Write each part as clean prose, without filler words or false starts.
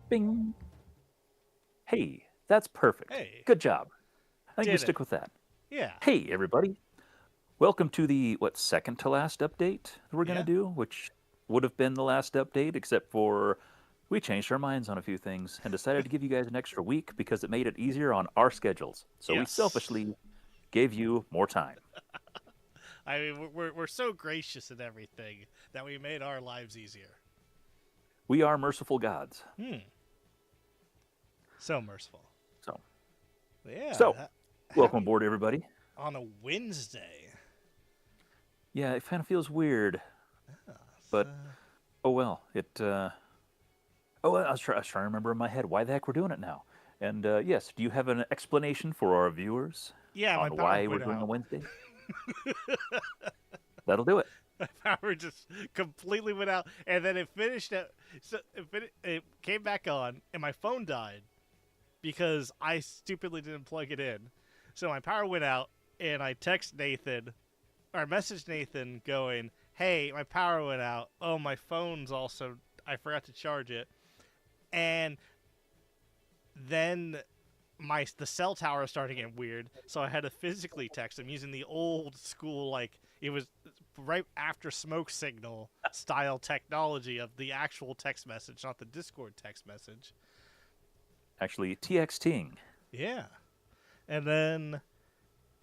Bing. Hey, that's perfect. Hey, Good job. I think we did it. stick with that. Yeah, Hey, everybody. Welcome to the, second to last update that we're going to yeah. do, which would have been the last update, except for we changed our minds on a few things and decided to give you guys an extra week because it made it easier on our schedules. So we Yes. selfishly gave you more time. I mean, we're so gracious and everything that we made our lives easier. We are merciful gods. Hmm. So merciful. So, Yeah. so welcome aboard, everybody. On a Wednesday. Yeah, it kind of feels weird, but oh well. I was trying to remember in my head why the heck we're doing it now. And yes, do you have an explanation for our viewers Yeah, my on power why we're went doing a out. Wednesday? That'll do it. My power just completely went out, and then it finished. It came back on, and my phone died because I stupidly didn't plug it in. So my power went out, and I text Nathan, or message Nathan, going, "Hey, my power went out. Oh, my phone's also. I forgot to charge it." And then the cell tower started getting weird, so I had to physically text him using the old school, like it was right after smoke signal style technology of the actual text message, not the Discord text message. Actually, TXTing. Yeah, and then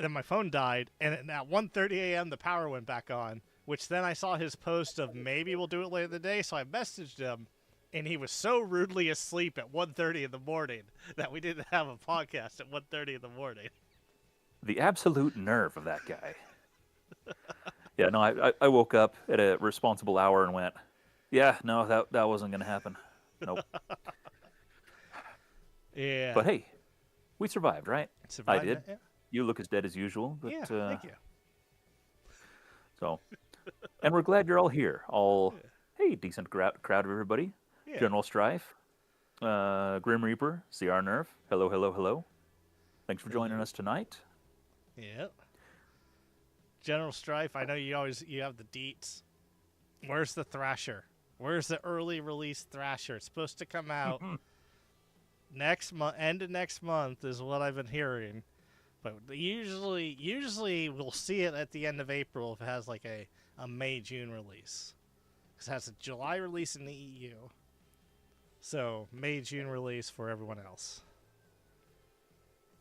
my phone died, and at 1:30 a.m. the power went back on. Which then I saw his post of maybe we'll do it later in the day, so I messaged him, and he was so rudely asleep at 1:30 in the morning that we didn't have a podcast at 1:30 in the morning. The absolute nerve of that guy. Yeah, no, I woke up at a responsible hour and went, yeah, no, that wasn't going to happen. Nope. Yeah. But hey, we survived, right? Survived I did. it, yeah. You look as dead as usual. But, Yeah, thank you. So, and we're glad you're all here. Hey, decent crowd of everybody. Yeah. General Strife, Grim Reaper, CR Nerve. Hello, hello, hello. Thanks for joining us tonight. Yeah. General Strife, I know you have the deets. Where's the Thrasher? Where's the early release Thrasher? It's supposed to come out next month, end of next month is what I've been hearing. But usually we'll see it at the end of April if it has like a May-June release. Because it has a July release in the EU. So, May-June release for everyone else.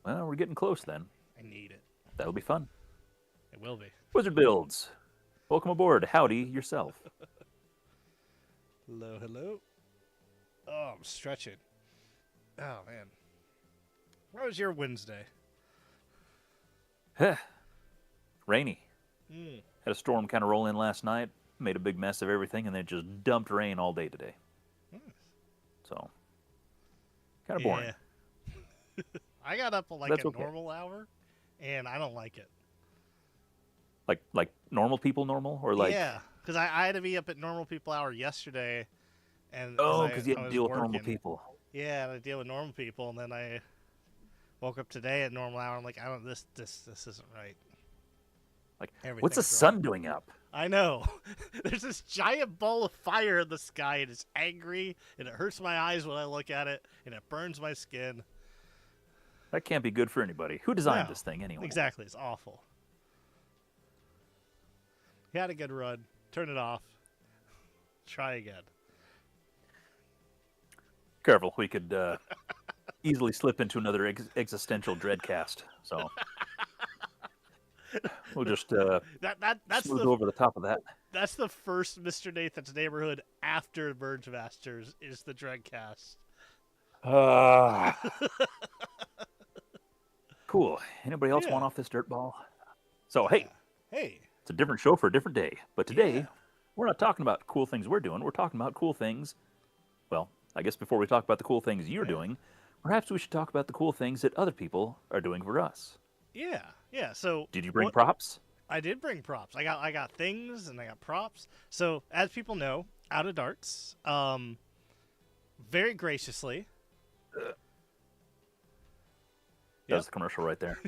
Well, we're getting close then. I need it. That'll be fun. It will be. Wizard Builds, welcome aboard. Howdy yourself. Hello, hello. Oh, I'm stretching. Oh, man. How was your Wednesday? Rainy. Mm. Had a storm kind of roll in last night. Made a big mess of everything, and then it just dumped rain all day today. Nice. So, kind of boring. Yeah. I got up at like That's a okay. normal hour, and I don't like it. Like normal people normal? Or like... Yeah, because I had to be up at normal people hour yesterday. And Oh, because you I had to was deal with normal working. people. Yeah, I deal with normal people, and then I woke up today at normal hour. I'm like, this isn't right. Like, what's the Everything's sun wrong. doing up? I know. There's this giant ball of fire in the sky, and it's angry, and it hurts my eyes when I look at it, and it burns my skin. That can't be good for anybody. Who designed No, this thing anyway? Exactly, it's awful. You had a good run. Turn it off. Try again. Careful, we could easily slip into another existential dreadcast. So we'll just That's smooth over the top of that. That's the first Mr. Nathan's Neighborhood after MergeMasters is the Dreadcast. Cool. Anybody else want off this dirt ball? So hey, it's a different show for a different day. But today, we're not talking about cool things we're doing. We're talking about cool things. Well, I guess before we talk about the cool things you're doing, perhaps we should talk about the cool things that other people are doing for us. Yeah. So did you bring props? I did bring props. I got things and I got props. So as people know, Out of Darts, very graciously. That's the commercial right there.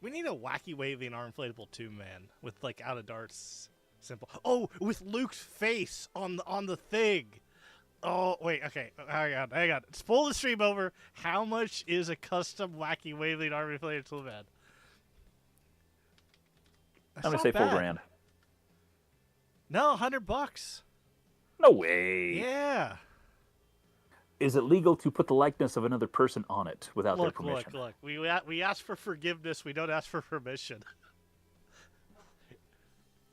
We need a wacky waving arm inflatable tube man with like Out of Darts simple. Oh, with Luke's face on the thing. Oh wait, okay, hang on. Let's pull the stream over. How much is a custom wacky waving arm inflatable tube man? I'm gonna say $4,000. No, $100. No way. Yeah. Is it legal to put the likeness of another person on it without their permission? Look. We ask for forgiveness. We don't ask for permission.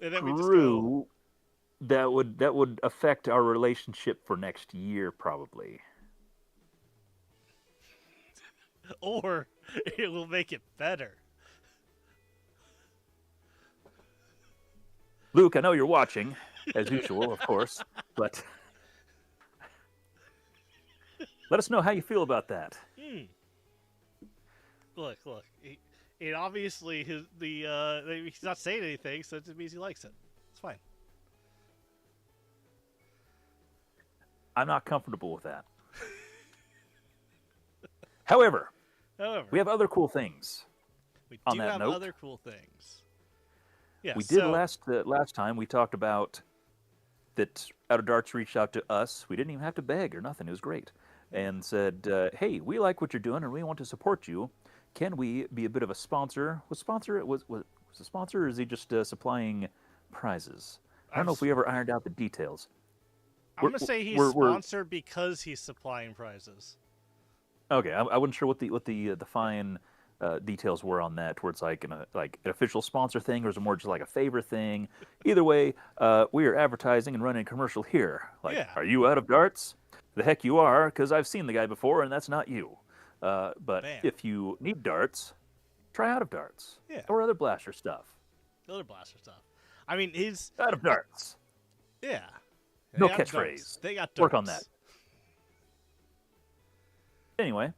And then True. That would affect our relationship for next year, probably. Or it will make it better. Luke, I know you're watching, as usual, of course, but let us know how you feel about that. Look. It obviously he's not saying anything, so it means he likes it. It's fine. I'm not comfortable with that. However, we have other cool things. We on do that have note, other cool things. Yeah, we did last time. We talked about that Out of Darts reached out to us. We didn't even have to beg or nothing. It was great. And said, hey, we like what you're doing and we want to support you. Can we be a bit of a sponsor? Was a sponsor, or is he just supplying prizes? I don't know if we ever ironed out the details. I'm going to say he's sponsored because he's supplying prizes. Okay, I wasn't sure what the fine details were on that, where it's like an official sponsor thing, or is it more just like a favor thing? Either way, we are advertising and running a commercial here. Like, Yeah. are you out of darts? The heck you are, because I've seen the guy before, and that's not you. But Bam. if you need darts, try out of darts Yeah. or other blaster stuff. Other blaster stuff. I mean, he's Out of darts. yeah. No They got catchphrase. darts. They got darts. Work on that. Anyway,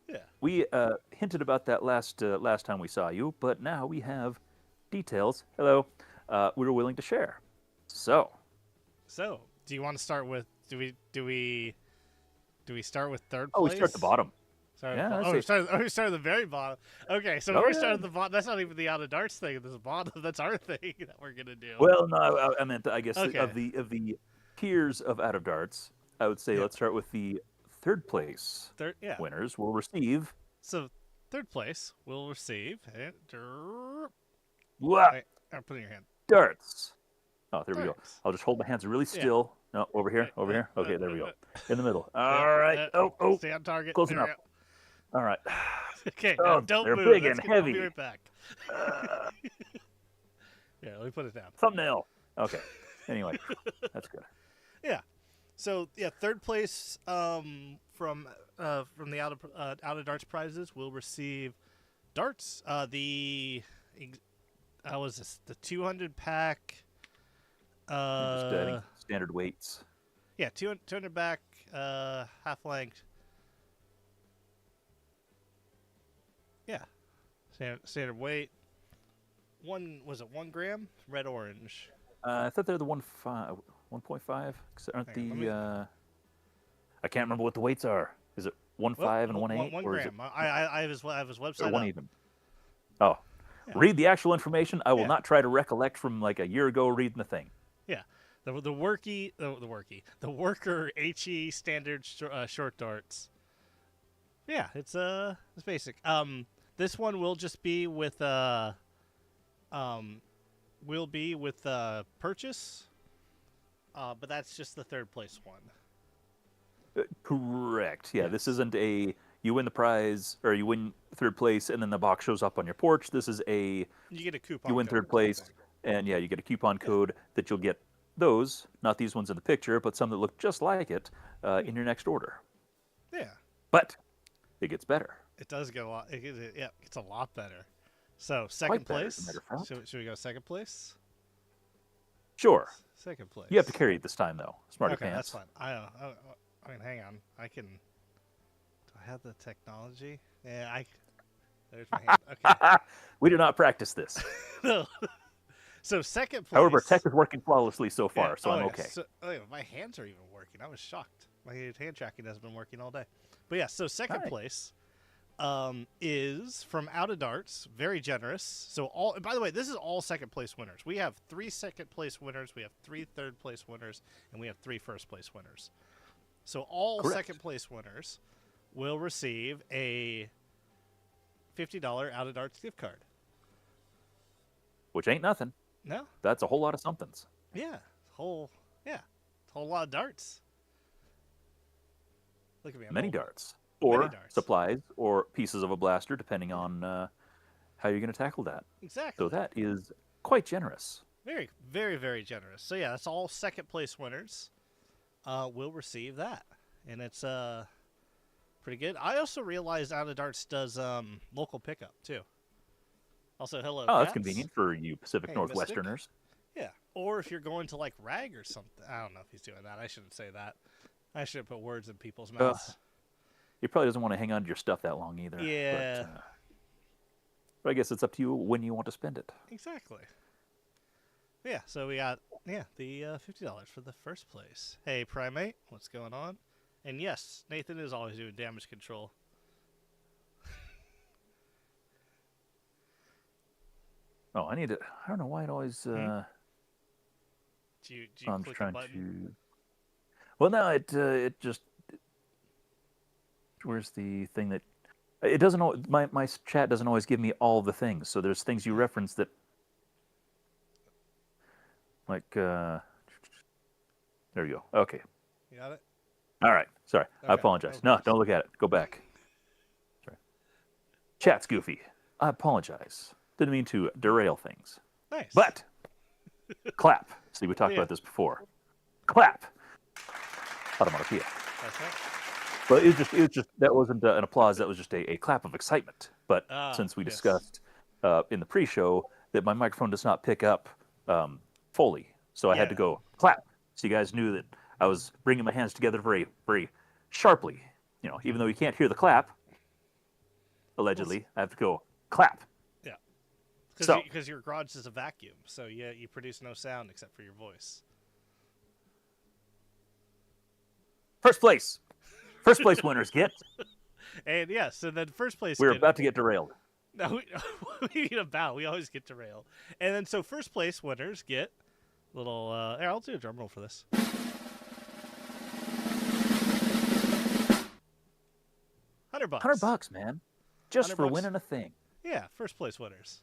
Yeah. we hinted about that last time we saw you, but now we have details. Hello, we were willing to share. So, do you want to start with? Do we start with third oh, place? we start at the bottom. Yeah, we start at the very bottom. Okay, so Oh, we're yeah. starting at the bottom. That's not even the out of darts thing. This bottom. That's our thing that we're gonna do. Well, no, I meant, I guess, Okay. of the tiers of out of darts, I would say Yeah. let's start with the third place Third, yeah. winners will receive. So third place will receive. What? Wait, I'm putting your hand. Darts. Oh, there we go. Darts. I'll just hold my hands really still. No, over here, Right, over right, here. Okay, right, there we go. right. In the middle. Yeah, All right. Oh, Stay on target. close There enough. we All right. go. Okay, Oh, now don't they're move. big That's and good. I'll be heavy. right back. Yeah, let me put it down. Thumbnail. Okay. Anyway, that's good. Yeah. So yeah, third place from the out of darts prizes will receive darts. Was this the 200 pack? Just adding standard weights. Yeah, 200 pack, half length. Yeah, standard weight. 1 gram, red orange. I thought they're the 1.5. Aren't Hang on, the I can't remember what the weights are. Is it 1.5 and 1.8? 1 or is it gram. I have his website. or one up. even? Oh, Yeah. read the actual information. I will Yeah. not try to recollect from like a year ago reading the thing. Yeah, the worker HE standard short darts. Yeah, it's basic. This one will just be with purchase. But that's just the third place one. Correct. Yeah, Yes. this isn't a you win the prize or you win third place and then the box shows up on your porch. This is a You get a coupon. you win code third type place thing. and yeah, you get a coupon code that you'll get those, not these ones in the picture, but some that look just like it in your next order. Yeah, But it gets better. it does get a lot. It's a lot better. So second Quite better, as a place. matter of fact. Should we go second place? Sure. Second place. You have to carry it this time though. Smarty Okay, pants. that's fine. I mean, hang on. I can. Do I have the technology? Yeah, There's my hand. Okay. We do not practice this. No. So second place. However, tech is working flawlessly so far, Yeah. so I'm yeah. okay. So, my hands are even working. I was shocked. My hand tracking has been working all day. But yeah, so second Alright. place is from Out of Darts. Very generous. So all. By the way, this is all second place winners. We have 3 second place winners. We have 3 third place winners, and we have 3 first place winners. So all Correct. second place winners will receive a $50 Out of Darts gift card. Which ain't nothing. No. That's a whole lot of somethings. Yeah. Whole lot of darts. Look at me. I'm Many old. darts. Or darts. supplies or pieces of a blaster, depending on how you're going to tackle that. Exactly. So that is quite generous. Very, very, very generous. So yeah, that's all second place winners will receive that, and it's pretty good. I also realized Out of Darts does local pickup too. Also, hello. Oh, that's Cats. convenient for you Pacific Hey, Northwesterners. Yeah, or if you're going to like Rag or something. I don't know if he's doing that. I shouldn't say that. I shouldn't put words in people's mouths. He probably doesn't want to hang on to your stuff that long either. Yeah. But I guess it's up to you when you want to spend it. Exactly. Yeah, so we got the $50 for the first place. Hey, Primate, what's going on? And yes, Nathan is always doing damage control. Oh, I need to. I don't know why it always. Do you I'm click just trying a button? to. Well, no, it just. Where's the thing that? It doesn't. My chat doesn't always give me all the things. So there's things you reference that. Like. There we go. Okay. You got it? All right. Sorry. I Okay, apologize. no No, don't look at it. Go back. Sorry. Chat's goofy. I apologize. Didn't mean to derail things. Nice. But clap. See, we talked Yeah. about this before. Clap. Automatopoeia. That's right. But it was just that wasn't an applause. That was just a clap of excitement. But since we Yes. discussed in the pre-show that my microphone does not pick up Foley, so I had to go clap. So you guys knew that I was bringing my hands together very, very sharply. You know, even though you can't hear the clap, allegedly, I have to go clap. Yeah. So, Because your garage is a vacuum, so you produce no sound except for your voice. first place winners get. And yes, and then first place. We're about to get derailed. No, we need about. We always get derailed. And then so first place winners get little. Here, I'll do a drum roll for this. $100. $100, man, just for $100. winning a thing. Yeah, first place winners.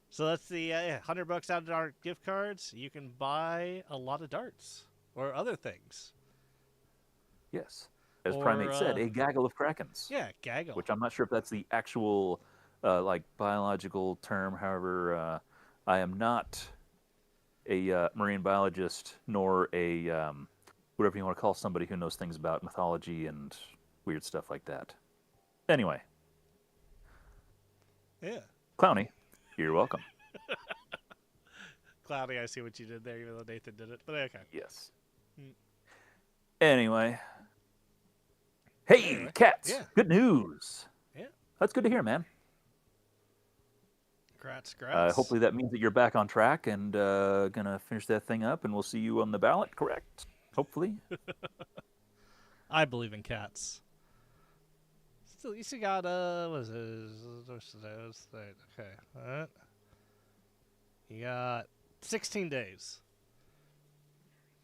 So that's the $100 out of our gift cards. You can buy a lot of darts or other things. Yes, as Or, Primate said, a gaggle of krakens. Yeah, gaggle. Which I'm not sure if that's the actual like biological term. However, I am not a marine biologist nor a whatever you want to call somebody who knows things about mythology and weird stuff like that. Anyway, Yeah. Clowny, you're welcome. Cloudy, I see what you did there, even though Nathan did it. But okay. Yes. Anyway. Hey, cats. Yeah. Good news. Yeah. That's good to hear, man. Congrats. Hopefully that means that you're back on track and going to finish that thing up, and we'll see you on the ballot, correct? Hopefully. I believe in cats. Still, you still got, what is it? Okay. All right. You got 16 days.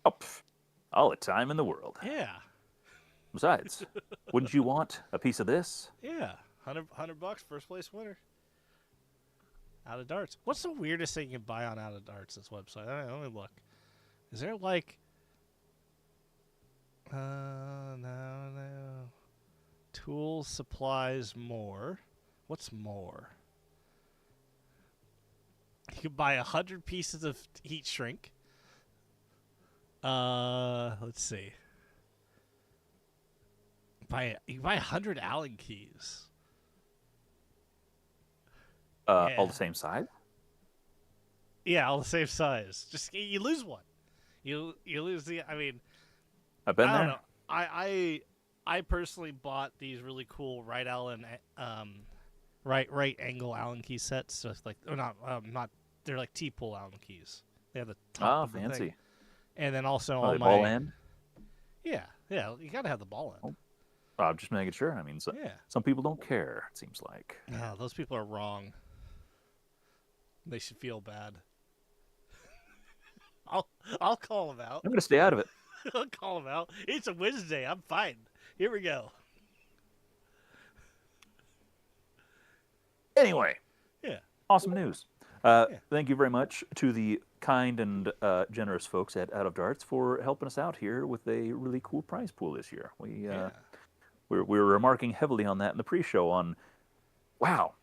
Oh, all the time in the world. Yeah. Besides, wouldn't you want a piece of this? Yeah. $100 first place winner. Out of darts. What's the weirdest thing you can buy on Out of Darts, this website? All right, let me look. Is there like no. Tools, supplies, more. What's more? You can buy 100 pieces of heat shrink. Let's see. You can buy 100 Allen keys. All the same size? Yeah, all the same size. Just you lose one. You lose the. I mean, I've been I there. don't know. I personally bought these really cool right angle Allen key sets. So it's like, or not. They're like T-pull Allen keys. They have the top of the fancy. thing. And then also Are all they my ball end? Yeah, you gotta have the ball end. I'm just making sure. I mean, Yeah. some people don't care, it seems like. No, those people are wrong. They should feel bad. I'll call them out. I'm going to stay out of it. I'll call them out. It's a Wednesday. I'm fine. Here we go. Anyway. Yeah. Awesome news. Thank you very much to the kind and generous folks at Out of Darts for helping us out here with a really cool prize pool this year. We were remarking heavily on that in the pre-show on, wow,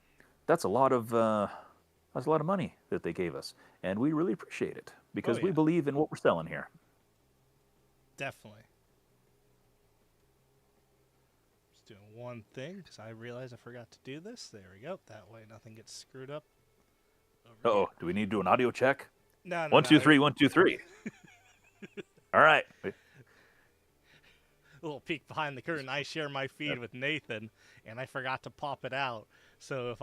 that's a lot of money that they gave us, and we really appreciate it because we believe in what we're selling here. Definitely. Just doing one thing because I realized I forgot to do this. There we go. That way nothing gets screwed up. Uh-oh, do we need to do an audio check? No. 1, 2, 3, 1, 2, 3. All right. A little peek behind the curtain. I share my feed with Nathan, and I forgot to pop it out. So if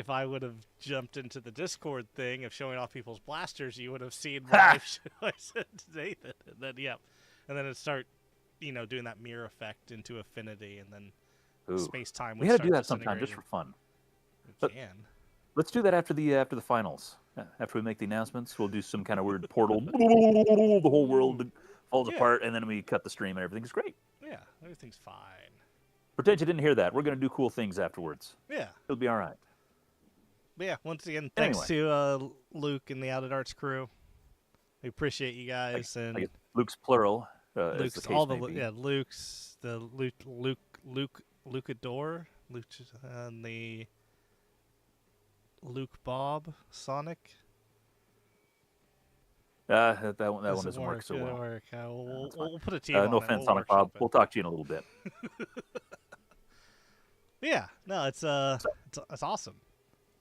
I would have jumped into the Discord thing of showing off people's blasters, you would have seen what I said to Nathan. And then it start, doing that mirror effect into Affinity, and then space time. We got to do that sometime just for fun. Let's do that after the finals. After we make the announcements, we'll do some kind of weird portal. The whole world falls apart, and then we cut the stream, and everything's great. Yeah, everything's fine. Pretend you didn't hear that. We're going to do cool things afterwards. Yeah. It'll be all right. But yeah, once again, thanks to Luke and the Out of Darts crew. We appreciate you guys. I And guess Luke's plural. Luke's as the case all may be. Luke's Luke Lucador, and the Luke Bob Sonic. That one doesn't work Work. so Doesn't well. work. That's fine. We'll put a team No on it. offense, We'll Sonic Bob. workshop it. We'll talk to you in a little bit. Yeah. No, it's awesome.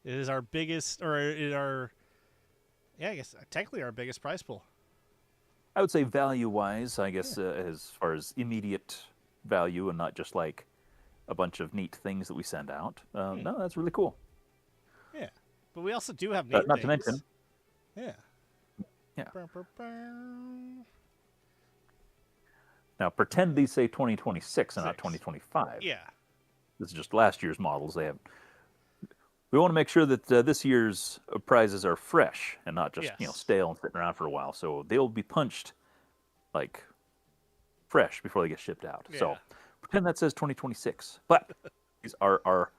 It is our biggest, or it our yeah, I guess technically our biggest prize pool. I would say value-wise, I Yeah. guess as far as immediate value and not just like a bunch of neat things that we send out. No, that's really cool. Yeah. But we also do have neat Not things. to mention, Yeah. yeah. Bow, bow, bow. Now pretend these say 2026 and not 6. 2025. Yeah. This is just last year's models. We want to make sure that this year's prizes are fresh and not just Yes. stale and sitting around for a while. So they'll be punched like fresh before they get shipped out. Yeah. So pretend that says 2026, but these are our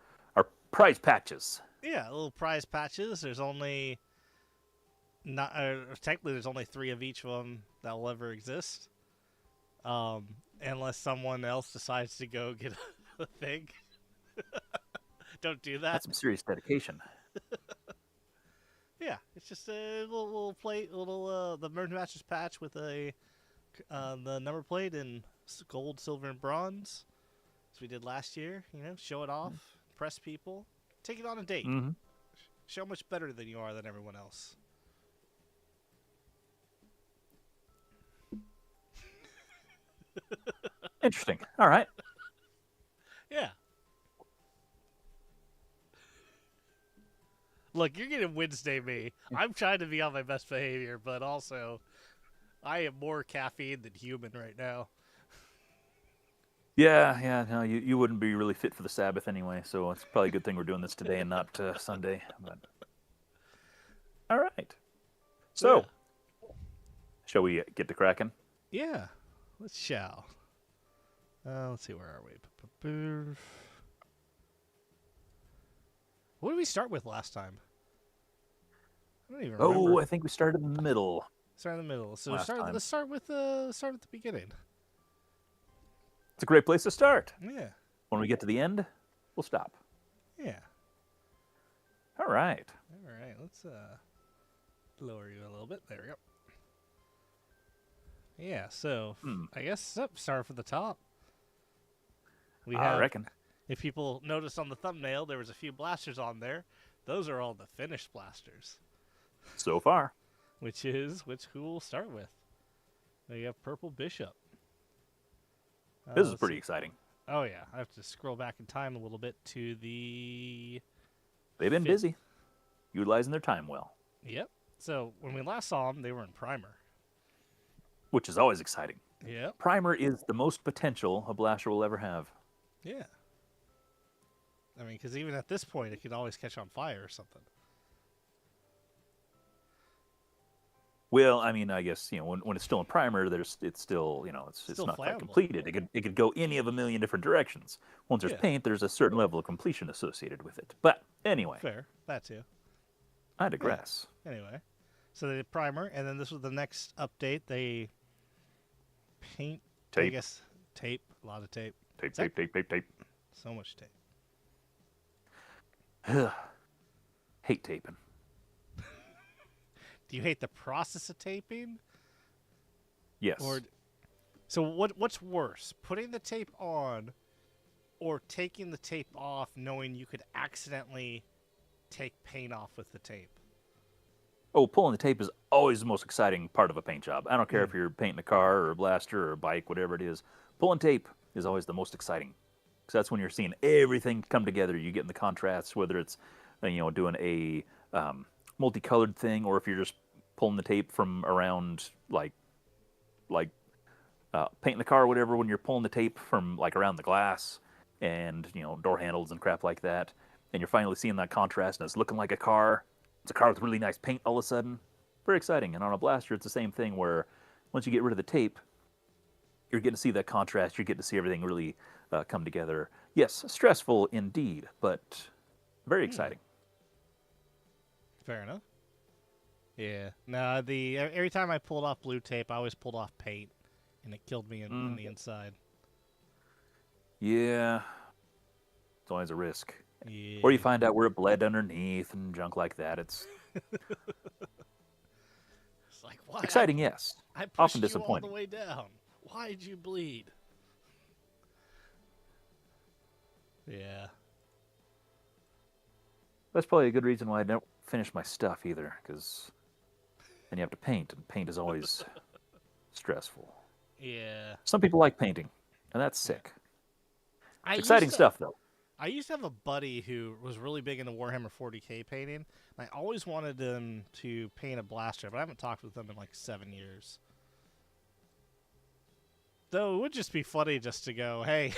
prize patches. Yeah, little prize patches. There's only not technically there's only 3 of each of them that will ever exist. Unless someone else decides to go get a thing. Don't do that. That's some serious dedication. Yeah, it's just a little plate, the MergeMasters patch with the number plate in gold, silver, and bronze, as we did last year. Show it off, impress people, take it on a date, Mm-hmm. show how much better than you are than everyone else. Interesting. All right. Yeah. Look, you're getting Wednesday me. I'm trying to be on my best behavior, but also, I am more caffeine than human right now. Yeah. No, you wouldn't be really fit for the Sabbath anyway, so it's probably a good thing we're doing this today and not Sunday. But all right. So, shall we get to cracking? Yeah, let's shall. Let's see, where are we? What did we start with last time? I don't even remember. Oh, I think we started in the middle. Start in the middle. So Last time. let's start with the beginning. It's a great place to start. Yeah. When we get to the end, we'll stop. Yeah. All right. All right. Let's lower you a little bit. There we go. Yeah. So I guess start from the top. I reckon. If people noticed on the thumbnail, there was a few blasters on there. Those are all the finished blasters. So far. Which who we'll start with? We have Purple Bishop. This is pretty exciting. Oh yeah, I have to scroll back in time a little bit to the. They've been busy, utilizing their time well. Yep. So when we last saw them, they were in primer. Which is always exciting. Yep. Primer is the most potential a blaster will ever have. Yeah. I mean, because even at this point, it could always catch on fire or something. Well, I mean, I guess when it's still in primer, it's still it's Still not quite flammable. completed. It could go any of a million different directions. Once there's paint, there's a certain level of completion associated with it. But anyway, Fair, that too. I digress. Yeah. Anyway, so they did primer, and then this was the next update. They paint Tape. I guess tape, a lot of tape. Tape. So much tape. Hate taping. Do you hate the process of taping? Yes. So what's worse, putting the tape on or taking the tape off knowing you could accidentally take paint off with the tape? Oh, pulling the tape is always the most exciting part of a paint job. I don't care if you're painting a car or a blaster or a bike, whatever it is. Pulling tape is always the most exciting. Because that's when you're seeing everything come together. You get in the contrasts, whether it's doing a multicolored thing, or if you're just pulling the tape from around like painting the car or whatever, when you're pulling the tape from like around the glass and door handles and crap like that, and you're finally seeing that contrast and it's looking like a car. It's a car with really nice paint all of a sudden. Very exciting. And on a blaster, it's the same thing where once you get rid of the tape, you're getting to see that contrast. You're getting to see everything really come together. Yes, stressful indeed, but very exciting. Fair enough. Yeah. No, every time I pulled off blue tape, I always pulled off paint, and it killed me in the inside. Yeah. It's always a risk. Yeah. Or you find out where it bled underneath and junk like that. It's It's like, why? exciting, yes. I Often pushed you all the disappointing. way down. Why'd you bleed? Yeah. That's probably a good reason why I don't finish my stuff either, because then you have to paint, and paint is always stressful. Yeah. Some people like painting, and that's Yeah. sick. I It's used exciting to stuff, though. I used to have a buddy who was really big into Warhammer 40k painting. And I always wanted him to paint a blaster, but I haven't talked with him in like 7 years. Though it would just be funny just to go, hey,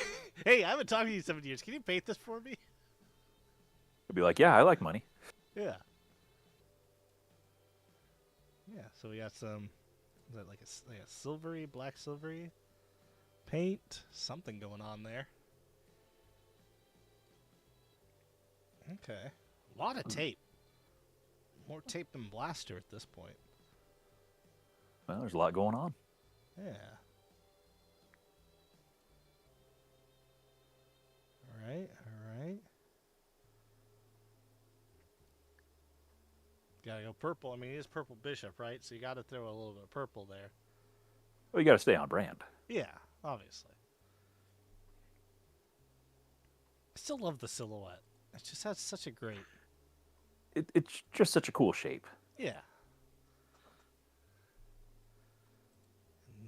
hey, I haven't talked to you in 7 years. Can you paint this for me? You'll be like, yeah, I like money. Yeah. Yeah, so we got some, is that like a silvery, black silvery paint? Something going on there. Okay. A lot of tape. More tape than blaster at this point. Well, there's a lot going on. Yeah. Alright, alright. Gotta go purple. I mean, it is purple bishop, right? So you gotta throw a little bit of purple there. Well, you got to stay on brand. Yeah, obviously. I still love the silhouette. It just has such a great... It's just such a cool shape. Yeah.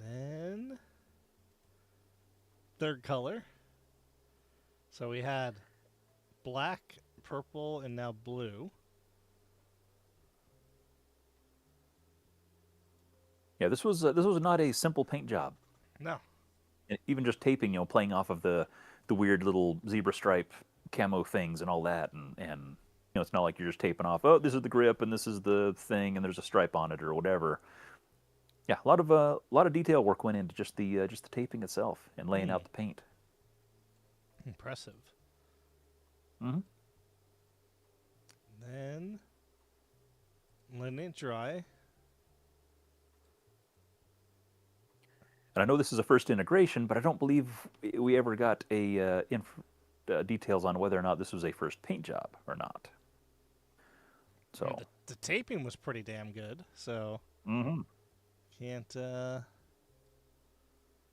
And then... third color. So we had black, purple, and now blue. Yeah, this was not a simple paint job. No. And even just taping, playing off of the weird little zebra stripe camo things and all that, and it's not like you're just taping off. Oh, this is the grip and this is the thing, and there's a stripe on it or whatever. Yeah, a lot of detail work went into just the taping itself and laying out the paint. Impressive. Mm-hmm. Then letting it dry. And I know this is a first integration, but I don't believe we ever got details on whether or not this was a first paint job or not. So I mean, the taping was pretty damn good. So mm-hmm. can't.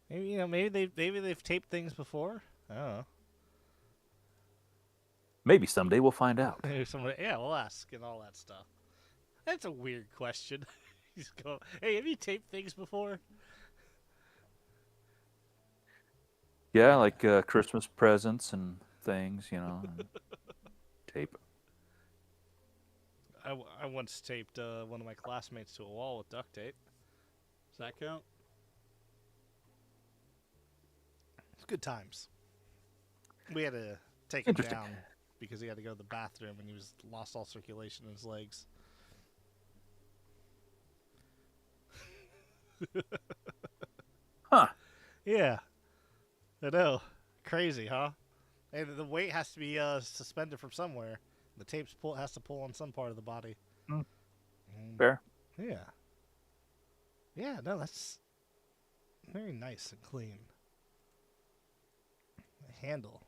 Maybe they've taped things before. I don't know. Maybe someday we'll find out. Maybe somebody, yeah, we'll ask and all that stuff. That's a weird question. You just go, hey, have you taped things before? Yeah, like Christmas presents and things, and tape. I once taped one of my classmates to a wall with duct tape. Does that count? It's good times. We had to take him down because he had to go to the bathroom and he lost all circulation in his legs. Huh. Yeah. I know. Crazy, huh? And the weight has to be suspended from somewhere. The tape has to pull on some part of the body. Fair. Yeah. Yeah, no, that's very nice and clean. The handle.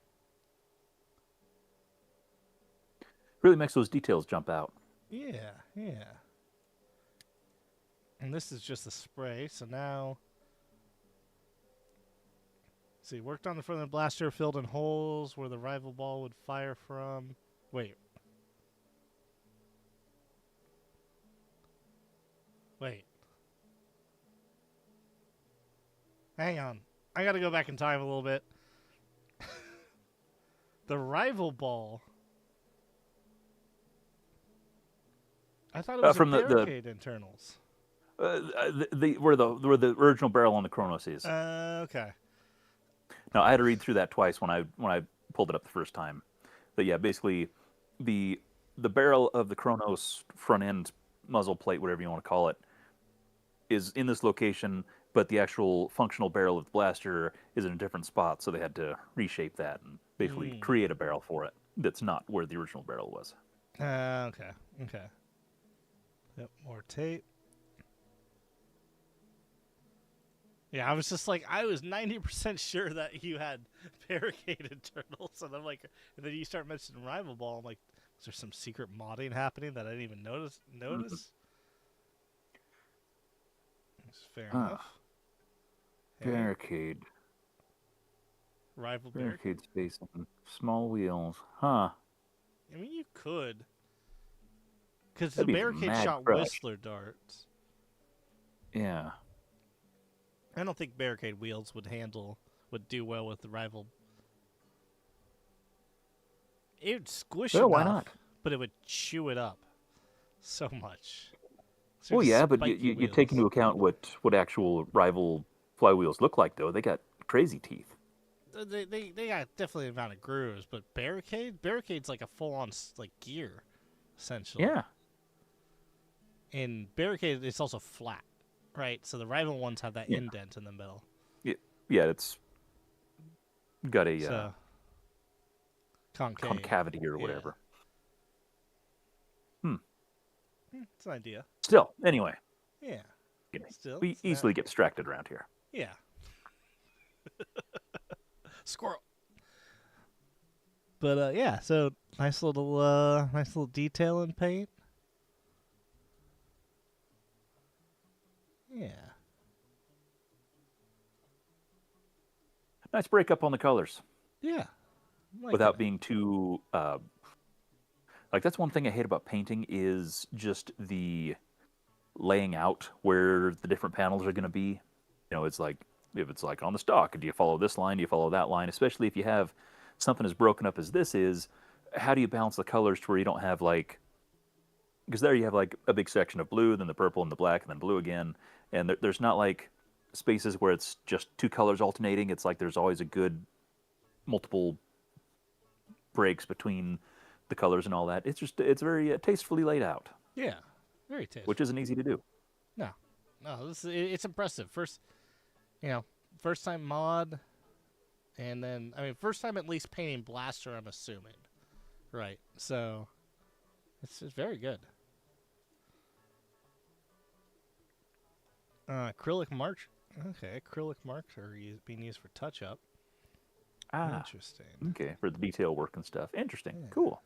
Really makes those details jump out. Yeah, yeah. And this is just a spray, so now... See, worked on the front of the blaster, filled in holes where the rival ball would fire from. Wait. Hang on. I gotta go back in time a little bit. The rival ball. I thought it was From the the barricade internals. where the original barrel on the Kronos is. Okay. Now I had to read through that twice when I pulled it up the first time. But yeah, basically the barrel of the Kronos front end muzzle plate, whatever you want to call it, is in this location, but the actual functional barrel of the blaster is in a different spot, so they had to reshape that and basically create a barrel for it that's not where the original barrel was. Okay. Okay. Yep, more tape. Yeah, I was just like, I was 90% sure that you had barricaded turtles, and I'm like, and then you start mentioning Rival Ball. I'm like, is there some secret modding happening that I didn't even notice? Mhm. It's fair Huh. enough. Hey, Barricade. Rival Barricade. Barricade spacing. Small wheels. Huh. I mean, you could, because the That'd be barricade mad shot crush. Whistler darts. Yeah. I don't think barricade wheels would do well with the Rival. It would squish Well, why enough, not? but it would chew it up so much. So Well, just yeah, but spiky you take wheels. into account what actual rival flywheels look like, though. They got crazy teeth. They got definitely amount of grooves, but barricade's like a full on like gear, essentially. Yeah. And barricade is also flat, right? So the rival ones have that Yeah. indent in the middle. Yeah, it's got a So concave, concavity or yeah, whatever. Hmm. it's an idea. Still, anyway, Yeah, still, we it's not. easily get distracted around here. Yeah, squirrel. But yeah, so nice little detail in paint. Yeah, Nice breakup on the colors yeah, I'm liking without it. being too like that's one thing I hate about painting is just the laying out where the different panels are going to be. You know, it's like if it's like on the stock, do you follow this line? Do you follow that line? Especially if you have something as broken up as this is, how do you balance the colors to where you don't have like because there you have like a big section of blue, then the purple and the black, and then blue again, and there's not like spaces where it's just two colors alternating. It's like there's always a good multiple breaks between the colors and all that. It's very tastefully laid out, Yeah, very which tasteful. isn't easy to do. No, no, it's impressive. You know, first time mod, and then I mean, first time at least painting Blaster. I'm assuming, right? So it's very good. Acrylic marks. Okay, acrylic marks are being used for touch up. Ah, Interesting. okay, for the detail work and stuff. Interesting. Yeah. Cool.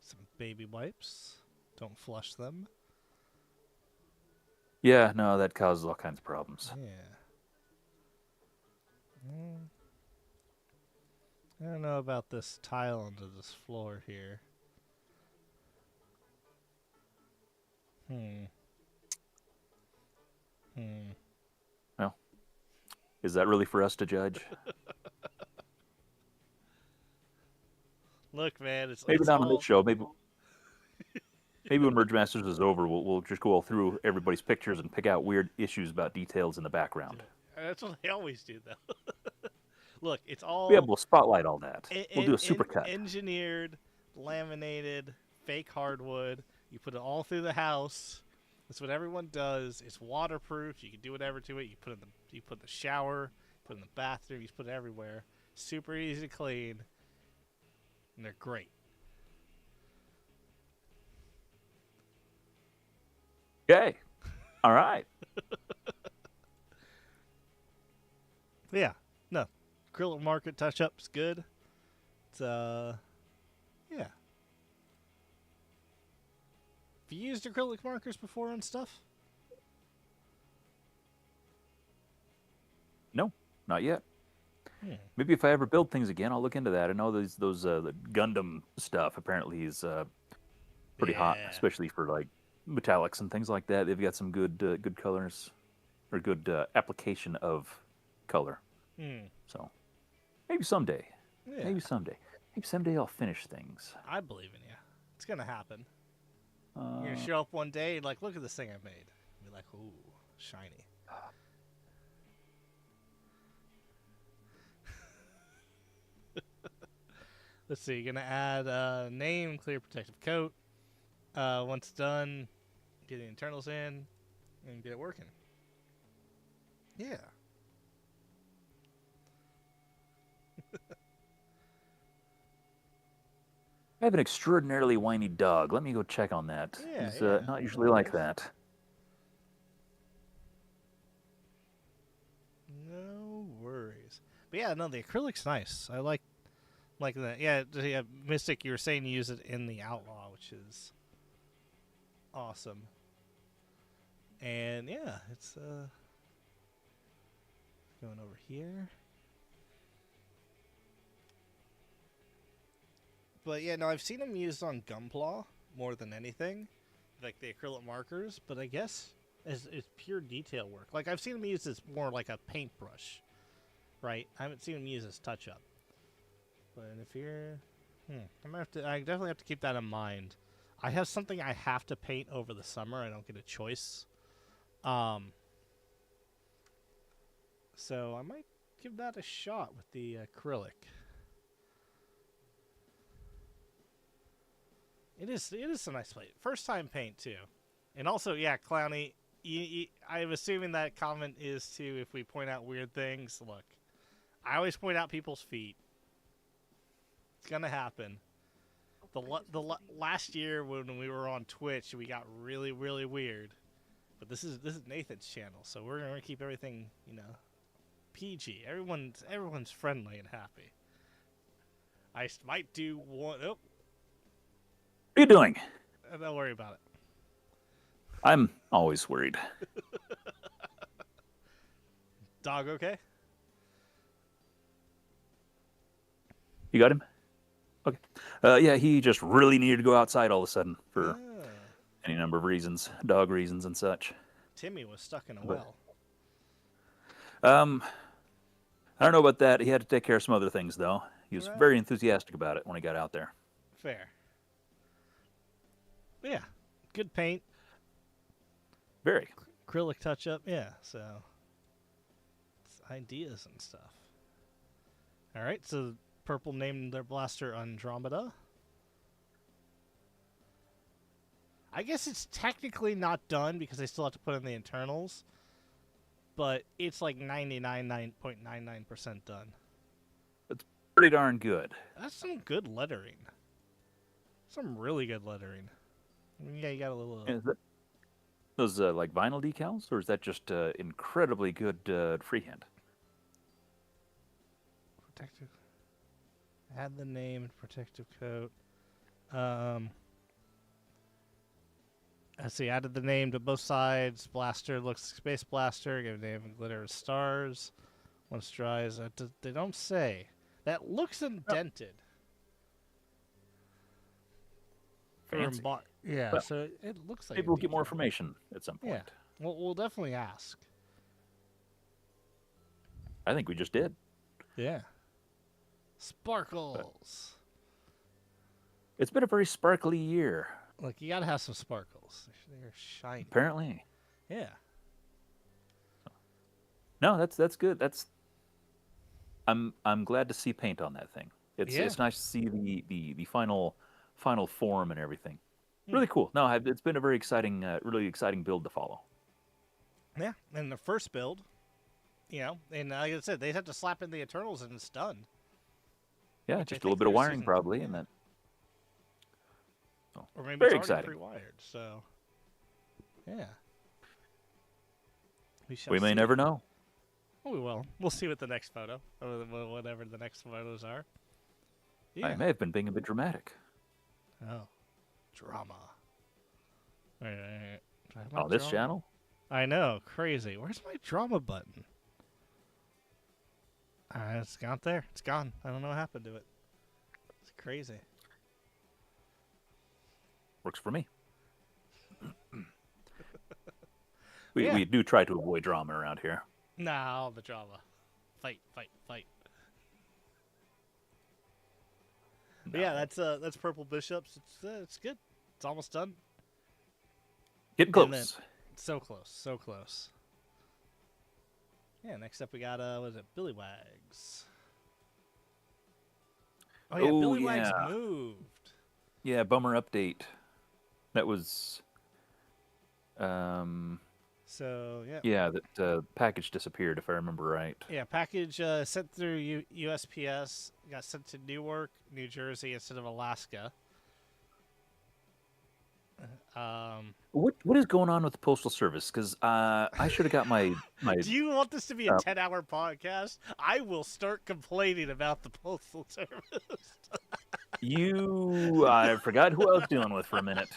Some baby wipes. Don't flush them. Yeah, no, that causes all kinds of problems. Yeah. Mm, I don't know about this tile under this floor here. Hmm. Hmm. Well, is that really for us to judge? Look, man, Maybe it's not on this all. show. Maybe when MergeMasters is over, we'll just go all through everybody's pictures and pick out weird issues about details in the background. That's what they always do, though. Look, it's Yeah, all we'll spotlight all that. We'll do a super cut. engineered, laminated, fake hardwood. You put it all through the house. That's what everyone does. It's waterproof. You can do whatever to it. You put in the shower, put it in the bathroom. You put it everywhere. Super easy to clean, and they're great. Okay. All right. But yeah, no, acrylic market touch up's good. It's yeah. Have you used acrylic markers before and stuff? No, not yet. Hmm. Maybe if I ever build things again, I'll look into that. I know those the Gundam stuff apparently is pretty hot, Yeah. especially for like metallics and things like that. They've got some good colors or good application of color. Hmm. So maybe someday, Yeah. maybe someday I'll finish things. I believe in you. It's gonna happen. You're gonna Uh, show up one day and like, look at this thing I made. Be like, ooh, shiny. Let's see. You're gonna add name, clear protective coat. Once done, get the internals in and get it working. Yeah. I have an extraordinarily whiny dog. Let me go check on that. Yeah, He's yeah. not No usually like worries. that. But yeah, no, the acrylic's nice. I like that. Yeah, yeah, Mystic, you were saying you use it in the Outlaw, which is awesome. And yeah, it's going over here. But yeah, no, I've seen them used on Gunpla more than anything, like the acrylic markers. But I guess as it's pure detail work. Like I've seen them used as more like a paintbrush, right? I haven't seen them used as touch up. But if you're, I'm gonna have to. I definitely have to keep that in mind. I have something I have to paint over the summer. I don't get a choice. So I might give that a shot with the acrylic. It is a nice plate. First time paint too, and also yeah, Clowny. I'm assuming that comment is too. If we point out weird things, look, I always point out people's feet. It's gonna happen. Last year when we were on Twitch, we got really weird. But this is Nathan's channel, so we're gonna keep everything PG. Everyone's friendly and happy. I might do one. Oh, What are you doing? don't worry about it. I'm always worried. Dog, okay? You got him? Okay. Yeah, he just really needed to go outside all of a sudden for any number of reasons, dog reasons and such. Timmy was stuck in a well. I don't know about that. He had to take care of some other things, though. He was very enthusiastic about it when he got out there. Fair. But yeah, good paint. Very. Acrylic touch-up, yeah, so it's ideas and stuff. All right, so Purple named their blaster Andromeda. I guess it's technically not done because they still have to put in the internals, but it's like 99.99% done. It's pretty darn good. That's some good lettering. Some really good lettering. Yeah, you got a little... Is that those like vinyl decals, or is that just incredibly good freehand? Protective. Add the name and protective coat. Let's see. Added the name to both sides. Blaster looks space blaster. Give name and glitter as stars. Once dries, they don't say. That looks indented. Fancy. Yeah, well, so it looks like. Maybe we'll get more information at some point. Yeah, we'll definitely ask. I think we just did. Yeah. Sparkles. It's been a very sparkly year. Look, you gotta have some sparkles. They're shiny. Apparently. Yeah. No, that's good. I'm glad to see paint on that thing. It's nice to see the final form and everything. Really cool. No, it's been a very exciting, really exciting build to follow. Yeah, and the first build, and like I said, they have to slap in the Eternals and it's done. Yeah, just a little bit of wiring probably, and then. Or maybe very it's already exciting. pre-wired, so yeah. We may never know. Oh, we will. We'll see with the next photo, or whatever the next photos are. Yeah. I may have been being a bit dramatic. Oh, drama. Right. On this channel? I know, crazy. Where's my drama button? It's not there. It's gone. I don't know what happened to it. It's crazy. Works for me. We do try to avoid drama around here. No, the drama. Fight. No. Yeah, that's Purple Bishops. It's good. It's almost done. Getting close. So close. Yeah, next up we got what is it? Billy Wags. Oh yeah, Billy Wags moved. Yeah, bummer update. That was So yeah. Yeah, that package disappeared if I remember right. Yeah, package sent through USPS got sent to Newark, New Jersey instead of Alaska. What is going on with the Postal Service? Because I should have got my Do you want this to be a uh, 10-hour podcast? I will start complaining about the Postal Service. you. I forgot who I was dealing with for a minute.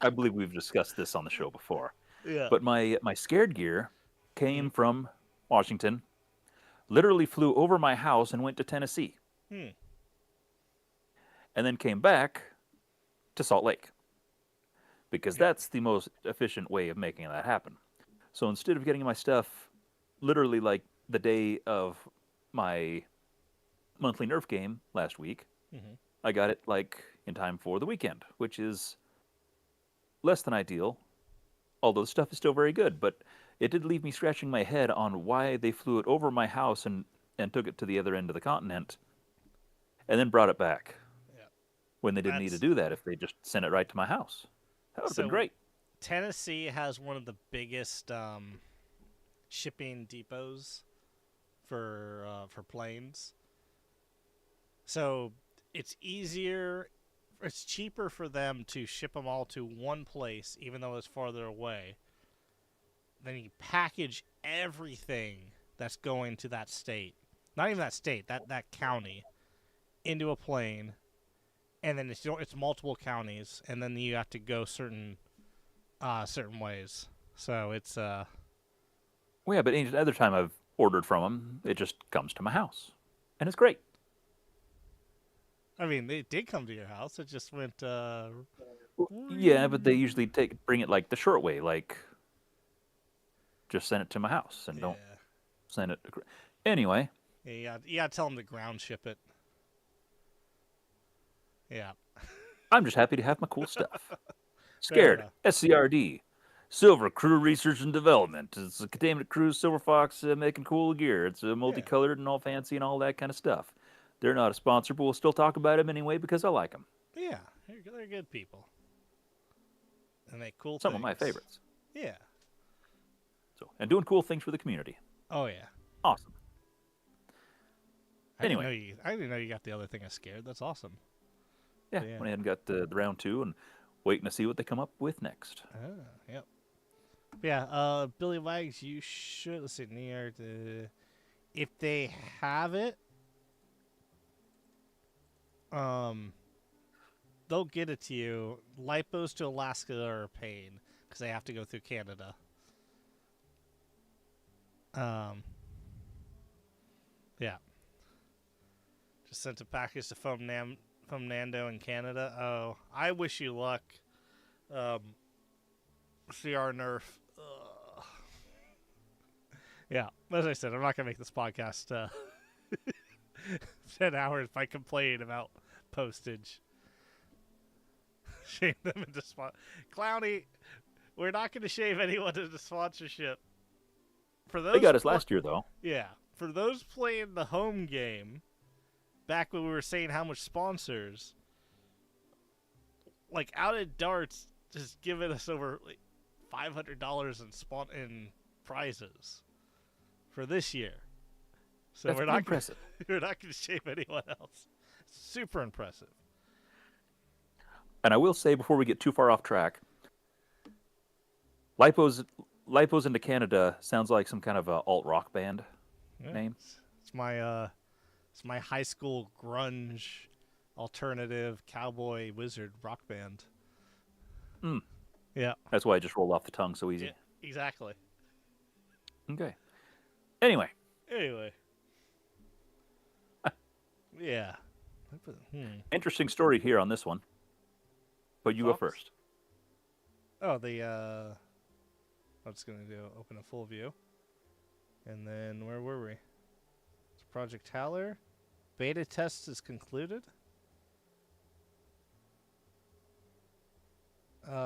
I believe we've discussed this on the show before. Yeah. But my scared gear Hmm. came from Washington, literally flew over my house and went to Tennessee, Hmm. and then came back to Salt Lake because Yeah. that's the most efficient way of making that happen. So instead of getting my stuff literally like the day of my monthly Nerf game last week, Hmm. I got it like in time for the weekend, which is less than ideal, although the stuff is still very good. But it did leave me scratching my head on why they flew it over my house and took it to the other end of the continent and then brought it back Yeah. when they didn't need to That's do that if they just sent it right to my house. That would have been so. great. Tennessee has one of the biggest shipping depots for planes. So it's easier, it's cheaper for them to ship them all to one place, even though it's farther away. Then you package everything that's going to that state, not even that state, that county, into a plane, and then it's multiple counties, and then you have to go certain ways. So it's Well, yeah, but any other time I've ordered from them, it just comes to my house, and it's great. I mean, they did come to your house. It just went. Yeah, but they usually bring it like the short way, like just send it to my house and don't Yeah. send it. Anyway, Yeah, you gotta tell them to ground ship it. Yeah. I'm just happy to have my cool stuff. Fair Scared. enough. SCRD. Silver Crew Research and Development. It's a containment crew, Silver Fox making cool gear. It's Yeah. multicolored and all fancy and all that kind of stuff. They're not a sponsor, but we'll still talk about them anyway because I like them. Yeah. They're good people. And make cool Some of my things. favorites. Yeah. So, and doing cool things for the community. Oh yeah. Awesome. I didn't know Anyway, you. I didn't know you got the other thing. I scared. That's awesome. yeah, But yeah. went ahead and got the round two and waiting to see what they come up with next. Yep. But yeah. Billy Wags. You should let's see near the. If they have it, um, they'll get it to you. Lipos to Alaska are a pain because they have to go through Canada. Um, yeah. Just sent a package to from Nando in Canada. Oh, I wish you luck. Um, CR Nerf. Ugh. Yeah, as I said, I'm not gonna make this podcast 10 hours by complaining about postage. Shame them into Clowny. We're not gonna shave anyone into sponsorship. For They those, got us last year, though. yeah, for those playing the home game, back when we were saying how much sponsors, like Out at Darts, just giving us over like $500 in prizes for this year. So That's we're pretty not impressive. we're not going to shave anyone else. Super impressive. And I will say before we get too far off track, Lipos Lipos into Canada sounds like some kind of a alt rock band Yeah, name. it's my high school grunge alternative cowboy wizard rock band. Mm, Yeah. that's why I just rolled off the tongue so easy. Yeah, exactly. Okay. Anyway, Anyway. Yeah. interesting story here on this one. But you go Thoughts? first. Oh, I'm just gonna do open a full view, and then where were we? It's Project Howler. Beta test is concluded.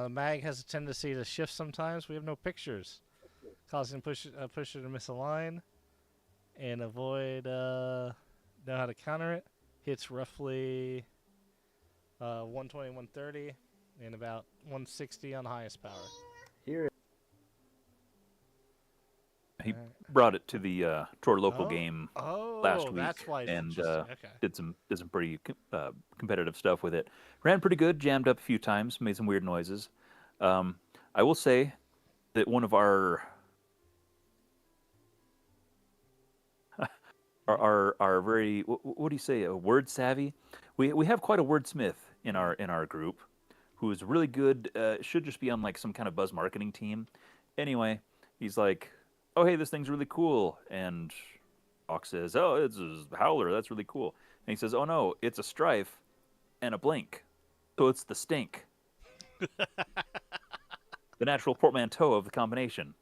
Mag has a tendency to shift sometimes. We have no pictures, causing pusher to miss a line, and avoid know how to counter it. Hits roughly 120, 130, and about 160 on highest power. Here. He Alright. brought it to our local Oh, game last oh, week that's why it's and interesting. Okay. did some pretty competitive stuff with it. Ran pretty good, jammed up a few times, made some weird noises. Um, I will say that one of our very what do you say, a word savvy. We have quite a wordsmith Mm. in our group who is really good. Should just be on like some kind of buzz marketing team. Anyway, he's like, "Oh, hey, this thing's really cool," and Hawk says, "Oh, it's a howler. That's really cool." And he says, "Oh no, it's a strife and a blink, so it's the stink, the natural portmanteau of the combination."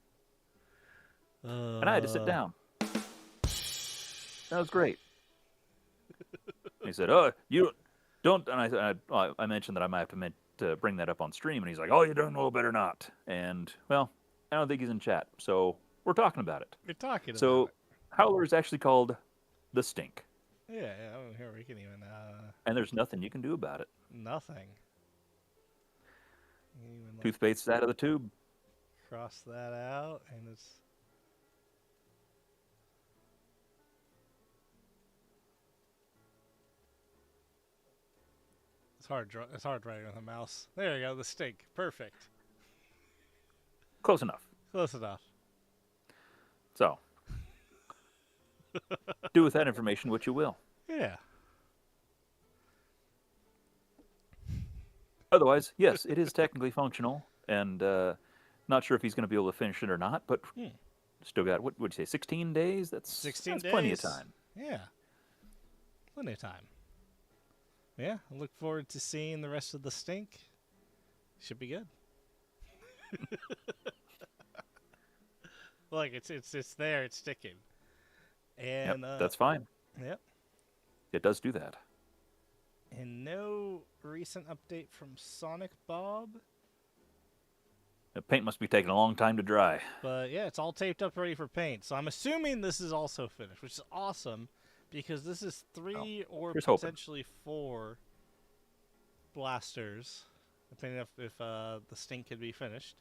And I had to sit Uh, down. That was great. He said, "Oh, you don't." And I mentioned that I might have to bring that up on stream, and he's like, "Oh, you don't know, better not." And well, I don't think he's in chat, so we're talking about it. you're talking about So, it. Howler is actually called the Stink, Yeah, yeah. Oh, here we can even and there's nothing you can do about it. nothing. You can even like Toothpaste's out of the tube. cross that out, and it's hard. It's hard writing with a mouse. There you go. The stink. Perfect. Close enough. Close enough. So, do with that information what you will. Yeah. Otherwise, yes, it is technically functional, and not sure if he's going to be able to finish it or not, but Hmm. still got, what would you say, 16 days? 16 That's days. plenty of time. Yeah. Plenty of time. Yeah. I look forward to seeing the rest of the stink. Should be good. Look, it's there. It's sticking. Yep, And that's fine. yep. It does do that. And no recent update from Sonic Bob. The paint must be taking a long time to dry. But yeah, it's all taped up ready for paint. So I'm assuming this is also finished, which is awesome because this is 3 or here's hoping. potentially 4 blasters, depending if the stink can be finished.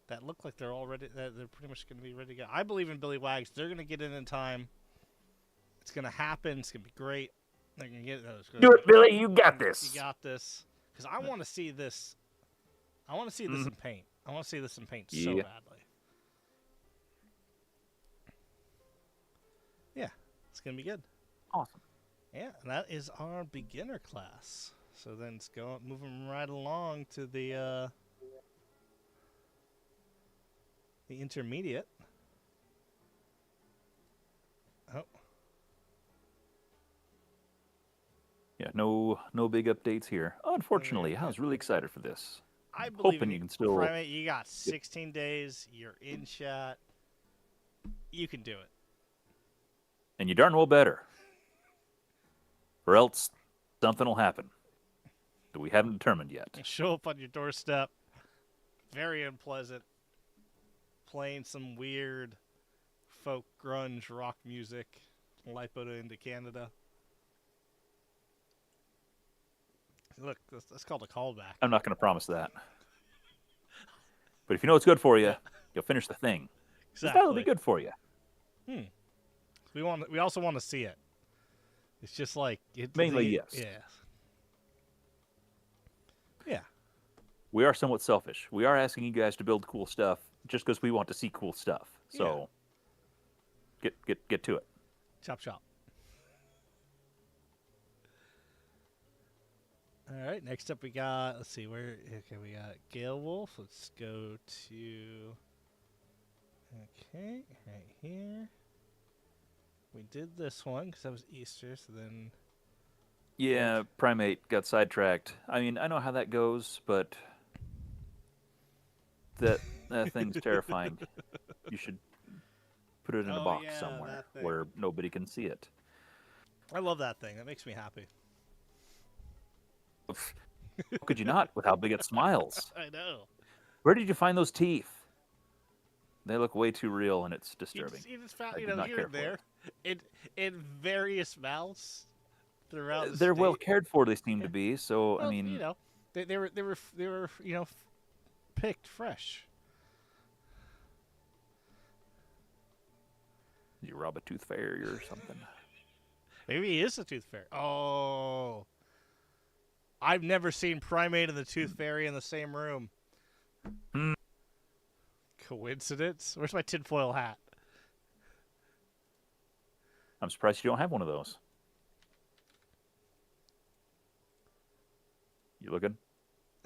That look like they're already they're pretty much going to be ready to go. I believe in Billy Wags. They're going to get in time. It's going to happen. It's going to be great. They're going to get Do it, Billy. You got this. You got this. Because I want to see this. I want to see this in paint. I want to see this in paint so badly. Yeah, it's gonna be good. Awesome. Yeah, and that is our beginner class. So then it's moving right along to the intermediate. Oh. Yeah, no big updates here. Unfortunately, I was really excited for this. I I'm believe hoping in you can still. Primate, you got 16 days. You're in chat. You can do it. And you darn well better. Or else something will happen that we haven't determined yet. Show up on your doorstep. Very unpleasant. Playing some weird folk grunge rock music. Lipoed into Canada. Look, that's called a callback. I'm not going to promise that. But if you know what's good for you, you'll finish the thing. Exactly. That'll be good for you. We also want to see it. It's just like Mainly, yes. Yeah. Yeah. We are somewhat selfish. We are asking you guys to build cool stuff just because we want to see cool stuff. So get to it. Chop chop. All right. Next up, we got. Let's see where. Okay, we got Gale Wolf. Let's go to. Okay, right here. We did this one because that was Easter. So then. Yeah, Primate got sidetracked. I mean, I know how that goes, but that thing's terrifying. You should put it in a box somewhere where nobody can see it. I love that thing. That makes me happy. How could you not with how big it smiles? I know. Where did you find those teeth? They look way too real, and it's disturbing. You just found, I you did know, not here care and for there, in various mouths throughout the They're state. well cared for. They seem to be. So Well, I mean, you know, they were you know picked fresh. You rob a tooth fairy or something. Maybe he is a tooth fairy. Oh, I've never seen Primate and the Tooth Fairy in the same room. Hmm. Coincidence? Where's my tinfoil hat? I'm surprised you don't have one of those. You looking?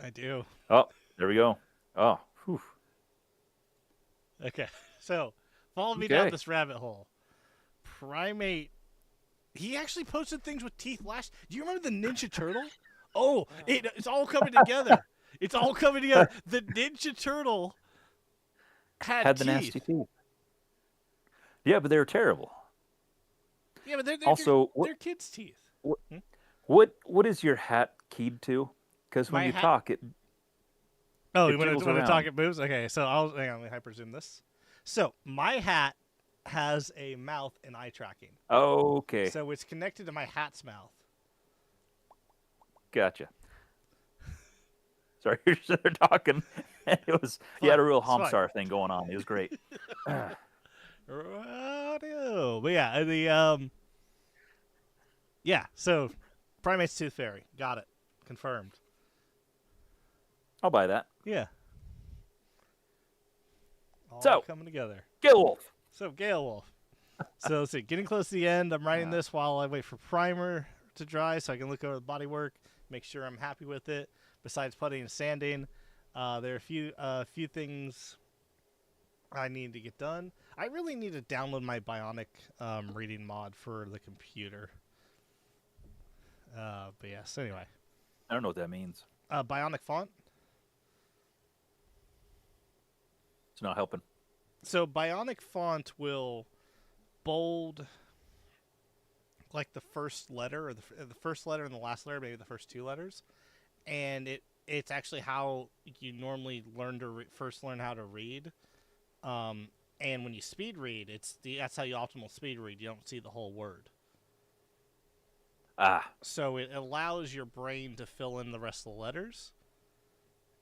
I do. Oh, there we go. Oh, whew. Okay, so follow me down Okay. this rabbit hole. Primate. He actually posted things with teeth last. Do you remember the Ninja Turtle? Oh, it's all coming together. It's all coming together. The Ninja Turtle had the teeth. nasty teeth. Yeah, but they were terrible. Yeah, but they're Also, they're kids' teeth. what is your hat keyed to? Because when My you hat. talk, it Oh, it when jiggles we around. talk, it moves. Okay, so hang on. Let me hyper zoom this. So my hat has a mouth and eye tracking. Okay, So it's connected to my hat's mouth. gotcha. Sorry, you're sitting there talking. It was you had a Fine, real it's fine. Homstar thing going on. It was great. Radio. But yeah, yeah. So Primate's Tooth Fairy. Got it. Confirmed. I'll buy that. Yeah. All So- coming together. Gale Wolf. So Gale Wolf. So let's see. Getting close to the end. I'm writing Yeah. this while I wait for primer to dry, so I can look over the bodywork, make sure I'm happy with it. Besides putting and sanding, there are a few things I need to get done. I really need to download my Bionic reading mod for the computer. But yes. Anyway, I don't know what that means. Bionic font. It's not helping. So Bionic font will bold like the first letter or the first letter and the last letter, maybe the first two letters, and it's actually how you normally learn to first learn how to read. And when you speed read, that's how you optimal speed read. You don't see the whole word. So it allows your brain to fill in the rest of the letters.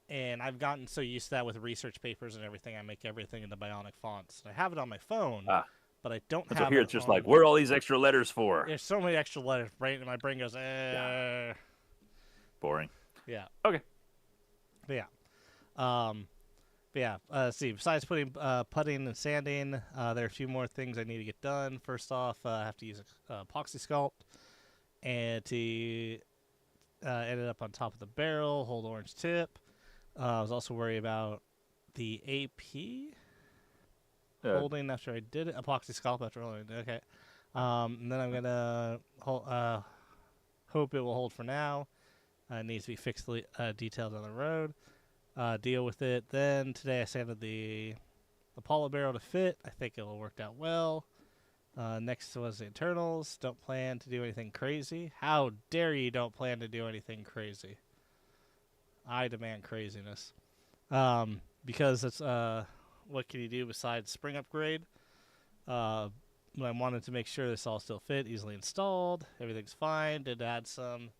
And I've gotten so used to that with research papers and everything. I make everything into Bionic fonts. I have it on my phone, but I don't And have so here it it's just on- like, where are all these extra letters for? There's so many extra letters. And my brain goes, Boring. Yeah. Okay. But yeah. Let's see. Besides putting and sanding, there are a few more things I need to get done. First off, I have to use epoxy sculpt and to end it up on top of the barrel, hold orange tip. I was also worried about the AP holding after I did it. Epoxy sculpt after holding it. Okay. And then I'm going to hope it will hold for now. It needs to be fixed, detailed on the road. Deal with it. Then today I sanded the Apollo barrel to fit. I think it will work out well. Next was the internals. Don't plan to do anything crazy. How dare you don't plan to do anything crazy? I demand craziness. Because it's what can you do besides spring upgrade? I wanted to make sure this all still fit, easily installed. Everything's fine. Did add some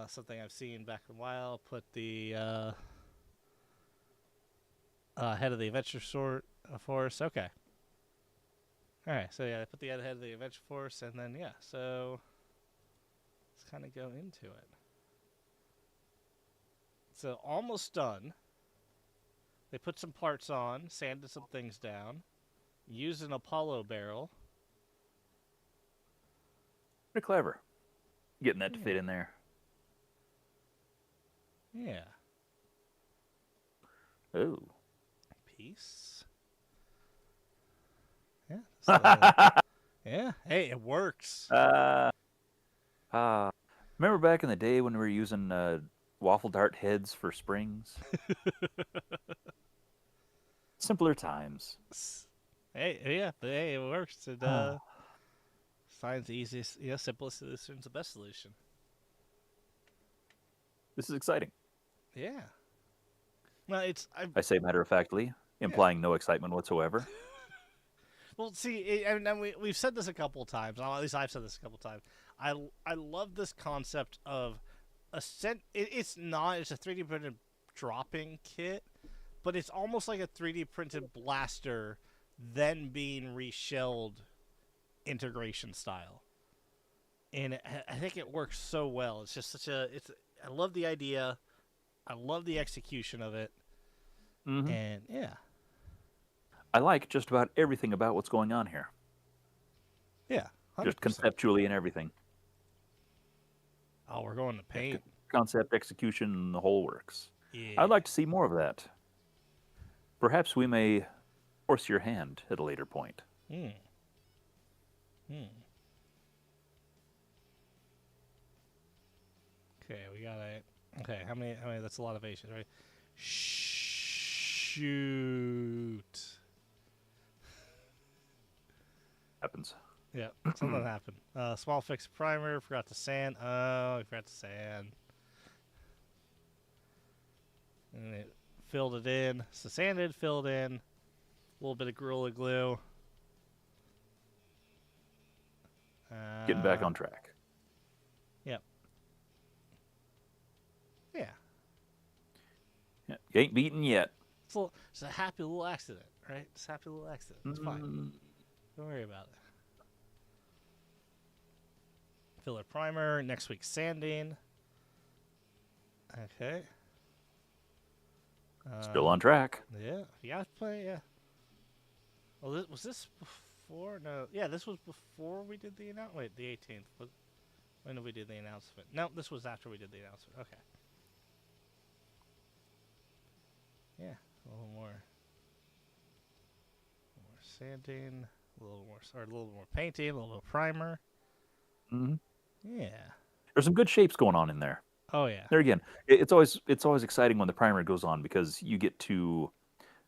something I've seen back in a while. Put the head of the adventure force. Okay. All right. So yeah, I put the head of the adventure force, and then yeah. So let's kind of go into it. So almost done. They put some parts on, sanded some things down, used an Apollo barrel. Pretty clever. Getting that to fit in there. Yeah. Oh. Peace. Yeah. So, yeah. Hey, it works. Remember back in the day when we were using waffle dart heads for springs? Simpler times. Hey, yeah, but hey, it works. It finds the easiest, simplest solution is the best solution. This is exciting. Yeah. Well, I say matter-of-factly, implying no excitement whatsoever. Well, see, and we've said this a couple of times. At least I've said this a couple of times. I love this concept of it's a 3D printed dropping kit, but it's almost like a 3D printed blaster then being reshelled integration style. And I think it works so well. It's just I love the idea. I love the execution of it. Hmm. And yeah. I like just about everything about what's going on here, Yeah, just 100%. conceptually and everything. Oh, we're going to Yeah, paint. concept, execution, the whole works. I'd Yeah. like to see more of that. Perhaps we may force your hand at a later point. Hmm. Hmm. Okay, we got a. Okay, how many? How many? That's a lot of Asians, right? Shoot. Happens. Yeah, something happened. Small fix primer. Forgot to sand. Oh, I forgot to sand. And it filled it in. So sanded, filled in. A little bit of Gorilla Glue. Getting back on track. Yep. Yeah. Yeah, you ain't beaten yet. It's a happy little accident, right? It's a happy little accident. It's fine. Don't worry about it. Filler primer. Next week sanding. Okay. Still on track. Yeah. Yeah. Play. Yeah. Well, was this before? No. Yeah, this was before we did the announcement. Wait, the 18th. When did we do the announcement? No, this was after we did the announcement. Okay. Yeah, a little more sanding, a little more painting, a little more primer. Hmm. Yeah. There's some good shapes going on in there. Oh yeah. There again, it's always exciting when the primer goes on because you get to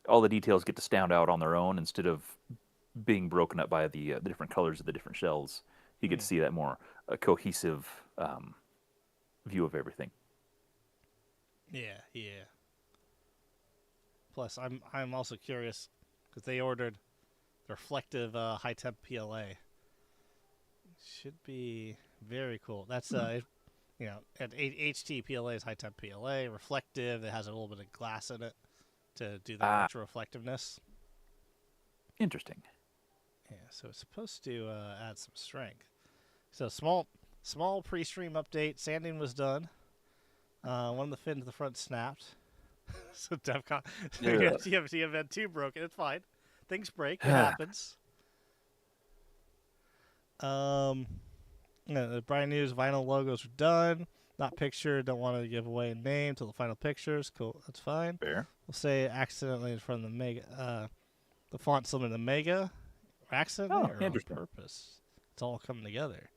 all the details get to stand out on their own instead of being broken up by the different colors of the different shells. You get to see that more cohesive view of everything. Yeah, yeah. Plus, I'm also curious because they ordered the reflective high temp PLA. Should be very cool. That's at HT PLA is high temp PLA, reflective. It has a little bit of glass in it to do that retro reflectiveness. Interesting. Yeah, so it's supposed to add some strength. So small pre-stream update. Sanding was done. One of the fins at the front snapped. So DevCon, Yeah. TFT 2 broken. It's fine. Things break. It happens. The Brian News vinyl logos are done. Not pictured. Don't want to give away a name till the final pictures. Cool. That's fine. Fair. We'll say accidentally in front of the mega. The font similar to mega. Accidentally or on interesting. purpose. It's all coming together.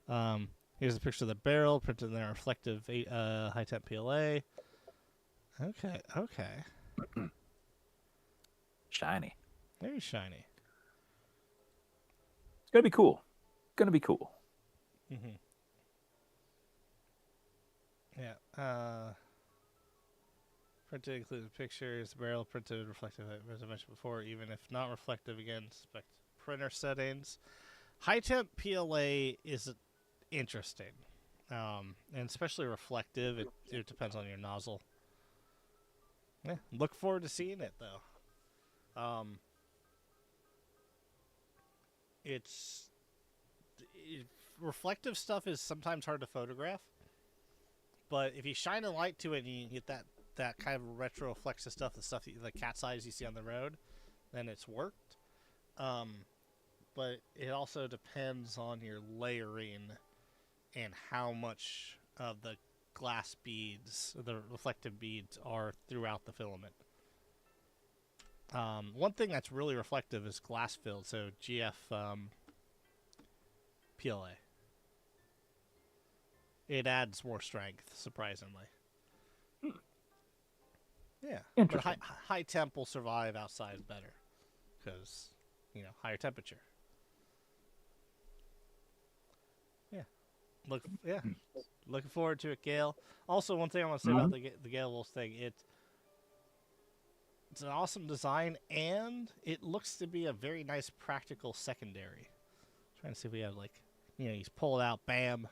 Here's a picture of the barrel printed in their reflective high temp PLA. Okay. Shiny. Very shiny. It's gonna be cool. Mm-hmm. Yeah. Printed included pictures. Barrel printed reflective, as I mentioned before. Even if not reflective, again, select printer settings. High temp PLA is interesting, and especially reflective. It depends on your nozzle. Yeah, look forward to seeing it though. Reflective stuff is sometimes hard to photograph, but if you shine a light to it and you get that kind of retro reflexive stuff, the cat's eyes you see on the road, then it's worked. But it also depends on your layering and how much of the glass beads, the reflective beads, are throughout the filament. One thing that's really reflective is glass filled, so GF PLA. It adds more strength, surprisingly. Yeah, but high temp will survive outside better because higher temperature. Looking forward to it, Gale. Also, one thing I want to say about the Gale Wolf thing, it's an awesome design, and it looks to be a very nice practical secondary. Trying to see if we have he's pulled out, bam.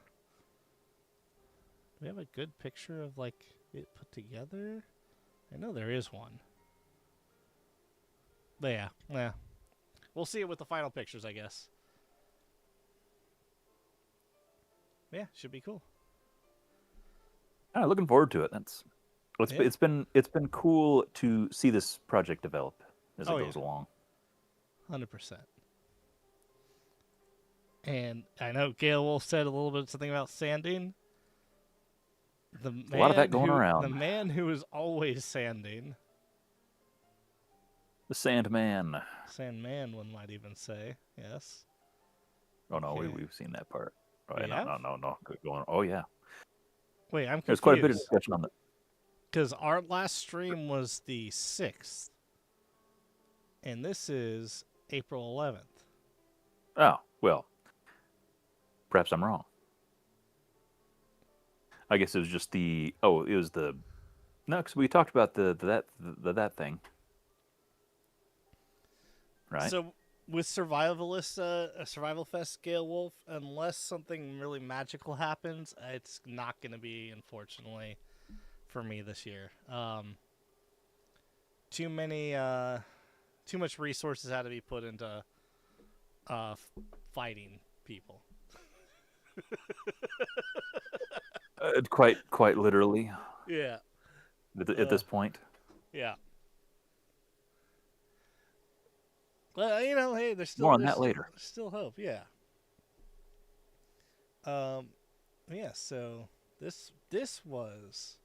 Do we have a good picture of it put together? I know there is one. But yeah. We'll see it with the final pictures, I guess. Yeah, should be cool. Looking forward to it. Yeah. It's been cool to see this project develop as it Oh yeah, goes along. 100%. And I know Gail Wolf said a little bit something about sanding. A lot of that going around. The man who is always sanding. The Sandman. Sandman, one might even say. Yes. Oh no, Okay. we've seen that part. Oh We yeah, have? no. Good going. Oh yeah. Wait, I'm confused. There's quite a bit of discussion on that. Because our last stream was the 6th. And this is April 11th. Oh, well. Perhaps I'm wrong. I guess it was just it was the... No, because we talked about that thing. Right? So, with Survivalist, Survival Fest Gale Wolf, unless something really magical happens, it's not going to be, unfortunately, for me this year. Too much resources had to be put into fighting people. Quite literally. Yeah. At this point. Yeah. Well, hey, there's still More on that later. There's still hope. Yeah. Yeah. So this was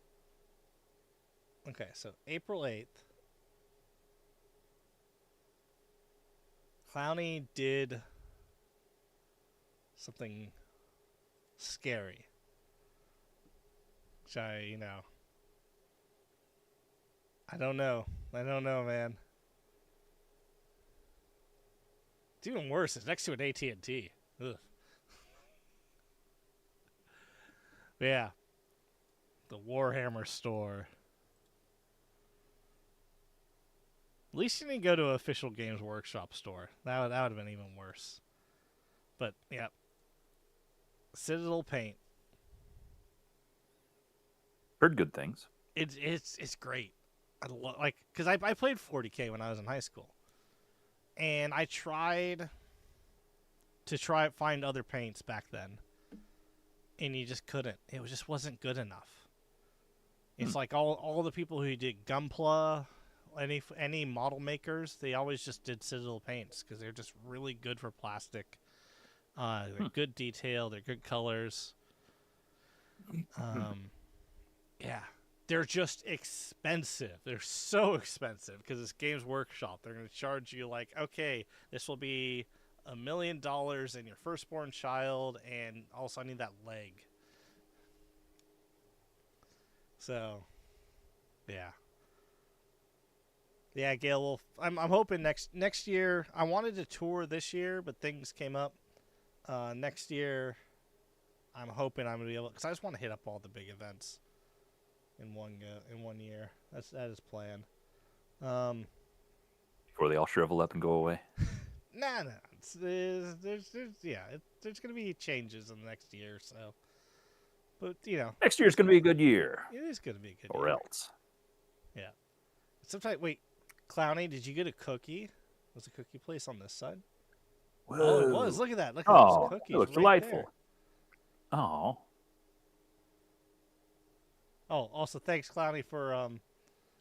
okay. So April 8th, Clowny did something scary, which I don't know, man. It's even worse. It's next to an AT&T. Ugh. Yeah. The Warhammer store. At least you didn't go to an official Games Workshop store. That would have been even worse. But, yeah. Citadel Paint. Heard good things. It's great. Because I played 40K when I was in high school. And I tried to find other paints back then. And you just couldn't. It just wasn't good enough. It's like all the people who did Gunpla, any model makers, they always just did Citadel paints because they're just really good for plastic. They're good detail. They're good colors. Yeah. They're just expensive. They're so expensive because it's Games Workshop. They're going to charge you okay, this will be $1 million and your firstborn child, and also I need that leg. So, yeah. Yeah, Gail Wolf. I'm hoping next year. I wanted to tour this year, but things came up. Next year, I'm hoping I'm going to be able, because I just want to hit up all the big events in one year. That is planned. Before they all shrivel up and go away. Nah. There's gonna be changes in the next year, so. But Next year's gonna be a good year. it is gonna be a good or year. else. Yeah. Sometimes wait, Clowny, did you get a cookie? Was a cookie place on this side? Whoa. Oh, it was. Look at that. Look at those cookies. It looks right delightful. there. Oh. Oh, also thanks, Clowny, for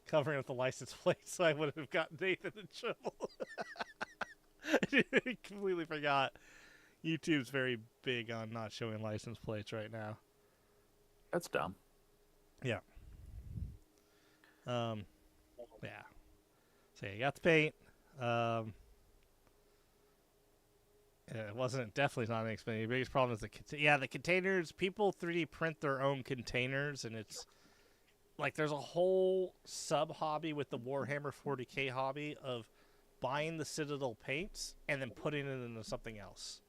covering up the license plate, so I would have gotten Nathan in trouble. I completely forgot. YouTube's very big on not showing license plates right now. That's dumb. Yeah. Yeah. So you got the paint. Yeah, it wasn't definitely not inexpensive. The biggest problem is the containers. People 3D print their own containers, and it's there's a whole sub hobby with the Warhammer 40K hobby of buying the Citadel paints and then putting it into something else.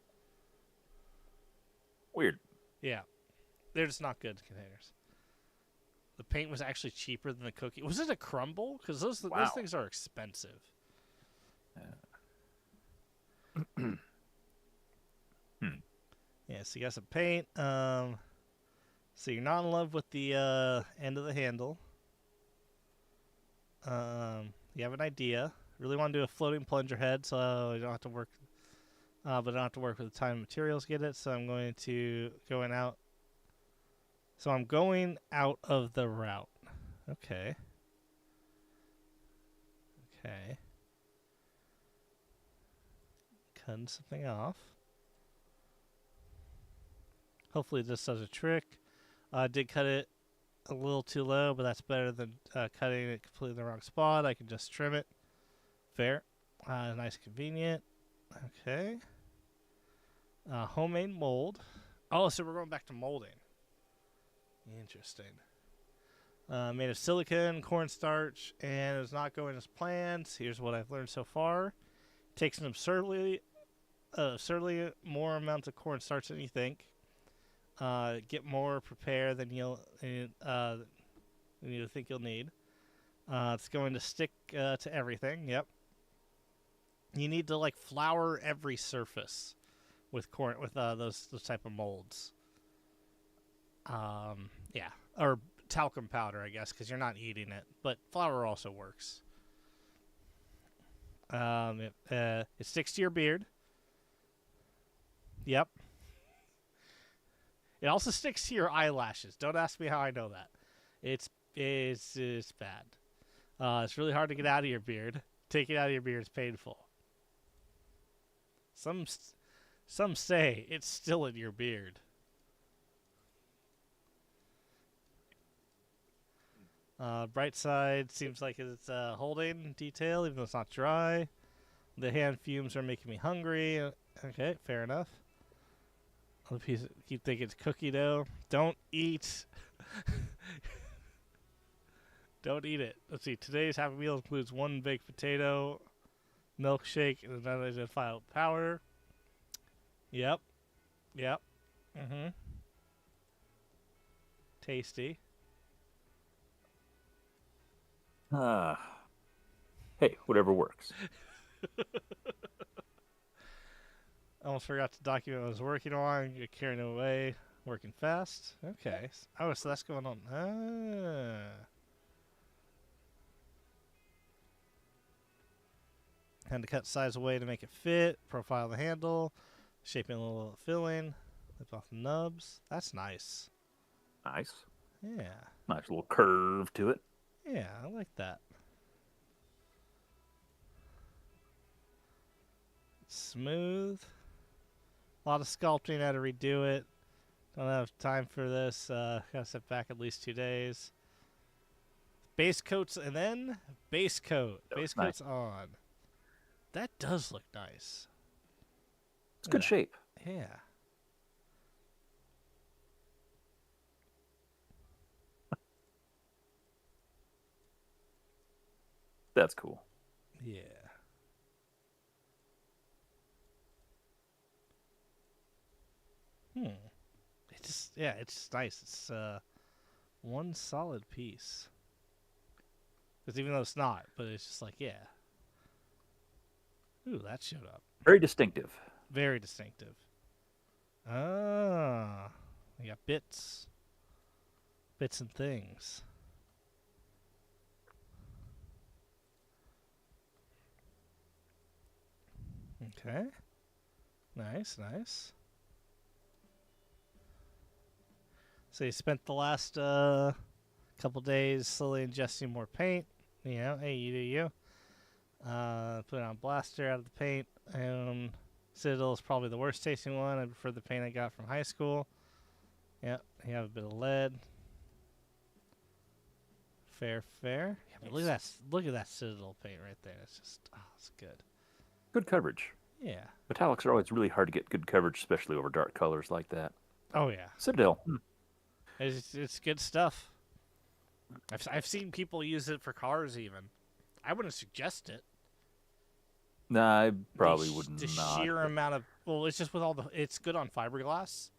Weird. Yeah, they're just not good containers. The paint was actually cheaper than the cookie. Was it a crumble? Because those things are expensive. Yeah, so you got some paint. So you're not in love with the end of the handle. You have an idea, Really want to do a floating plunger head, so I don't have to work. But I don't have to work with the time and materials to get it. So I'm going to going out. So I'm going out of the route. Okay. Okay. Cutting something off. Hopefully this does a trick. I did cut it a little too low, but that's better than cutting it completely in the wrong spot. I can just trim it. Fair. Nice, convenient. Okay. Homemade mold. Oh, so we're going back to molding. Interesting. Made of silicon, cornstarch, and it's not going as planned. Here's what I've learned so far. Takes an absurdly more amount of cornstarch than you think. Get more prepared than you think you'll need. It's going to stick to everything. Yep. You need to like flour every surface with those type of molds. Yeah, or talcum powder, I guess, because you're not eating it. But flour also works. It sticks to your beard. Yep. It also sticks to your eyelashes. Don't ask me how I know that. It's bad. It's really hard to get out of your beard. Taking it out of your beard is painful. Some say it's still in your beard. Bright side seems like it's holding detail, even though it's not dry. The hand fumes are making me hungry. Okay, fair enough. Other piece, keep thinking it's cookie dough. Don't eat. Don't eat it. Let's see. Today's Happy Meal includes 1 baked potato, milkshake, and another filed powder. Yep. Mm-hmm. Tasty. Hey, whatever works. Almost forgot to document what I was working on. Get carried away. Working fast. Okay. Oh, so that's going on. Had to cut size away to make it fit. Profile the handle. Shaping a little filling. Lift off the nubs. That's nice. Nice. Yeah. Nice little curve to it. Yeah, I like that. Smooth. A lot of sculpting. Had to redo it. Don't have time for this. Gotta sit back at least 2 days. Base coats and then base coat. Base coat's on. That does look nice. It's good shape. Yeah. That's cool. Yeah. It's just nice. It's one solid piece. Because even though it's not, but it's just like, yeah. Ooh, that showed up. Very distinctive. Very distinctive. Ah. We got bits. Bits and things. Okay. Nice, nice. So you spent the last couple days slowly ingesting more paint. You know, hey, you do you. Put it on blaster out of the paint. Citadel is probably the worst tasting one. I prefer the paint I got from high school. Yep, you have a bit of lead. Fair. Yeah, but look at that Citadel paint right there. It's just, it's good. Good coverage. Yeah. Metallics are always really hard to get good coverage, especially over dark colors like that. Oh yeah. Citadel. It's good stuff. I've seen people use it for cars even. I wouldn't suggest it. Nah, I probably would not. The sheer amount of it's just with it's good on fiberglass.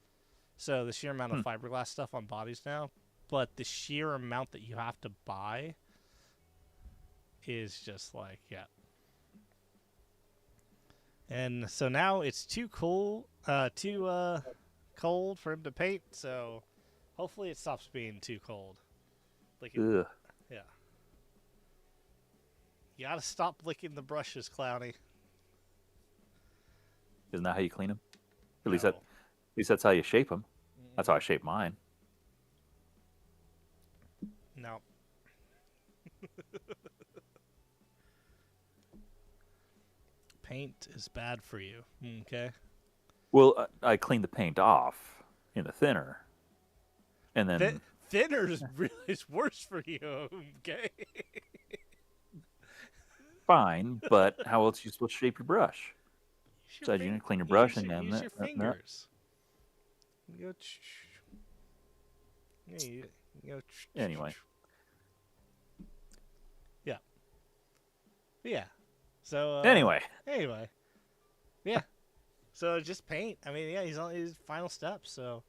So the sheer amount of fiberglass stuff on bodies now, but the sheer amount that you have to buy is just like, yeah. And so now it's too cold for him to paint, so hopefully it stops being too cold. Like Ugh. Yeah. You gotta stop licking the brushes, Clowny. Isn't that how you clean them? At least No. that's how you shape them. That's how I Mm-mm. shape mine. No. Paint is bad for you. Okay. Well, I clean the paint off in the thinner, and Th- then Thinner is really is worse for you. Okay. fine. But how else are you supposed to shape your brush? Use your Besides, you're fing- gonna clean your brush use and your, then use that, your that. fingers. You go. Yeah, you go. Anyway, Yeah. Yeah. So. anyway, Anyway. Yeah. So just paint. I mean, yeah, he's on his final steps. So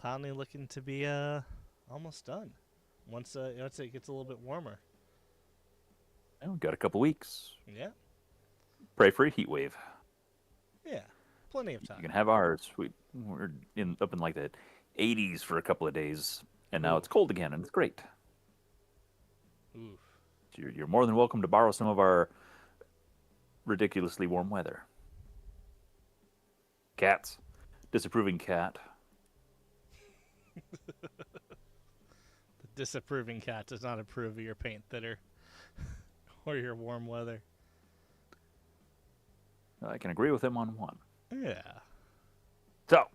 Clowney looking to be almost done. Once it gets a little bit warmer. well, we've got a couple weeks. Yeah. Pray for a heat wave. Yeah. Plenty of You time. can have ours. We're up in like the 80s for a couple of days, and now Ooh. it's cold again, and it's great. Oof. You're more than welcome to borrow some of our ridiculously warm weather. Cats. Disapproving cat. The disapproving cat does not approve of your paint thinner or your warm weather. I can agree with him on one. Yeah. So,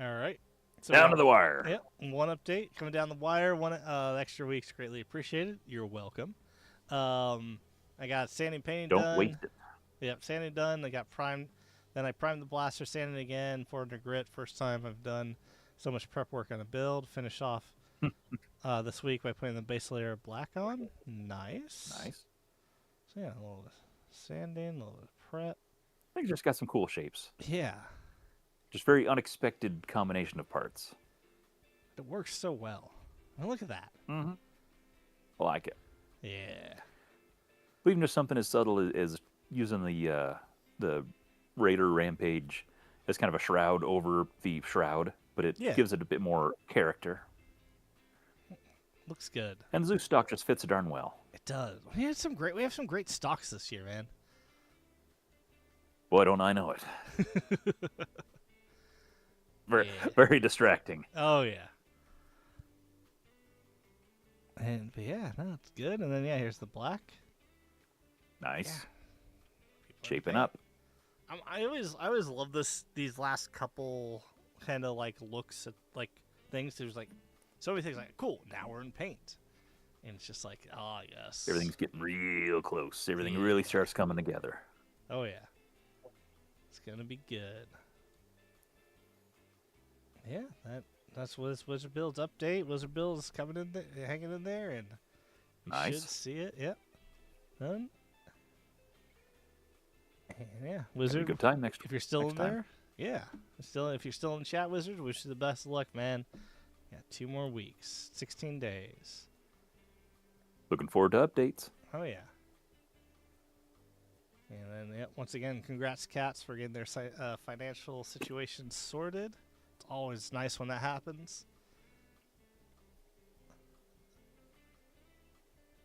All right. So down to the wire. Yep. One update coming down the wire. One extra week's greatly appreciated. You're welcome. I got sanding painting Don't done. waste it. Yep, sanding done. I got primed. Then I primed the blaster, sanding again, 400 grit. First time I've done so much prep work on a build. Finish off this week by putting the base layer of black on. Nice. Nice. So yeah, a little sanding, a little bit of prep. I think it's just got some cool shapes. Yeah, Just very unexpected combination of parts. it works so well. Now look at that. Mm-hmm. I like it. Yeah. Even just something as subtle as using the Raider Rampage as kind of a shroud over the shroud, but it Yeah. gives it a bit more character. Looks good. And Zeus stock just fits darn well. It does. We have some great stocks this year, man. Boy, don't I know it. Very, Yeah. very distracting. Oh yeah. But yeah, no, it's good. And then yeah, here's the black. Nice. Yeah. People are Shaping paying. up. I always love these last couple kind of like looks at like things. There's like so many things like cool. Now we're in paint, and it's just like yes, Everything's getting real close. Everything Yeah. really starts coming together. Oh yeah, it's gonna be good. Yeah, that's what this Wizard Builds update. Wizard Builds coming in there, hanging in there, and you Nice. should see it. Yep, done. And yeah, Have a Wizard. good time next. If you're still next in time. there, yeah. If you're still in chat, Wizard, wish you the best of luck, man. Yeah, 2 more weeks, 16 days. Looking forward to updates. Oh yeah. And then once again, congrats, Cats, for getting their financial situation sorted. It's always nice when that happens.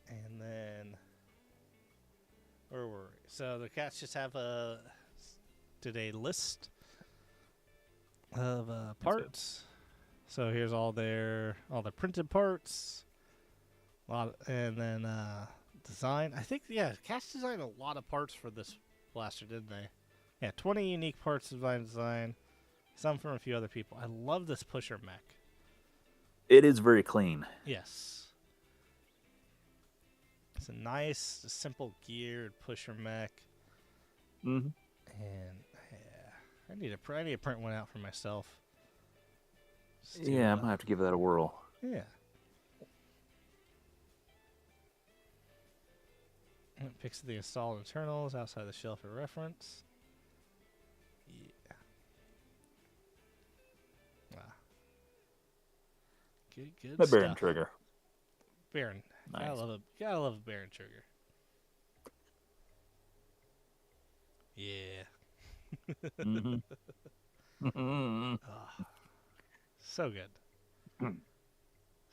And then, where were we? So the Cats just have did a list of parts. So here's all the printed parts, and then design. I think Cats designed a lot of parts for this blaster, didn't they? Yeah, 20 unique parts design. Some from a few other people. I love this pusher mech. It is very clean. Yes. It's a nice, simple geared pusher mech. Mm-hmm. And yeah, I need to print one out for myself. Yeah, I might have to give that a whirl. Yeah. Pics of the installed internals outside the shell for reference. Yeah. Wow. Good The stuff. Baron trigger. Baron. Nice. Gotta love a Baron trigger. Yeah. Mm-hmm. Mm-hmm. Oh, so good.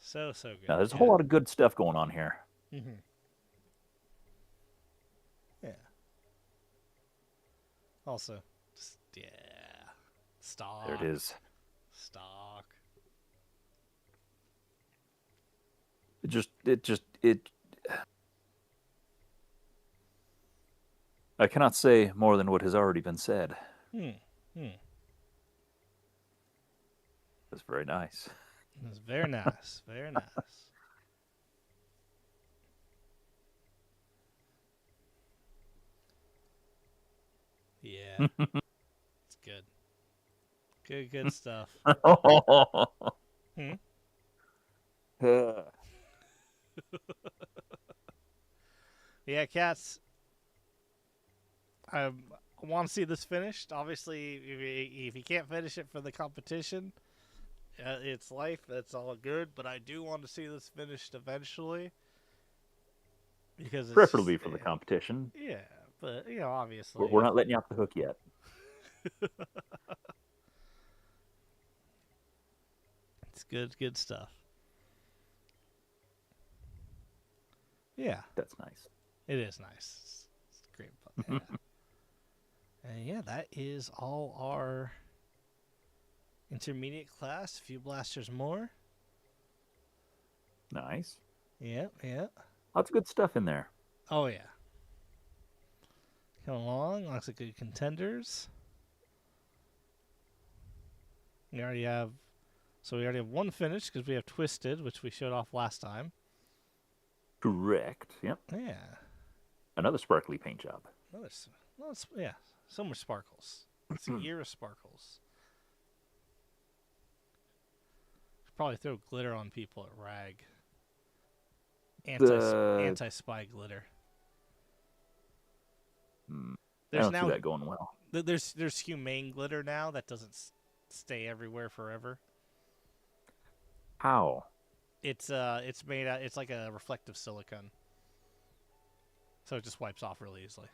So good. Now, there's a whole lot of good stuff going on here. Mm-hmm. Also, just, yeah, There it stock, is. stock. It. I cannot say more than what has already been said. Hmm. Hmm. It's very nice. It's very nice. Very nice. Yeah, it's good. Good, good stuff. Hmm. Yeah, cats. I want to see this finished. Obviously, if you can't finish it for the competition, it's life. That's all good. But I do want to see this finished eventually because it's just Preferably for the competition. yeah. But We're obviously, not letting you off the hook yet. it's good, good stuff. Yeah, That's nice. it is nice. It's great. Yeah, and yeah, that is all our intermediate class. A few blasters more. Nice. Yeah, yeah. Lots of good stuff in there. Oh yeah. Come along. Lots of good contenders. We already have. So we already have one finished because we have Twisted, which we showed off last time. Correct. Yep. Yeah. Another sparkly paint job. Another. Well, yeah. So much sparkles. It's a year of sparkles. Should probably throw glitter on people at Rag. The Anti spy glitter. I There's don't see now that going well. there's humane glitter now that doesn't stay everywhere forever. How? It's made out. It's like a reflective silicone, so it just wipes off really easily.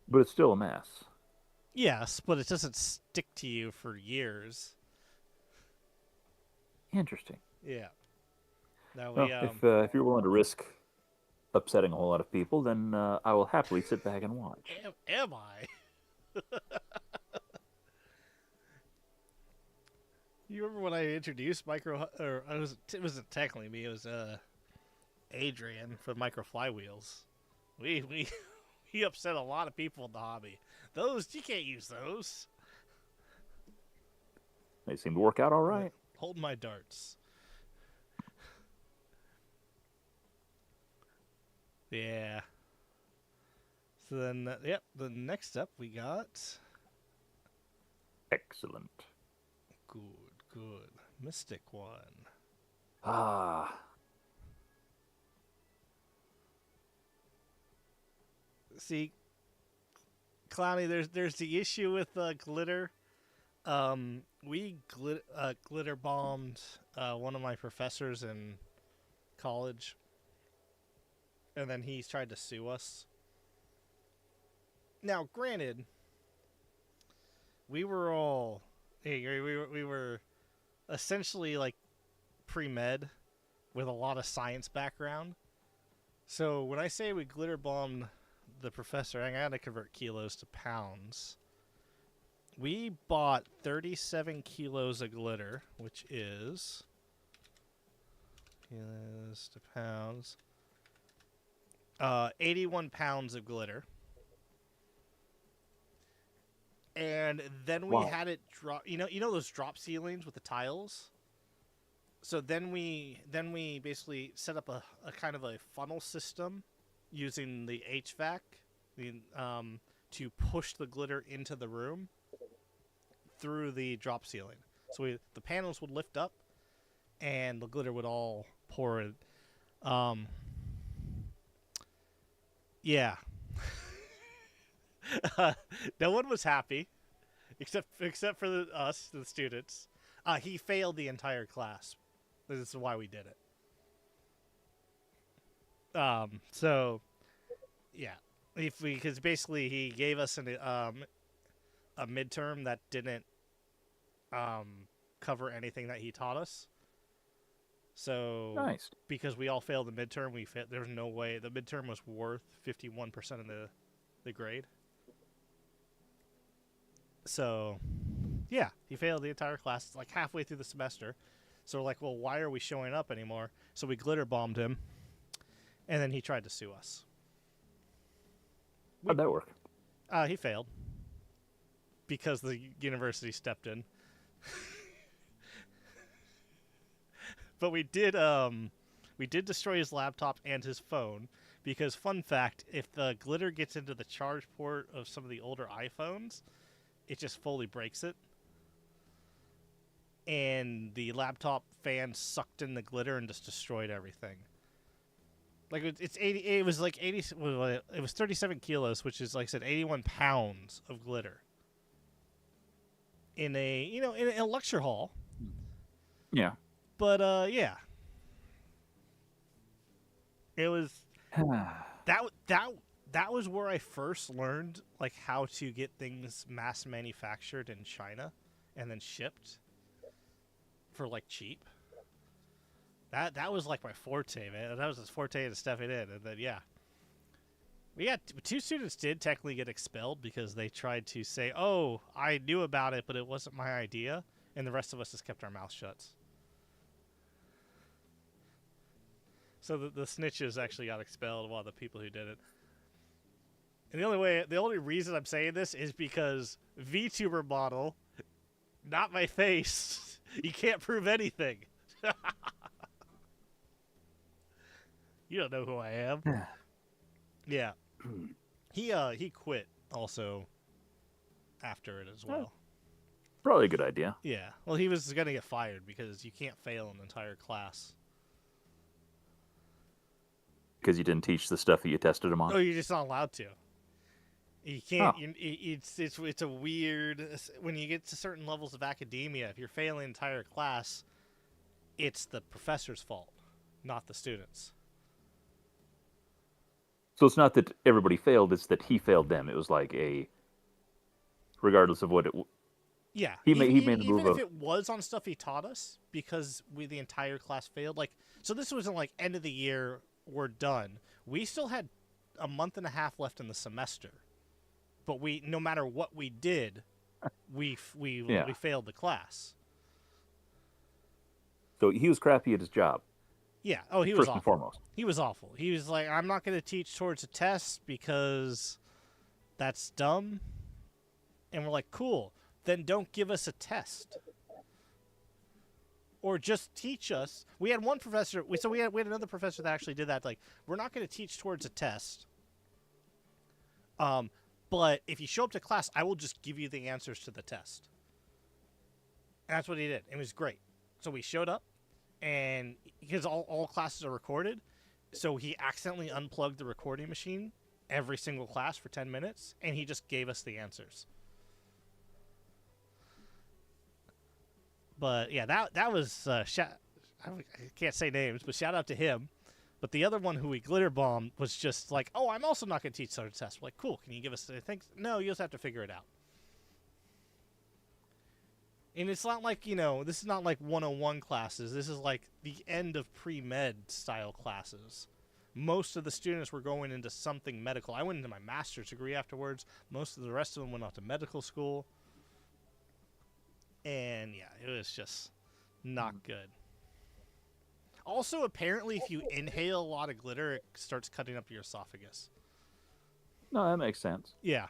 But it's still a mess. Yes, but it doesn't stick to you for years. Interesting. Yeah. Now we Well, if you're willing to risk upsetting a whole lot of people, then I will happily sit back and watch. am I? You remember when I introduced micro? Or it wasn't technically me. It was Adrian for micro flywheels. We he upset a lot of people in the hobby. Those you can't use those. They seem to work out all right. Hold my darts. Yeah. So then, yep. The next up we got Excellent. good Mystic one. Ah, See, Clowny, there's the issue with glitter. We glitter bombed one of my professors in college, and then he's tried to sue us. Now, granted, we were all we were essentially like pre-med with a lot of science background. So when I say we glitter bombed the professor, I gotta convert kilos to pounds. We bought 37 kilos of glitter, which is kilos to pounds. 81 pounds of glitter. And then we wow. had it drop. You know those drop ceilings with the tiles. So then we basically set up a kind of a funnel system using the HVAC, to push the glitter into the room through the drop ceiling. So the panels would lift up, and the glitter would all pour in. Yeah. No one was happy, except for us, the students. He failed the entire class. This is why we did it. So, yeah, because basically he gave us a midterm that didn't cover anything that he taught us. So Nice. because we all failed the midterm, there's no way the midterm was worth 51% of the grade. So yeah, he failed the entire class. It's like halfway through the semester. So we're like, well, why are we showing up anymore? So we glitter bombed him, and then he tried to sue us. How'd that work? He failed because the university stepped in. But we did destroy his laptop and his phone because, fun fact, if the glitter gets into the charge port of some of the older iPhones, it just fully breaks it. And the laptop fan sucked in the glitter and just destroyed everything. Like it's 80. It was like 80. It was 37 kilos, which is, like I said, 81 pounds of glitter. In a lecture hall. Yeah. But yeah, it was that was where I first learned like how to get things mass manufactured in China and then shipped for like cheap. That was like my forte, man. That was his forte to step it in, and then yeah, we had 2 students did technically get expelled because they tried to say, "Oh, I knew about it, but it wasn't my idea," and the rest of us just kept our mouth shut. So the snitches actually got expelled while the people who did it. And the only reason I'm saying this is because VTuber model, not my face. You can't prove anything. You don't know who I am. Yeah. He quit also after it as well. Probably a good idea. Yeah. Well, he was going to get fired because you can't fail an entire class. Because you didn't teach the stuff that you tested him on? Oh, you're just not allowed to. You can't. Oh. It's a weird. When you get to certain levels of academia, if you're failing an entire class, it's the professor's fault, not the students. So it's not that everybody failed; it's that he failed them. It was like regardless of what it. Yeah, he made the move. Even if it was on stuff he taught us, because the entire class failed. Like, so this wasn't like end of the year. We're done. We still had a month and a half left in the semester, but no matter what we did, we failed the class. So he was crappy at his job. Yeah. Oh, he was awful. First and foremost. He was awful. He was like, I'm not going to teach towards a test because that's dumb. And we're like, cool. Then don't give us a test. Or just teach us. We had one professor. We had another professor that actually did that. Like, we're not going to teach towards a test. But if you show up to class, I will just give you the answers to the test. And that's what he did. It was great. So we showed up, and because all classes are recorded, so he accidentally unplugged the recording machine every single class for 10 minutes, and he just gave us the answers. But yeah, that was I can't say names, but shout out to him. But the other one who we glitter bombed was just like, oh, I'm also not going to teach such a test. We're like, cool, can you give us anything? No, you just have to figure it out. And it's not like, this is not like 101 classes. This is like the end of pre-med style classes. Most of the students were going into something medical. I went into my master's degree afterwards. Most of the rest of them went off to medical school. And yeah, it was just not good. Also, apparently, if you inhale a lot of glitter, it starts cutting up your esophagus. No, that makes sense. Yeah.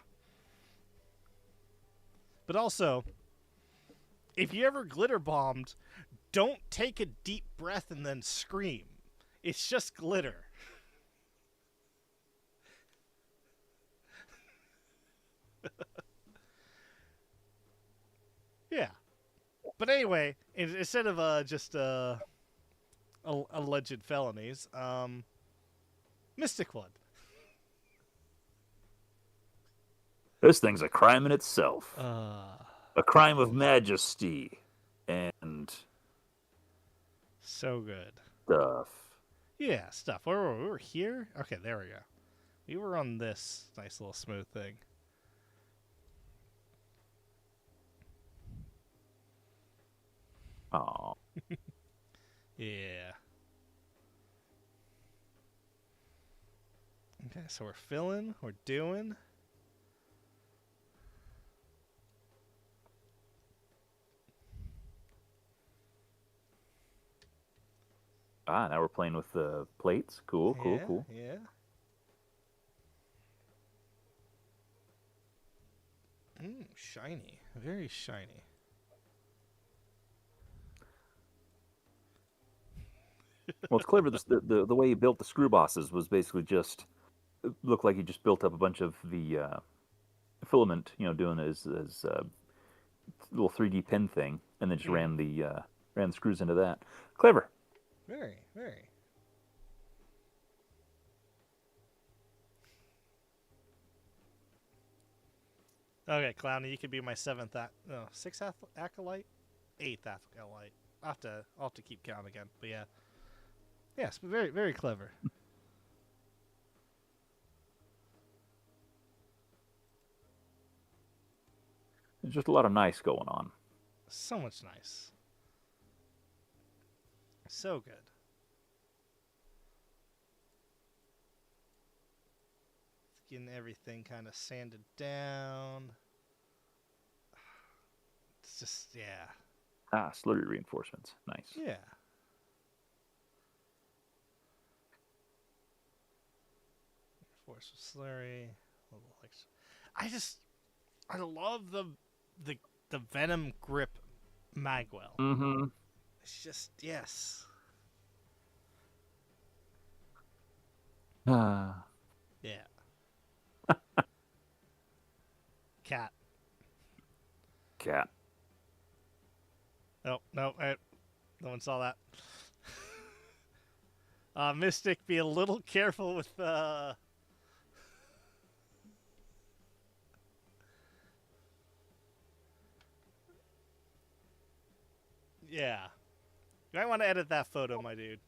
But also, if you ever glitter bombed, don't take a deep breath and then scream. It's just glitter. Yeah. But anyway, instead of just alleged felonies, Mystic One. This thing's a crime in itself. A crime of majesty and so good stuff. Yeah, stuff. We were here. Okay, there we go. We were on this nice little smooth thing. Oh. Yeah. Okay, so we're filling, we're doing. Ah, now we're playing with the plates. Cool, cool, Yeah, cool. yeah. Shiny. Very shiny. Well, it's clever. The way he built the screw bosses was basically just it looked like he just built up a bunch of the filament, doing his little 3D pen thing, and then just Mm. ran the screws into that. Clever. Very, very. Okay, Clowny, you could be my sixth acolyte, eighth acolyte. I'll have to keep count again. But yeah, yes, but very, very clever. There's just a lot of nice going on. So much nice. So good. Getting everything kind of sanded down. It's just, yeah. Ah, slurry reinforcements. Nice. Yeah. Force of slurry. I love the the venom grip magwell. Mm-hmm. It's just, yes. Ah, Yeah. Cat. cat. Oh, no, no one saw that. Mystic, be a little careful with yeah. You might want to edit that photo, my dude.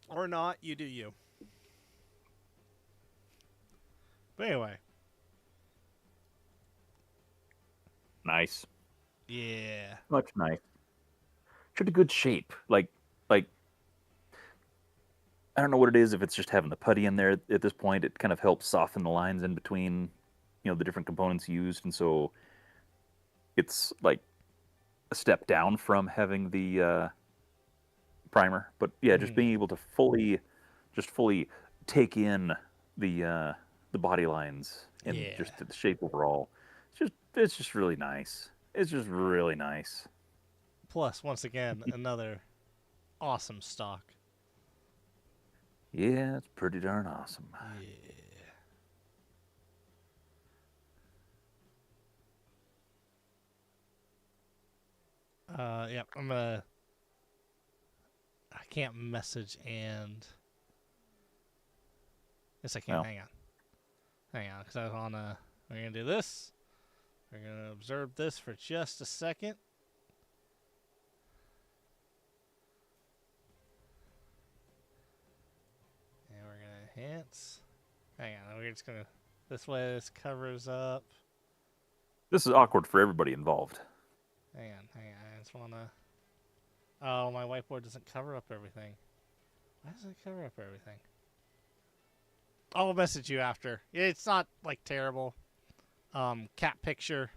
Or not, you do you. But anyway. Nice. Yeah. Much nice. Just a good shape. Like I don't know what it is. If it's just having the putty in there at this point, it kind of helps soften the lines in between, the different components used, and so it's like a step down from having the primer. But yeah, just Mm. being able to fully take in the body lines and Yeah. just the shape overall. It's just really nice. It's just really nice. Plus, once again, another awesome stock. Yeah, it's pretty darn awesome. Yeah. Yep, I can't message and. Yes, I can. Well, Hang on. Hang on, because I was on a. We're going to do this. We're going to observe this for just a second. And we're going to enhance. Hang on, we're just going to. This way, this covers up. this is awkward for everybody involved. Hang on. I just want to. Oh, my whiteboard doesn't cover up everything. Why doesn't it cover up everything? I'll message you after. It's not like terrible. Cat picture,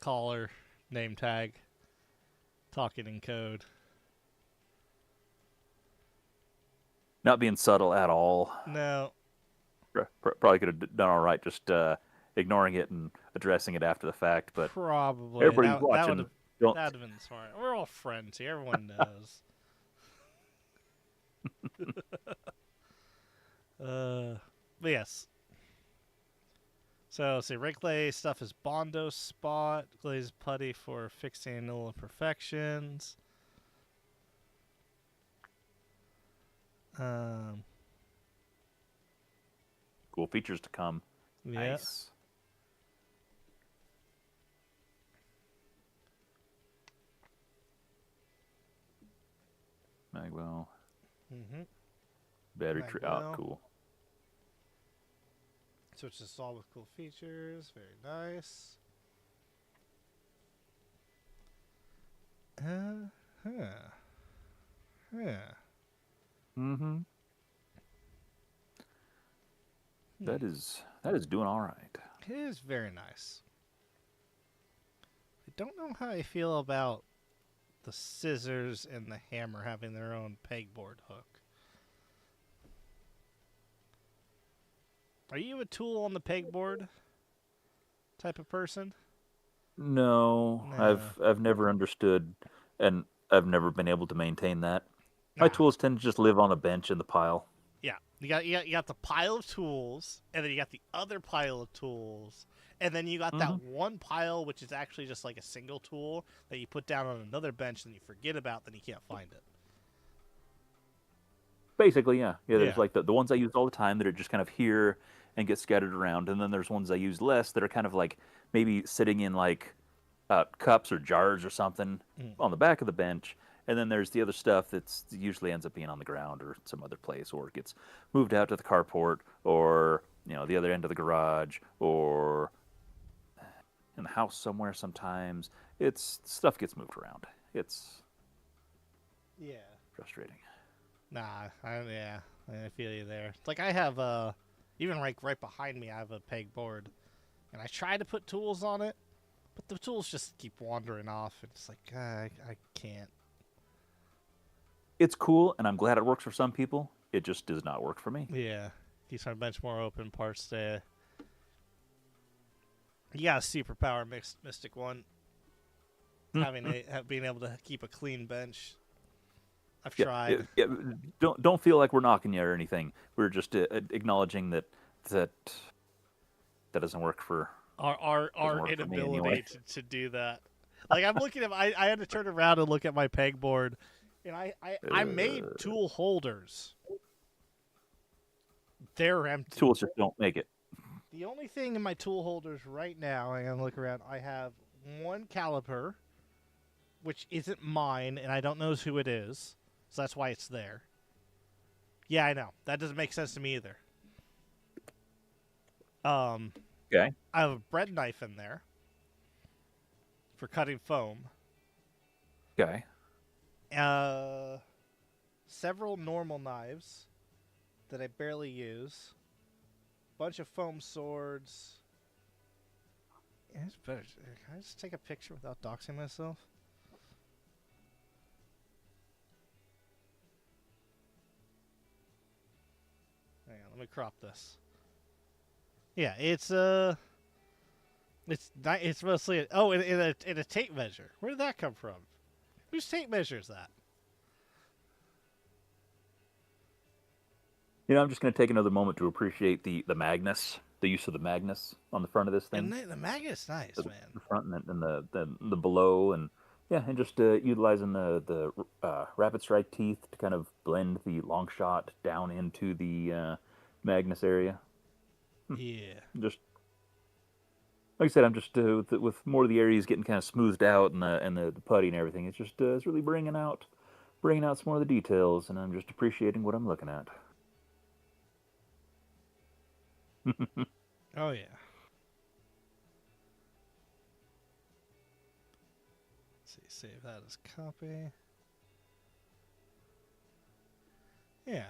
caller, name tag, talking in code. Not being subtle at all. No, Probably could have done all right just ignoring it and addressing it after the fact. But probably everybody who's that would watching, have don't. that'd have been smart. We're all friends here. Everyone knows. But yes. So, see, red clay stuff is Bondo spot, glazed putty for fixing null imperfections. Um, Cool features to come. yeah. Nice. Magwell. Mm-hmm. Battery tree. Oh, Magwell. cool. Switch this all with cool features. Very nice. Huh. Yeah. Mm-hmm. Hmm. That is doing all right. It is very nice. I don't know how I feel about the scissors and the hammer having their own pegboard hook. Are you a tool on the pegboard type of person? No, No. I've never understood, and I've never been able to maintain that. My Nah. tools tend to just live on a bench in the pile. Yeah. You got the pile of tools, and then you got the other pile of tools, and then you got Mm-hmm. that one pile which is actually just like a single tool that you put down on another bench and you forget about, then you can't find it. Basically, yeah. Yeah, there's Yeah. like the ones I use all the time that are just kind of here and get scattered around, and then there's ones I use less that are kind of like maybe sitting in like cups or jars or something Mm. on the back of the bench. And then there's the other stuff that's usually ends up being on the ground or some other place, or gets moved out to the carport, or the other end of the garage, or in the house somewhere. Sometimes it's stuff gets moved around. It's Yeah. frustrating. Nah, yeah, I feel you there. It's like I have even right behind me, I have a pegboard, and I try to put tools on it, but the tools just keep wandering off. It's like I can't. It's cool, and I'm glad it works for some people. It just does not work for me. Yeah, keeps my bench more open. Parts to you got a superpower mystic one, being able to keep a clean bench. I've Yeah, tried. yeah. Don't feel like we're knocking you or anything. We're just acknowledging that that Our doesn't work for me inability anyway. to do that. Like I'm looking at I had to turn around and look at my pegboard, and I made tool holders. They're empty. Tools just don't make it. The only thing in my tool holders right now, I'm gonna look around. I have one caliper, which isn't mine, and I don't know who it is, so that's why it's there. Yeah, I know that doesn't make sense to me either. Um, Okay. I have a bread knife in there for cutting foam. Okay. Uh, Several normal knives that I barely use. Bunch of foam swords. Yeah, it's better. Can I just take a picture without doxing myself? Hang on, let me crop this. Yeah, it's mostly in a tape measure. Where did that come from? Whose tape measure is that? I'm just going to take another moment to appreciate the Magnus, the use of the Magnus on the front of this And thing, the magnet's nice, man. the front and the below, and yeah, and just utilizing the rapid strike teeth to kind of blend the long shot down into the Magnus area. Yeah. Just like I said, I'm just with more of the areas getting kind of smoothed out and the putty and everything. It's just it's really bringing out some more of the details, and I'm just appreciating what I'm looking at. Oh yeah. Let's see, save that as copy. Yeah.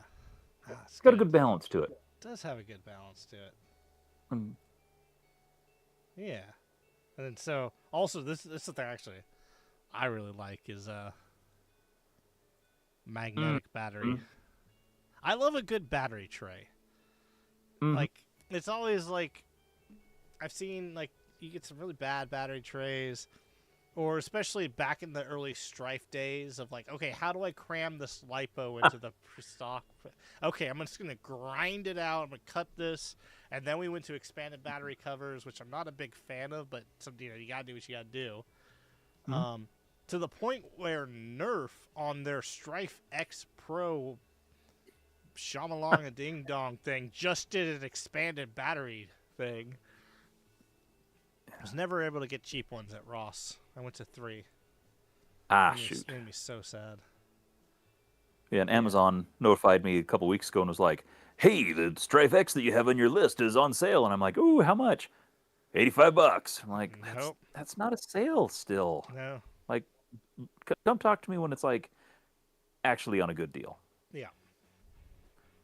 Ah, it's It's got a good. good balance to it. It does have a good balance to it. Mm, Yeah. And then so also this is the thing actually I really like is mm, magnetic battery. mm, I love a good battery tray. mm. Like it's always like I've seen like you get some really bad battery trays, or especially back in the early Strife days of like, okay, how do I cram this lipo into the stock? Okay, I'm just gonna grind it out. I'm gonna cut this, and then we went to expanded battery covers, which I'm not a big fan of, but you gotta do what you gotta do. Mm. To the point where Nerf on their Strife X Pro Shamalong a Ding Dong thing just did an expanded battery thing. I was never able to get cheap ones at Ross. I went to 3. Shoot. Made me so sad. Yeah, and Yeah. Amazon notified me a couple weeks ago and was like, "Hey, the Strife X that you have on your list is on sale." And I'm like, "Ooh, how much?" $85. I'm like, "That's Nope. that's not a sale still." No. Like, come talk to me when it's like actually on a good deal. Yeah.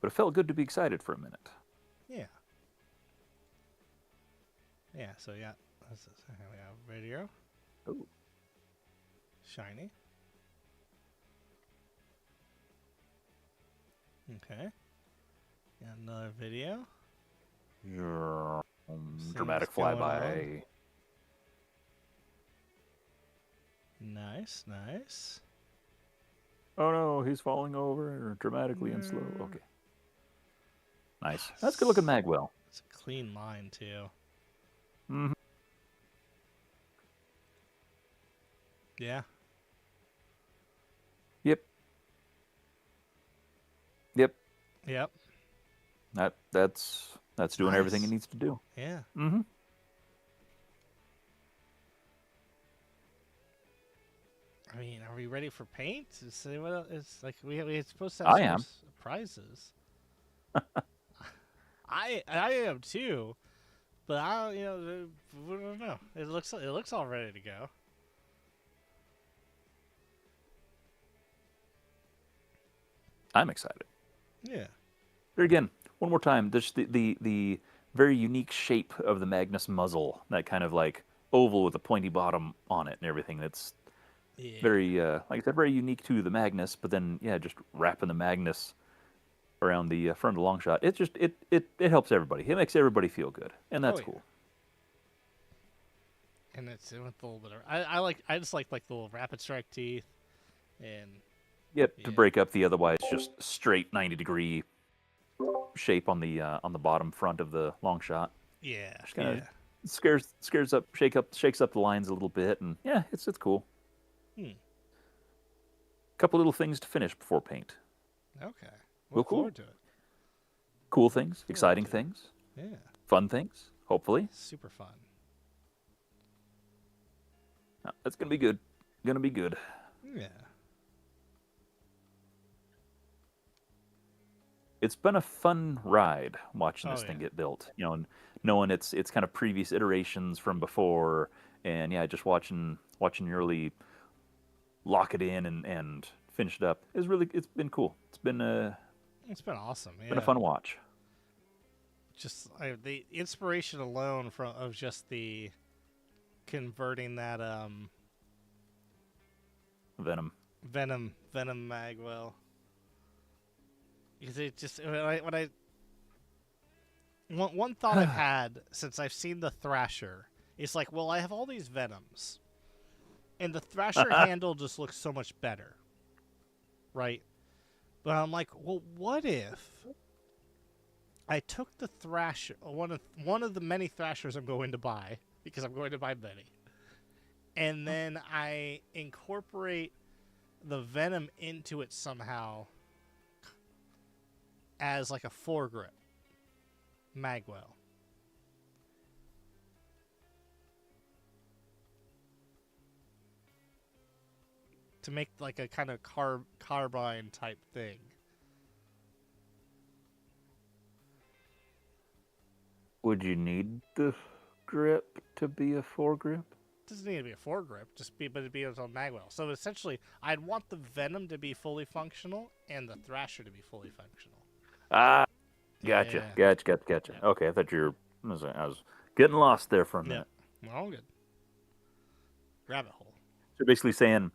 but it felt good to be excited for a minute. Yeah. Yeah. So yeah, here we have video. Ooh. Shiny. Okay. Got another video. Things Dramatic going on. flyby. Nice, nice. Oh no, he's falling over dramatically and slow. Mm. Okay. Nice. That's good looking Magwell. It's a clean line too. Mm-hmm. Yeah. Yep. Yep. Yep. That's doing everything it Nice. needs to do. Yeah. Mm-hmm. I mean, are we ready for paint? What else? It's like we're supposed to have I some more am. prizes. I am too, but I don't know. It looks all ready to go. I'm excited. Yeah. There again, one more time. There's the very unique shape of the Magnus muzzle, that kind of like oval with a pointy bottom on it and everything. That's Yeah. very, like I said, very unique to the Magnus. But then, yeah, just wrapping the Magnus around the front of the long shot. It just it helps everybody. It makes everybody feel good, and Oh that's yeah. cool. And it's with a little bit of I just like the little rapid strike teeth, and Yep, yeah. to break up the otherwise just straight 90-degree shape on the bottom front of the long shot. Yeah. Just kind of Yeah. shakes up the lines a little bit, and yeah, it's cool. Hmm. Couple little things to finish before paint. Okay. Well, Look cool. forward to it. Cool things, Look forward exciting to it. things, Yeah. fun things. Hopefully, Super fun. that's gonna be good. Gonna be good. Yeah. It's been a fun ride watching Oh this thing yeah. get built. And knowing it's kind of previous iterations from before, and yeah, just watching you really lock it in and finish it up is really, it's been cool. It's been awesome. Been a Yeah. fun watch. Just the inspiration alone from of just the converting that Venom. Venom Magwell, because it just when I one thought I've had since I've seen the Thrasher is like, well, I have all these Venoms, and the Thrasher handle just looks so much better, right? But I'm like, well, what if I took the Thrasher, one of the many Thrashers I'm going to buy, because I'm going to buy many, and then I incorporate the Venom into it somehow as like a foregrip Magwell. To make like a kind of carbine type thing. Would you need the grip to be a foregrip? Doesn't need to be a foregrip, but it'd be its own Magwell. So essentially, I'd want the Venom to be fully functional and the Thrasher to be fully functional. Ah, gotcha, Yeah. gotcha. Yep. Okay, I thought I was getting lost there for a Yep. minute. All good. Rabbit hole. So basically saying,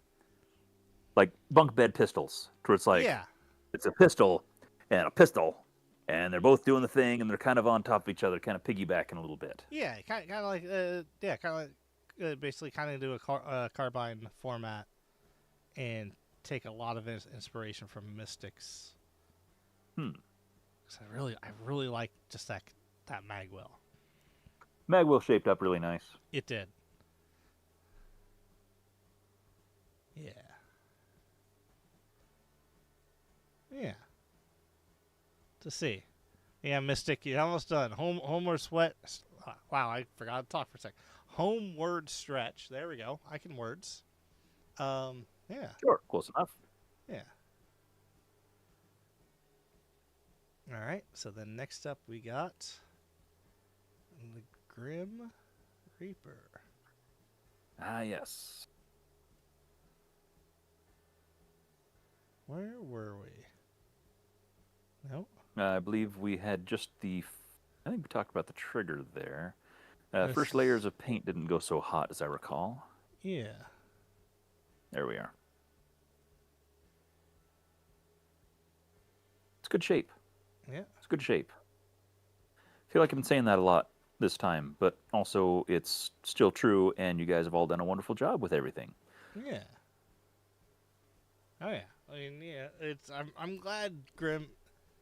like, bunk bed pistols, where it's like, Yeah. it's a pistol and a pistol, and they're both doing the thing, and they're kind of on top of each other, kind of piggybacking a little bit. Yeah. Kind of like kind of like basically kind of do a carbine format and take a lot of inspiration from Mystics. Cause I really like just that Magwell. Magwell shaped up really nice. It did. Yeah. Yeah. To see. Yeah, Mystic, you're almost done. Homeward sweat. Wow, I forgot to talk for a sec. Homeward stretch. There we go. I can words. Yeah. Sure, close enough. Yeah. All right. So then next up we got the Grim Reaper. Ah, yes. Where were we? Nope. I believe we had just I think we talked about the trigger there. This First is, layers of paint didn't go so hot, as I recall. yeah, There we are. It's good shape. yeah, It's good shape. I feel like I've been saying that a lot this time, but also it's still true, and you guys have all done a wonderful job with everything. yeah. Oh yeah. I mean, yeah. It's I'm glad Grim.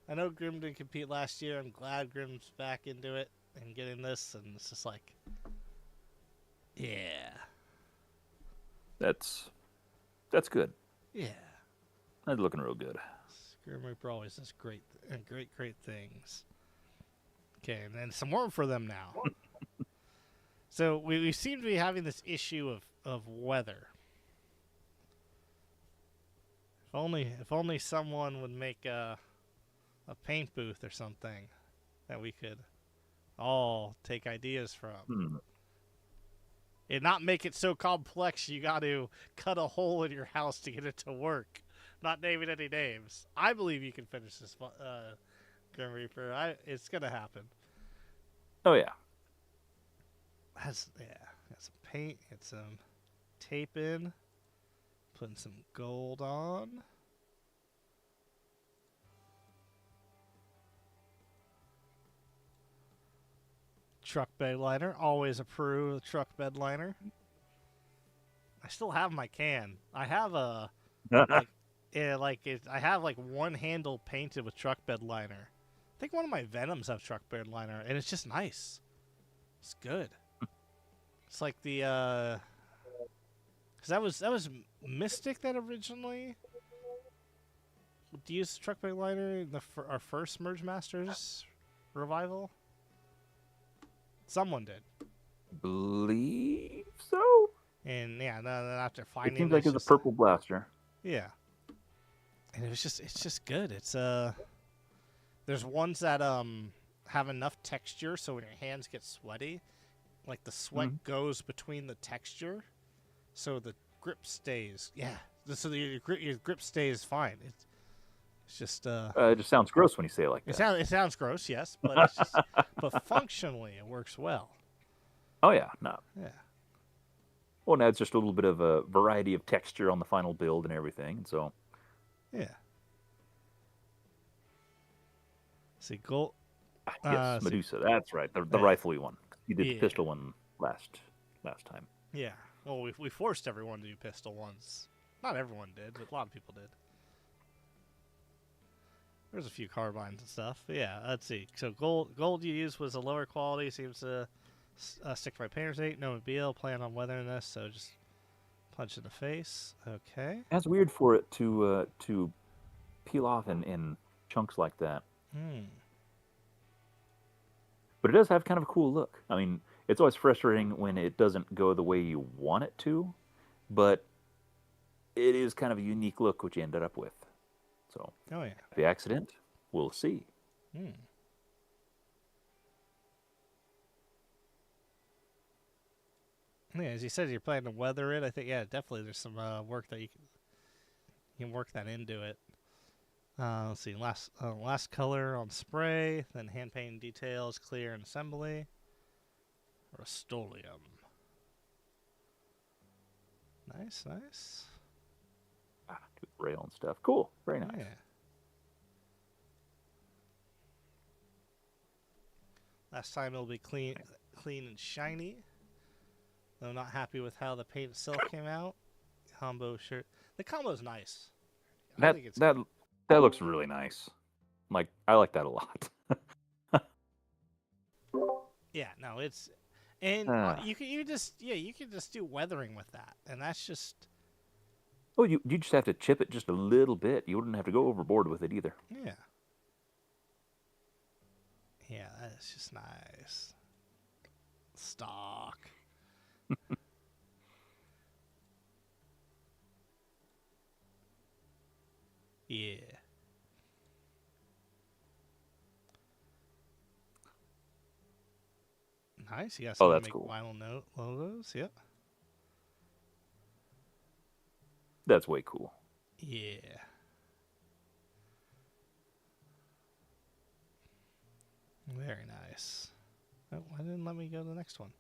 I know Grim didn't compete last year. I'm glad Grim's back into it and getting this, and it's just like, yeah, That's that's good. yeah. That's looking real good. Grim Reaper always does great things. Okay, and then some more for them now. So we seem to be having this issue of weather. If only someone would make a paint booth or something that we could all take ideas from. Hmm. And not make it so complex you got to cut a hole in your house to get it to work. Not naming any names. I believe you can finish this Grim Reaper. It's gonna happen. Oh yeah. Got some paint, get some tape in, putting some gold on. Truck bed liner, always approve of truck bed liner. I still have my can. I have a like, yeah, I have like one handle painted with truck bed liner. I think one of my Venoms have truck bed liner, and it's just nice. It's good. It's like the cause that was Mystic that originally used truck bed liner in our first MergeMasters revival. Someone did, Believe so. and yeah, then after It finding seems like this, it's a just purple blaster. yeah, and it's just good. It's there's ones that have enough texture so when your hands get sweaty, like the sweat Mhm. goes between the texture, so the grip stays. Yeah, so your grip stays fine. It's just It just sounds gross when you say it like that. it sounds gross, yes, but it's just but functionally it works well. Oh yeah, no. Yeah, Well, now it's just a little bit of a variety of texture on the final build and everything. So yeah. See gold. yes, See, Medusa. That's right. The yeah, rifle one. You did the yeah, pistol one last time. yeah. Well, we forced everyone to do pistol ones. Not everyone did, but a lot of people did. There's a few carbines and stuff. But yeah, let's see. So gold you used was a lower quality. Seems to stick to my painter's ink. No BL. Plan on weathering this, so just punch in the face. Okay. That's weird for it to peel off in chunks like that. Hmm. But it does have kind of a cool look. I mean, it's always frustrating when it doesn't go the way you want it to, but it is kind of a unique look which you ended up with. So, Oh yeah. the accident, we'll see. Hmm. Yeah, as you said, you're planning to weather it. I think yeah, definitely. There's some work that you can work that into it. Let's see. Last color on spray, then hand painting details, clear and assembly. Rust-Oleum. Nice, nice. Do the rail and stuff. Cool. Very nice. Yeah. Last time it'll be clean and shiny. Though not happy with how the paint itself came out. Combo shirt. The combo's nice. I That think it's that that looks really nice. Like I like that a lot. yeah. No, it's and Uh, you can just do weathering with that, and that's just oh, you just have to chip it just a little bit. You wouldn't have to go overboard with it either. yeah. Yeah, that's just nice. Stock. Yeah. Nice. You got Oh, someone to that's make cool. vinyl note logos. Yep. That's way cool. Yeah. Very nice. Oh, why didn't it let me go to the next one?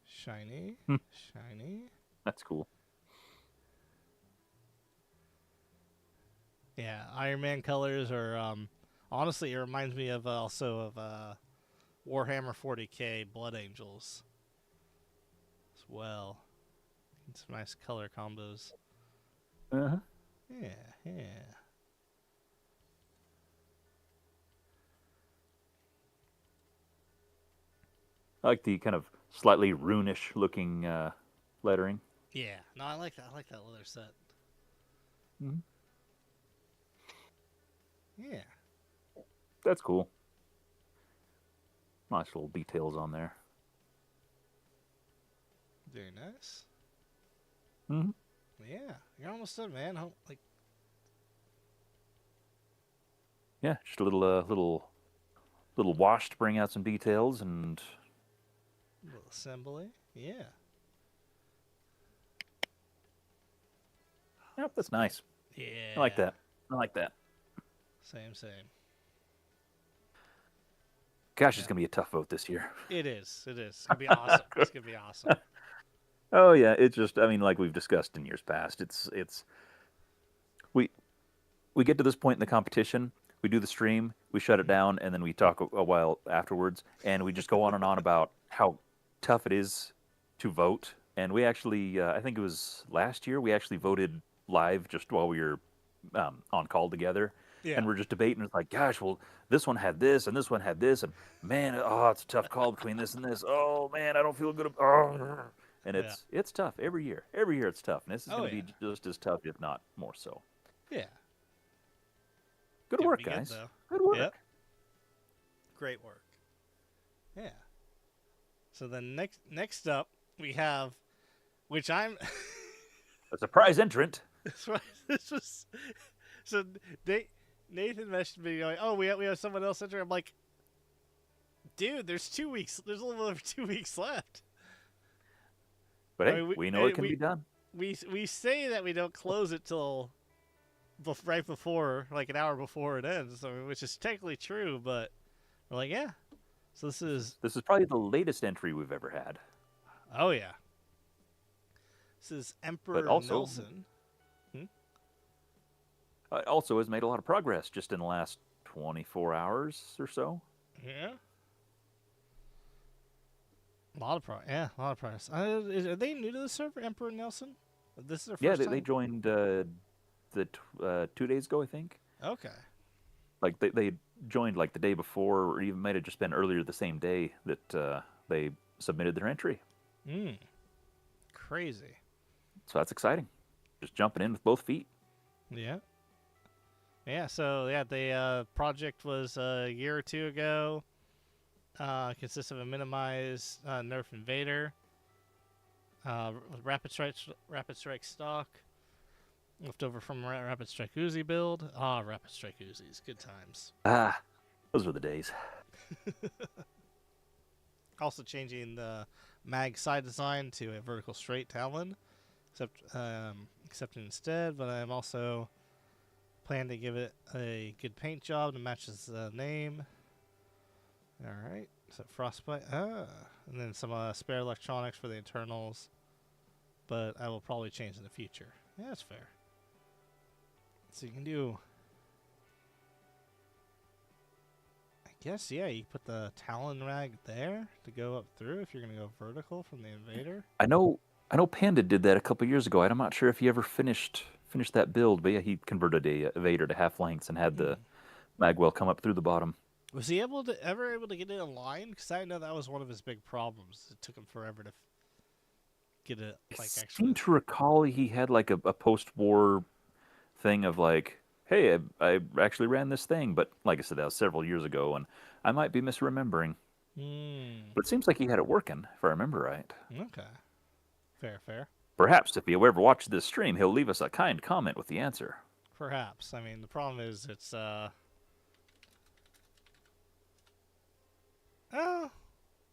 Shiny. Hmm. Shiny. That's cool. Yeah, Iron Man colors are honestly it reminds me of also of Warhammer 40k Blood Angels as well. Some nice color combos. Uh-huh. Yeah, yeah. I like the kind of slightly runish looking lettering. Yeah. No, I like that. I like that leather set. Mm-hmm. Yeah. That's cool. Nice little details on there. Very nice. Mm-hmm. Yeah, you're almost done, man. Like Yeah, just a little wash to bring out some details, and a little assembly. Yeah. yep, that's nice. I like Yeah. that. I like that. Same, same. Gosh, it's Yeah. gonna be a tough vote this year. It is. It is. It's gonna be awesome. It's gonna be awesome. Oh yeah, it's just I mean, like we've discussed in years past, it's we we get to this point in the competition, we do the stream, we shut it down, and then we talk a while afterwards, and we just go on and on about how tough it is to vote. And we actually, I think it was last year, we actually voted live just while we were on call together, Yeah. and we're just debating. It's like, gosh, well, this one had this, and this one had this, and man, oh, it's a tough call between this and this. Oh man, I don't feel good. Oh. And Yeah. it's tough every year. Every year it's tough, and this is Oh going to yeah. be just as tough, if not more so. Yeah. Good Gonna work, be good guys. though. Good work. Yep. Great work. Yeah. So then next up we have, which I'm. A surprise entrant. That's right. This was so. Nathan messaged me going, "Oh, we have someone else enter." I'm like, dude, there's 2 weeks. There's a little over 2 weeks left. But I hey, mean, we know it can be done. We say that we don't close it till right before, like an hour before it ends, which is technically true. But we're like, yeah. So this is. This is probably the latest entry we've ever had. Oh yeah. This is But Emperor also, Nelson. also has made a lot of progress just in the last 24 hours or so. Yeah. A lot of progress. Yeah, a lot of progress. Are they new to the server, Emperor Nelson? This is their Yeah, first they time? joined 2 days ago, I think. Okay. Like they joined like the day before, or even might have just been earlier the same day that they submitted their entry. Crazy. So that's exciting. Just jumping in with both feet. Yeah. Yeah, so yeah, the project was a year or two ago. Consists of a minimized Nerf Invader, Rapid Strike stock, left over from Rapid Strike Uzi build. Rapid Strike Uzis, good times. Ah, those were the days. Also changing the mag side design to a vertical straight Talon, except instead. But I'm also plan to give it a good paint job to match its name. Alright, so Frostbite. And then some spare electronics for the internals. But I will probably change in the future. Yeah, that's fair. So you can do. I guess, yeah, you put the Talon rag there to go up through if you're going to go vertical from the Invader. I know Panda did that a couple years ago. I'm not sure if he ever finished that build, but yeah, he converted a Vader to half lengths and had the magwell come up through the bottom. Was he ever able to get it in line? Because I know that was one of his big problems. It took him forever to get it. Like, I actually, seem to recall he had like a post-war thing of like, hey, I actually ran this thing, but like I said, that was several years ago, and I might be misremembering. But it seems like he had it working, if I remember right. Okay. Fair. Perhaps if he ever watches this stream, he'll leave us a kind comment with the answer. Perhaps. I mean, the problem is it's oh,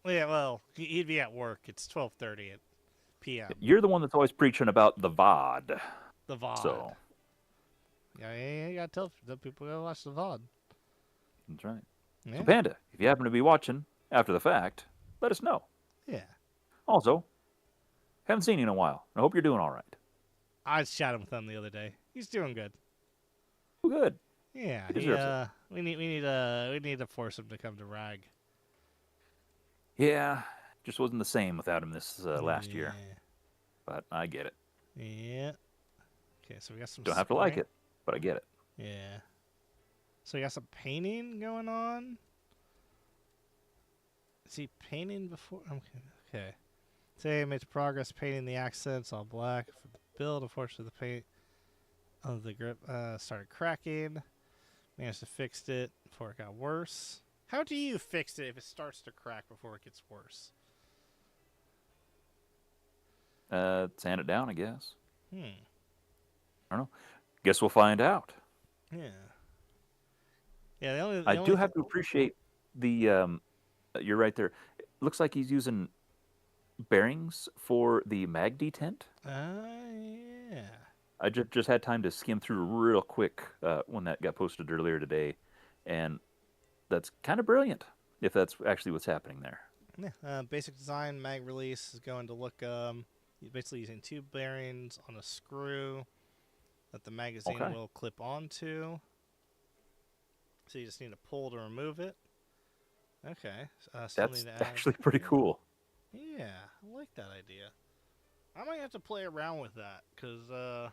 yeah. Well, he'd be at work. It's 12:30 p.m. You're the one that's always preaching about the VOD. The VOD. So Yeah, you gotta tell people to watch the VOD. that's right. So Yeah. Panda, if you happen to be watching after the fact, let us know. Yeah. Also, haven't seen you in a while. I hope you're doing all right. I chatted with him the other day. He's doing good. Oh, good. Yeah, He he deserves it. we need to force him to come to Rag. Yeah, just wasn't the same without him this last year. Yeah. But I get it. Yeah. Okay, so we got some Don't have to like spring. it, but I get it. Yeah. So we got some painting going on. Is he painting before? Okay. Today I made progress painting the accents all black for the build. Unfortunately, the paint of the grip started cracking. Managed to fix it before it got worse. How do you fix it if it starts to crack before it gets worse? Sand it down, I guess. Hmm. I don't know. Guess we'll find out. Yeah. Yeah. The I only do thing. have to appreciate the. You're right there. It looks like he's using bearings for the mag detent. Yeah. I just had time to skim through real quick when that got posted earlier today, and that's kind of brilliant if that's actually what's happening there. Yeah. Basic design mag release is going to look. He's basically using two bearings on a screw that the magazine Okay, will clip onto. So you just need to pull to remove it. Okay. Still need that's to add. actually pretty cool. Yeah, I like that idea. I might have to play around with that because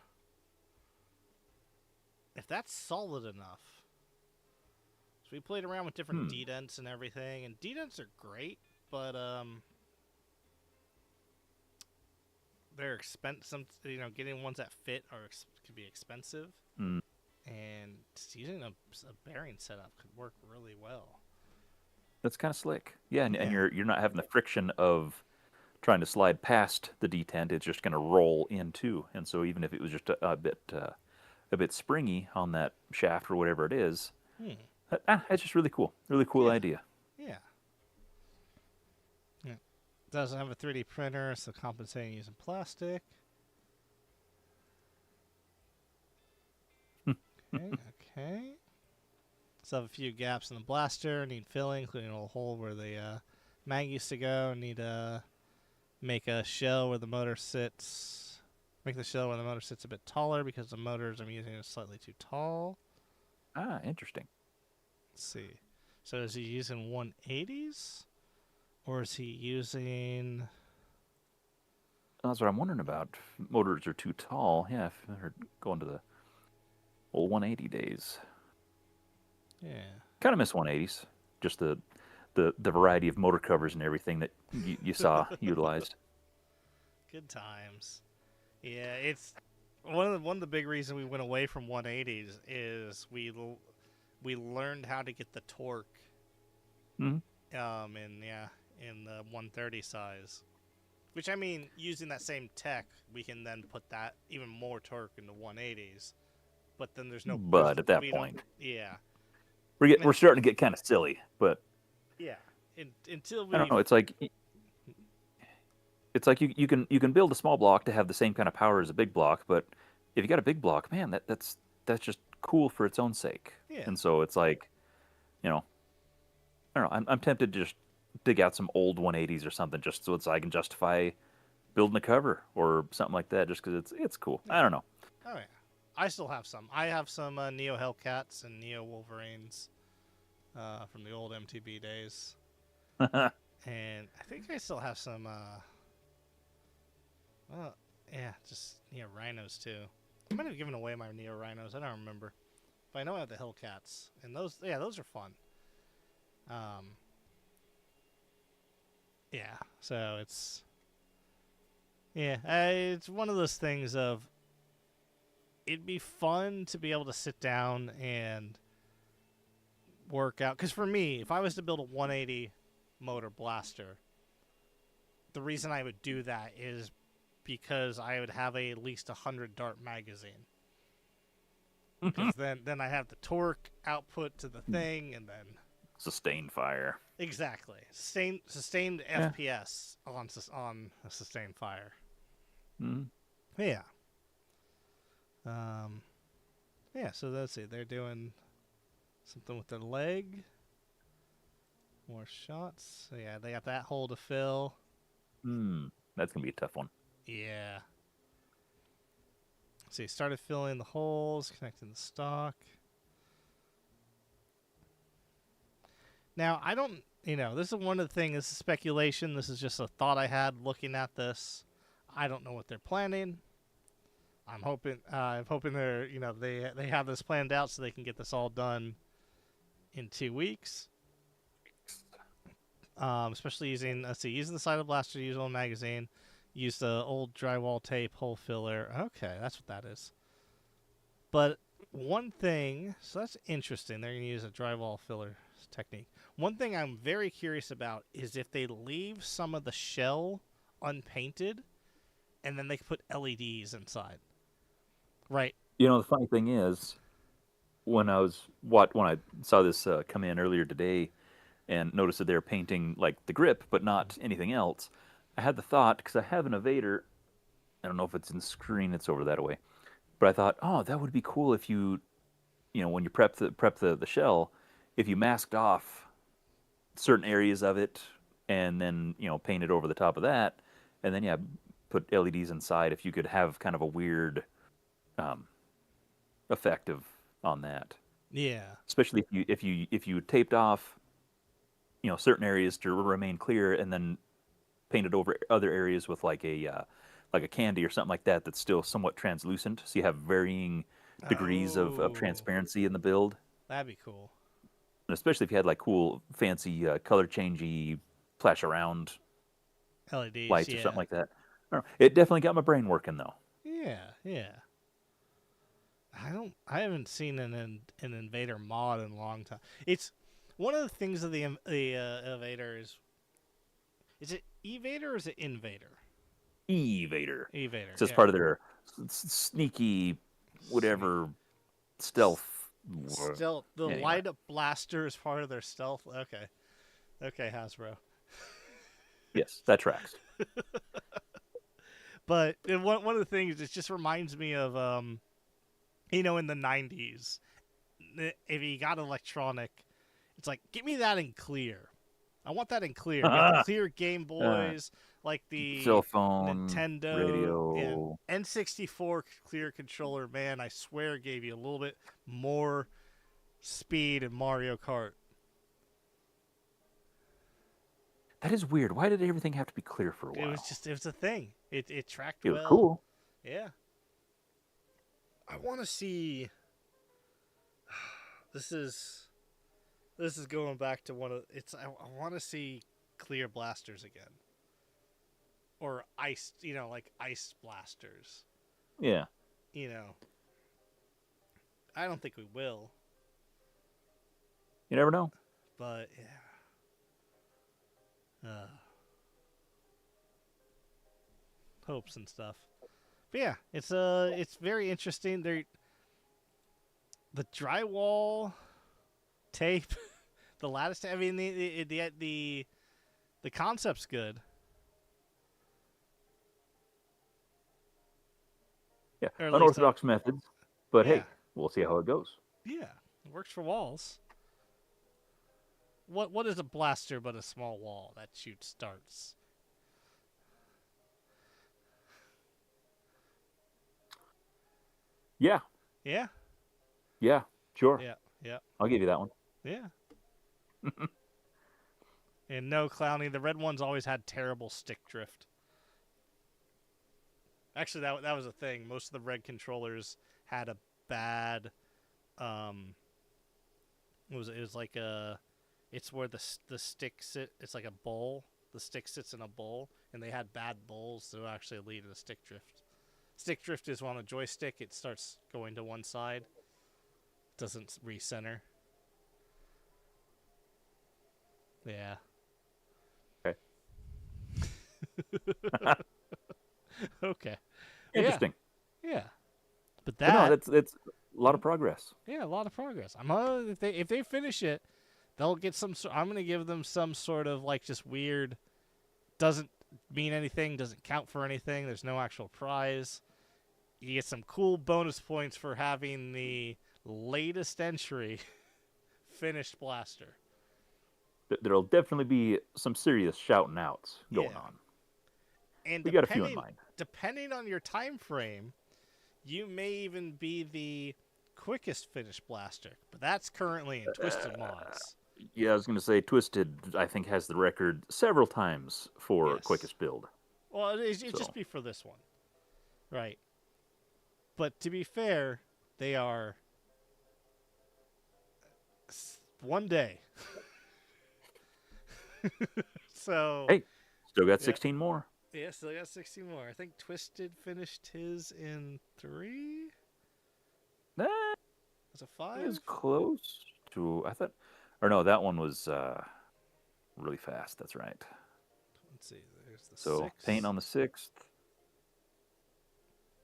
if that's solid enough, so we played around with different Hmm. dedents and everything, and dedents are great, but they're expensive. Getting ones that fit could be expensive, Mm. and just using a bearing setup could work really well. That's kind of slick. Yeah, and Yeah, you're not having the friction of trying to slide past the detent. It's just going to roll in too. And so even if it was just a bit springy on that shaft or whatever it is, hmm. that's just really cool. Really cool Yeah, idea. yeah, yeah. Doesn't have a 3D printer, so compensating using plastic. Okay, okay. Still have a few gaps in the blaster. Need filling, including a little hole where the mag used to go. Need to make a shell where the motor sits. Make the shell where the motor sits a bit taller because the motors I'm using are slightly too tall. Ah, interesting. Let's see. So is he using 180s? Or is he using... That's what I'm wondering about. Motors are too tall. Yeah, if they're going to the old 180 days. Yeah. Kind of miss 180s. Just the variety of motor covers and everything that you saw utilized. Good times. Yeah, it's one of the big reasons we went away from 180s is we learned how to get the torque Hmm. in the 130 size. Which I mean, using that same tech, we can then put that even more torque into 180s. But then But at that we don't point, yeah. we're And starting to get kind of silly. But yeah, until I don't we've know. It's like you can build a small block to have the same kind of power as a big block, but if you got a big block, man, that's just cool for its own sake. yeah. And so it's like, you know, I don't know. I'm tempted to just dig out some old 180s or something, just so I can justify building a cover or something like that, just because it's cool. Yeah. I don't know. Oh yeah. I still have some. I have some Neo Hellcats and Neo Wolverines from the old MTB days. And I think I still have some well, yeah, just Neo Rhinos too. I might have given away my Neo Rhinos. I don't remember. But I know I have the Hellcats. And those are fun. Um yeah, so it's one of those things of it'd be fun to be able to sit down and work out. Because for me, if I was to build a 180 motor blaster, the reason I would do that is because I would have at least 100 dart magazine. Because then I have the torque output to the thing, and then Sustained fire. exactly sustained Yeah. FPS on a sustained fire. Mm-hmm. Yeah. Um. Yeah. So let's see. They're doing something with their leg. More shots. So yeah, they got that hole to fill. That's gonna be a tough one. Yeah. So he started filling the holes, connecting the stock. Now, I don't, this is one of the things, this is speculation. This is just a thought I had looking at this. I don't know what they're planning. I'm hoping they're, they have this planned out so they can get this all done in 2 weeks. Especially using the side of blaster, use old magazine, use the old drywall tape, hole filler. Okay, that's what that is. But one thing, so that's interesting. They're going to use a drywall filler technique. One thing I'm very curious about is if they leave some of the shell unpainted, and then they can put LEDs inside. Right. The funny thing is, when I saw this come in earlier today, and noticed that they're painting like the grip, but not anything else, I had the thought, because I have an evader. I don't know if it's in the screen; it's over that way. But I thought, oh, that would be cool if when you prep the shell, if you masked off certain areas of it, and then painted over the top of that, and then put LEDs inside. If you could have kind of a weird effect on that, Yeah. especially if you taped off certain areas to remain clear, and then painted over other areas with like a candy or something like that that's still somewhat translucent, so you have varying degrees of Oh, transparency in the build. that'd be cool. And especially if you had like cool fancy color changey flash around LEDs, lights or yeah. something like that. I don't know. It definitely got my brain working though. Yeah, yeah. I haven't seen an Invader mod in a long time. It's one of the things of the Invader is it Evader or is it Invader? Evader. Evader, It's just yeah. part of their sneaky whatever stealth. Stealth. The Anyway, light up blaster is part of their stealth. Okay, okay, Hasbro. yes, that tracks. But one of the things, it just reminds me of in the '90s, if you got electronic, it's like, give me that in clear. I want that in clear. You got the clear Game Uh, Boys, like cell the phone, Nintendo, and radio. N64 clear controller. Man, I swear gave you a little bit more speed in Mario Kart. That is weird. Why did everything have to be clear for a while? It was a thing. It tracked It was well. cool. Yeah. I want to see. This is going back to one of it's. I want to see clear blasters again, or ice. Like ice blasters. Yeah. I don't think we will, You never know. but yeah. Hopes and stuff. But yeah, it's very interesting. The drywall tape, the lattice tape. I mean, the concept's good. Yeah. Or at least, Unorthodox methods, but yeah, hey, we'll see how it goes. yeah, it works for walls. What is a blaster but a small wall that shoots darts? Yeah. Yeah, Yeah. Sure. yeah, yeah, I'll give you that one. yeah. And no clowning. The red ones always had terrible stick drift. Actually, that was a thing. Most of the red controllers had a bad. It was like a. It's where the stick sit. It's like a bowl. The stick sits in a bowl, and they had bad bowls that actually lead to stick drift. Stick drift is on a joystick. It starts going to one side. Doesn't recenter. Yeah. Okay. Okay. Interesting. Yeah. But But no, that. that's a lot of progress. Yeah, a lot of progress. If they finish it, they'll get some. I'm gonna give them some sort of like just weird. Doesn't mean anything. Doesn't count for anything. There's no actual prize. You get some cool bonus points for having the latest entry finished blaster. there'll definitely be some serious shouting outs going Yeah. on. And We got a few in mind. depending on your time frame, you may even be the quickest finish blaster. But that's currently in Twisted Mods. Yeah, I was going to say Twisted, I think, has the record several times for Yes. quickest build. Well, it'd just So, be for this one. Right. But to be fair, they are one day. So, hey, still got yeah. 16 more. Yeah, still got 60 more. I think Twisted finished his in 3? That Was it 5? is close to, I thought, or no, that one was really fast. That's right. Let's see. There's the So, paint 6. on the 6th.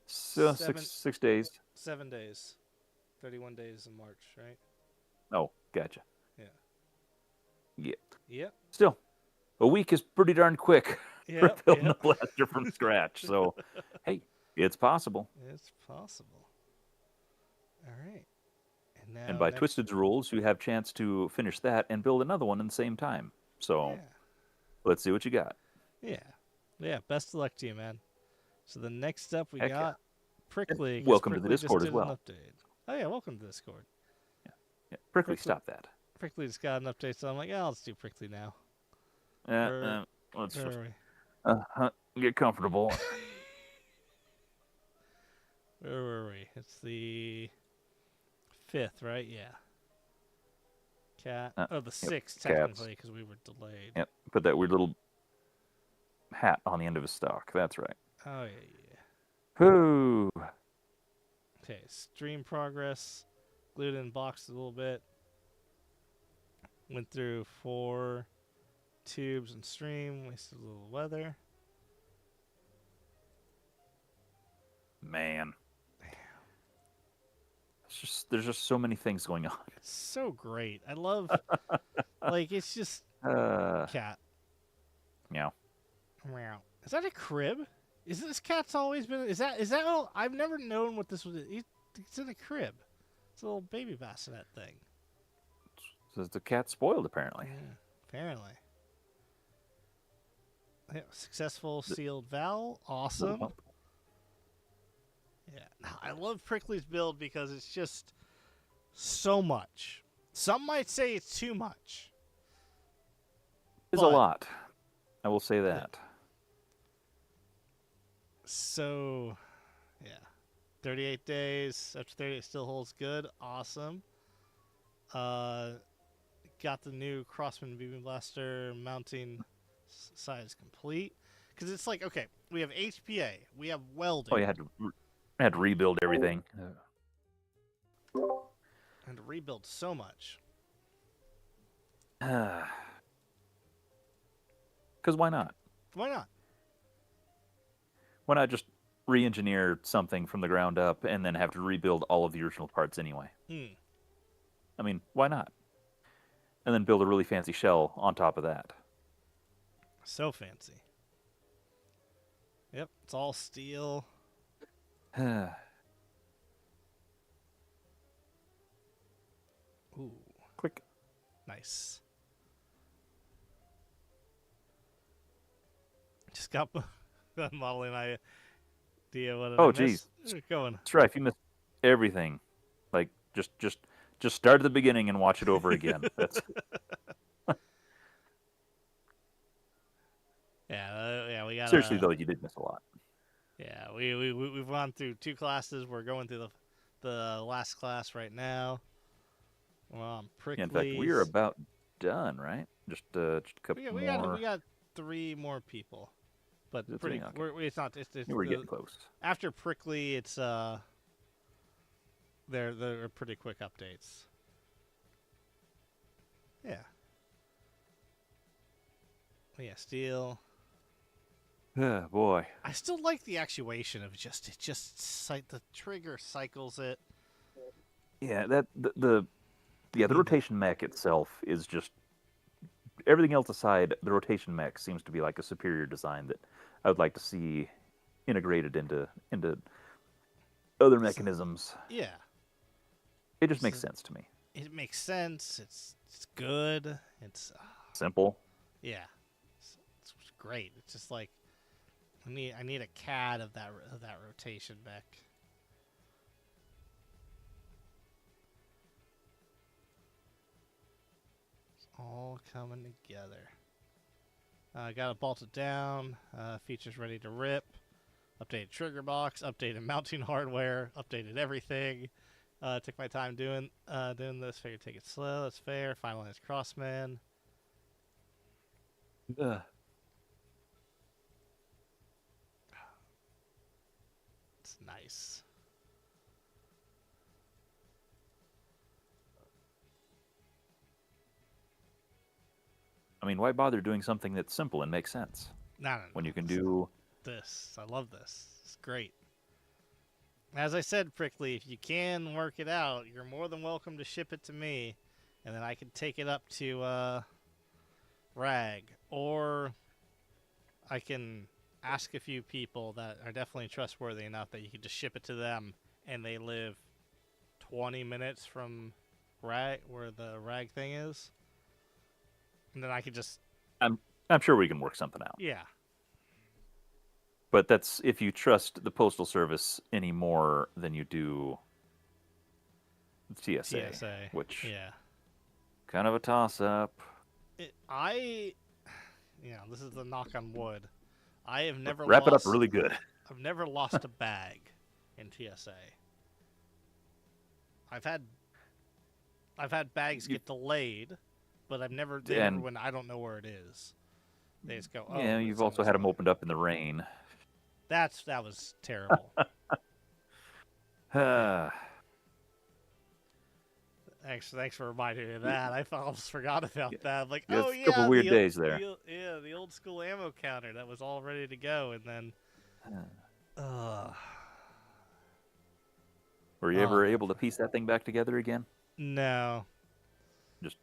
So, Seven 6 days. 7 days. 31 days in March, right? Oh, gotcha. Yeah. Yeah. Yep. Still, a week is pretty darn quick for Yep. building Yep. a blaster from scratch. So, hey, it's possible. It's possible. All right. And And now by next. Twisted's rules, you have chance to finish that and build another one in the same time. So, Yeah. let's see what you got. Yeah. Yeah. Best of luck to you, man. So the next up we Heck yeah. got And Prickly, because welcome to the Prickly just Discord as did an well. update. Oh yeah, welcome to Discord. Yeah. Prickly, stop that. Prickly just got an update, so I'm like, yeah, let's do Prickly now. Let's Where just are we? get comfortable. Where were we? It's the 5th, right? Yeah. Cat. Oh, the 6th, cats. technically, because we were delayed. Yep. Put that weird little hat on the end of his stock. That's right. Oh, yeah. Whoo! Okay, stream progress. Glued in box a little bit. Went through 4 tubes and stream. Wasted a little weather. Man. There's just so many things going on. It's so great. I love, like, it's just cat. Meow. Meow. Is that a crib? Is this cat's always been? Is that all? I've never known what this was. It's in a crib. It's a little baby bassinet thing. So the cat's spoiled apparently. Apparently. Yeah, successful sealed valve. Awesome. Yeah, I love Prickly's build because it's just so much. Some might say it's too much. It's a lot. I will say that. So, yeah. 38 days. After 30, it still holds good. Awesome. Got the new Crossman Beam Blaster mounting size complete. Because it's like, okay, we have HPA. We have welding. Oh, you had to rebuild everything. And to rebuild so much. Because why not? Why not? Why not just re-engineer something from the ground up and then have to rebuild all of the original parts anyway? I mean, why not? And then build a really fancy shell on top of that. So fancy. Yep, it's all steel. Ooh. Quick. Nice. Just got the modeling idea. What did I miss? Geez. Going. That's right. If you missed everything, like just start at the beginning and watch it over again. That's yeah. We got. Seriously though, you did miss a lot. Yeah, we've gone through 2 classes. We're going through the last class right now. We're on Prickly's. Yeah, in fact, we are about done, right? Just a couple more. We got 3 more people, but pretty. Okay. It's not. We're getting close. After Prickly, it's they're pretty quick updates. Yeah. Yeah, steel. Boy. I still like the actuation of the trigger cycles it. Yeah, the rotation mech itself is just everything else aside. The rotation mech seems to be like a superior design that I would like to see integrated into other mechanisms. Yeah, it just makes sense to me. It makes sense. It's good. It's Simple. Yeah, it's great. It's just like I need a CAD of that rotation back. It's all coming together. Got it bolted down. Features ready to rip. Updated trigger box. Updated mounting hardware. Updated everything. Took my time doing this. Figured take it slow. That's fair. Finalized Crossman. Ugh. It's nice. I mean, why bother doing something that's simple and makes sense No. when you can do? This. I love this. It's great. As I said, Prickly, if you can work it out, you're more than welcome to ship it to me, and then I can take it up to Rag, or I can ask a few people that are definitely trustworthy enough that you can just ship it to them, and they live 20 minutes from Rag, where the Rag thing is, and then I could just I'm sure we can work something out. yeah. But that's if you trust the Postal Service any more than you do the TSA, which Yeah. kind of a toss-up. This is the knock on wood. I have never Wrap it up lost. really good. I've never lost a bag in TSA. I've had bags get delayed, but I've never when I don't know where it is. They just go, oh. Yeah, you've also had them opened up in the rain. That was terrible. Thanks for reminding me of that. I almost forgot about that. I'm like, oh yeah, a couple weird days there. The old school ammo counter that was all ready to go, and then. Were you ever able to piece that thing back together again? No. Just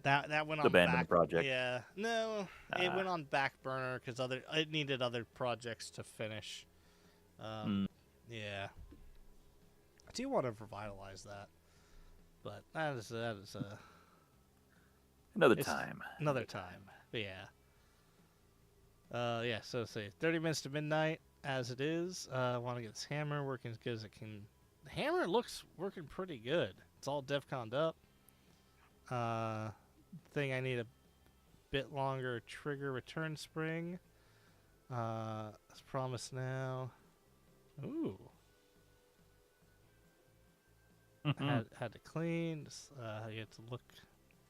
that went on abandoned back. project. Yeah, no, it went on back burner because it needed other projects to finish. Yeah, I do want to revitalize that, but that is another time. Another time. But yeah. So say 30 minutes to midnight as it is. I want to get this hammer working as good as it can. The hammer looks working pretty good. It's all DevCon'd up. Thing I need a bit longer trigger return spring. As promised now. Ooh. Had to clean. Just, you have to look.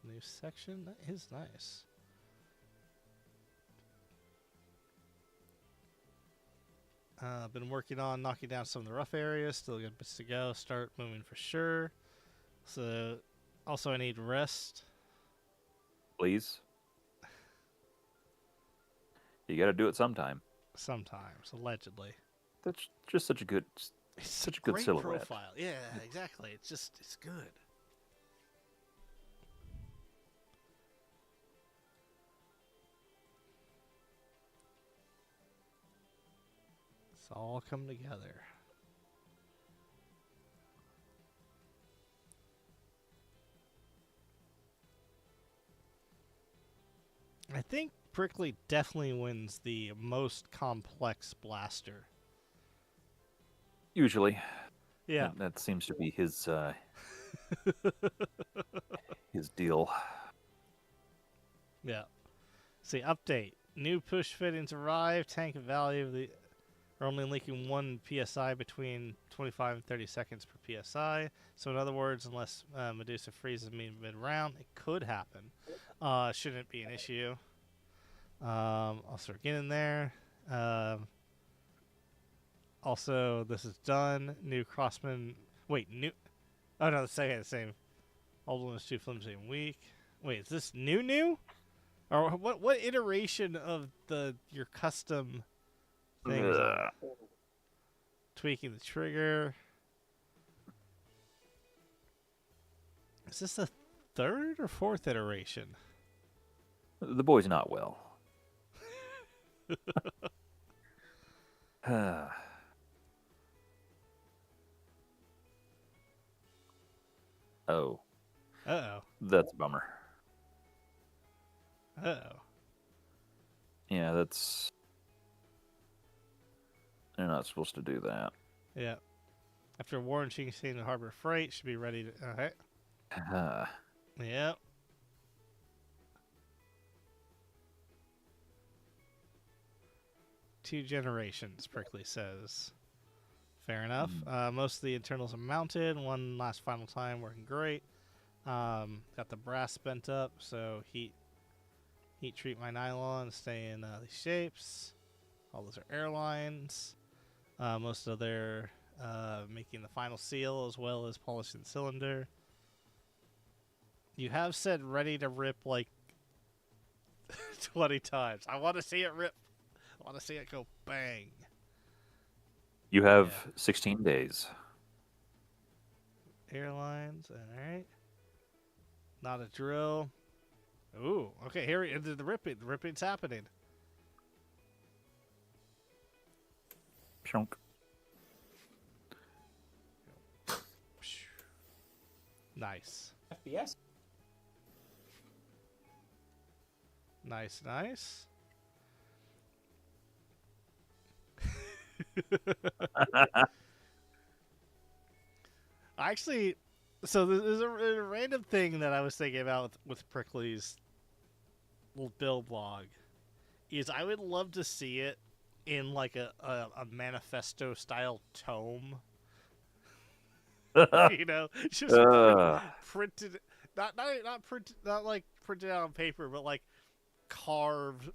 New section. That is nice. Been working on knocking down some of the rough areas. Still got bits to go. Start moving for sure. So, also I need rest. Please. You got to do it sometime. Sometimes, allegedly. That's just such a good, great silhouette. Profile. Yeah, exactly. It's good. It's all come together. I think Prickly definitely wins the most complex blaster. Usually. Yeah. That seems to be his his deal. Yeah. See, update. New push fittings arrive. Tank value are only leaking 1 psi between 25 and 30 seconds per psi. So in other words, unless Medusa freezes me mid-round, it could happen. Shouldn't be an issue. I'll start getting there. Also, this is done. New Crossman. Wait, new. Oh no, the same. Old one is too flimsy and weak. Wait, is this new? Or what iteration of your custom thing is that? Tweaking the trigger. Is this the 3rd or 4th iteration? The boy's not well. Oh. Uh-oh. That's a bummer. Oh. Yeah, that's... They're not supposed to do that. Yeah. After warranting the Harbor Freight, should be ready to... Okay. Yep. Two generations, Prickly says. Fair enough. Most of the internals are mounted. One last final time, working great. Got the brass bent up, so heat treat my nylon, stay in these shapes. All those are airlines. Most of their making the final seal as well as polishing the cylinder. You have said ready to rip like 20 times. I want to see it rip. I want to see it go bang. You have 16 days. Airlines, alright. Not a drill. Ooh, okay, here the ripping. The ripping's happening. Chunk. Nice. FPS. Nice, nice. Actually, so there's a random thing that I was thinking about with Prickly's little build log. Is I would love to see it in like a manifesto style tome. You know, just printed, not printed, not like printed out on paper, but like carved,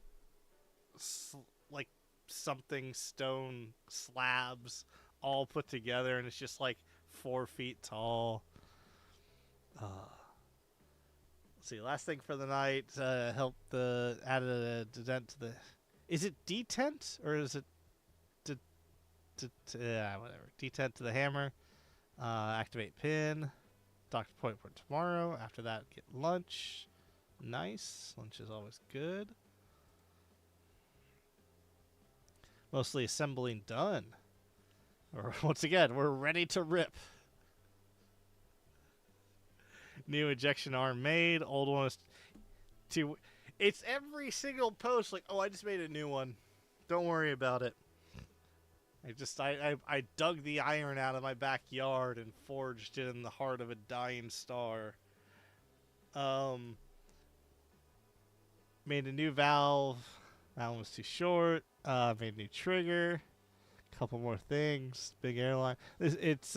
like something stone slabs all put together, and it's just like 4 feet tall. Let's see. Last thing for the night. Help the added a dent to the. Is it detent or is it? Yeah, whatever. Detent to the hammer. Activate pin. Doctor appointment tomorrow. After that, get lunch. Nice. Lunch is always good. Mostly assembling done. Once again, we're ready to rip. New ejection arm made. Old one is too. It's every single post like, oh, I just made a new one. Don't worry about it. I dug the iron out of my backyard and forged it in the heart of a dying star. Made a new valve. That one was too short. Made a new trigger. Couple more things. Big airline. It's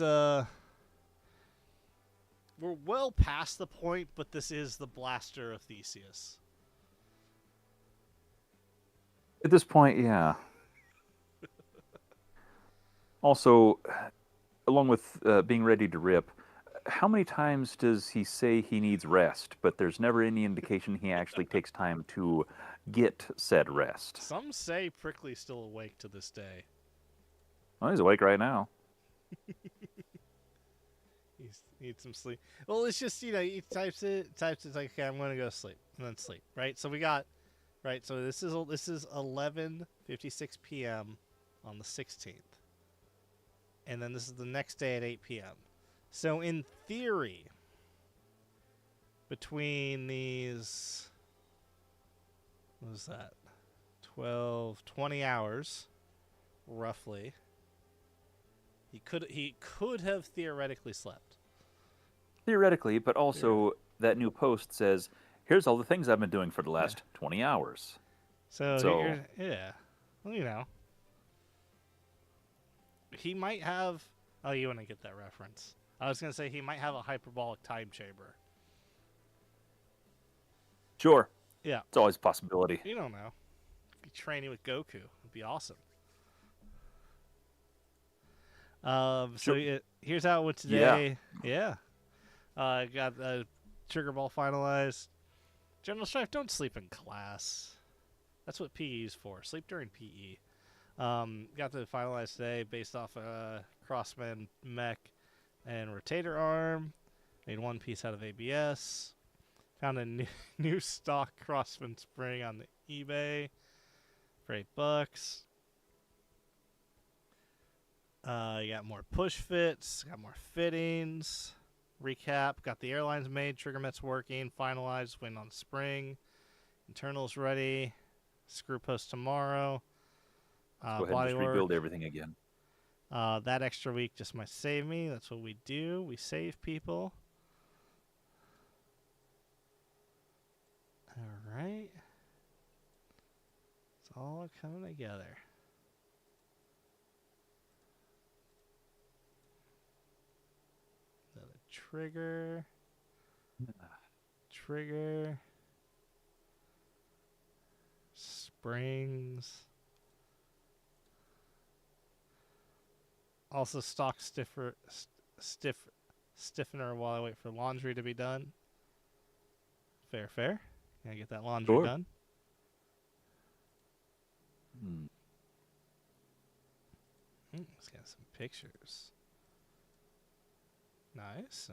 we're well past the point, but this is the blaster of Theseus. At this point, yeah. Also, along with being ready to rip, how many times does he say he needs rest, but there's never any indication he actually takes time to get said rest? Some say Prickly's still awake to this day. Well, he's awake right now. He needs some sleep. Well, it's just, you know, he types it like, okay, I'm going to go sleep, and then sleep, right? So we got, right, so this is 11:56 p.m. on the 16th. And then this is the next day at 8 p.m. So in theory, between these, what was that? 20 hours, roughly. He could have theoretically slept. Theoretically, but also that new post says, here's all the things I've been doing for the last 20 hours. So yeah. Well, you know. He might have... Oh, you want to get that reference. I was going to say he might have a hyperbolic time chamber. Sure. Yeah. It's always a possibility. You don't know. Be training with Goku. It'd be awesome. So here's how it went today. Yeah. Got the trigger ball finalized. General Strife, don't sleep in class. That's what PE is for. Sleep during PE. Got to finalize today based off Crossman mech and rotator arm. Made one piece out of ABS. Found a new stock Crossman spring on the eBay for $8. You got more push fits, got more fittings. Recap, got the airlines made, trigger mets working, finalized, went on spring. Internals ready. Screw post tomorrow. Let's go ahead and Body just work. rebuild everything again. That extra week just might save me. That's what we do. We save people. All right. It's all coming together. Another trigger. Trigger. Springs. Also stock stiffener while I wait for laundry to be done. Fair. Gotta get that laundry done. Let's get some pictures. Nice.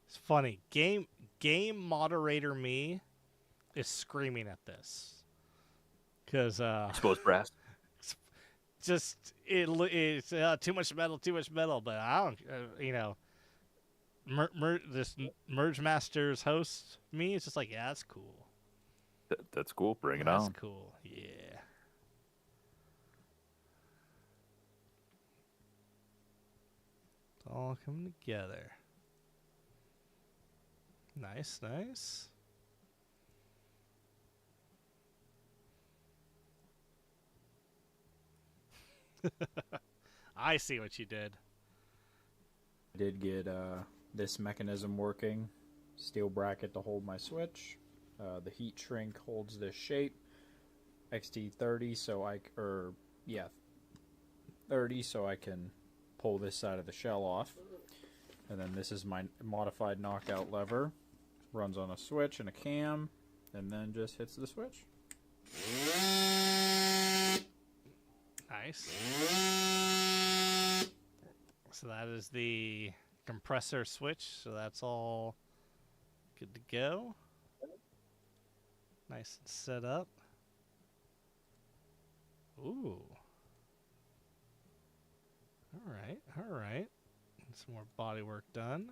It's funny. Game moderator me is screaming at this because Exposed brass. it's too much metal. But I don't, this MergeMasters host me is just like, yeah, that's cool. That's cool. Bring it That's on. cool. Yeah. It's all coming together. Nice. I see what you did. I did get this mechanism working. Steel bracket to hold my switch. The heat shrink holds this shape. XT30 30 so I can pull this side of the shell off. And then this is my modified knockout lever. Runs on a switch and a cam, and then just hits the switch. Nice. So that is the compressor switch. So that's all good to go. Nice and set up. Ooh. All right. Some more body work done.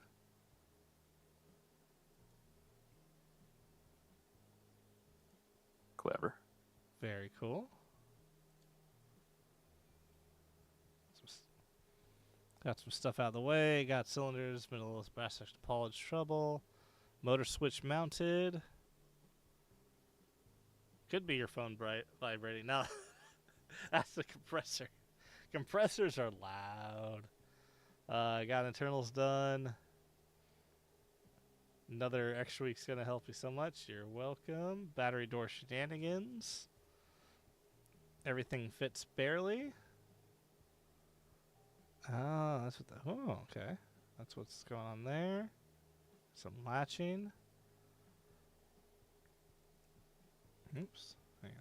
Clever. Very cool. Got some stuff out of the way. Got cylinders, middle of brass section polish trouble. Motor switch mounted. Could be your phone vibrating. No, that's the compressor. Compressors are loud. Got internals done. Another extra week's going to help you so much. You're welcome. Battery door shenanigans. Everything fits barely. Oh, that's what the... Oh, okay. That's what's going on there. Some latching. Oops. Hang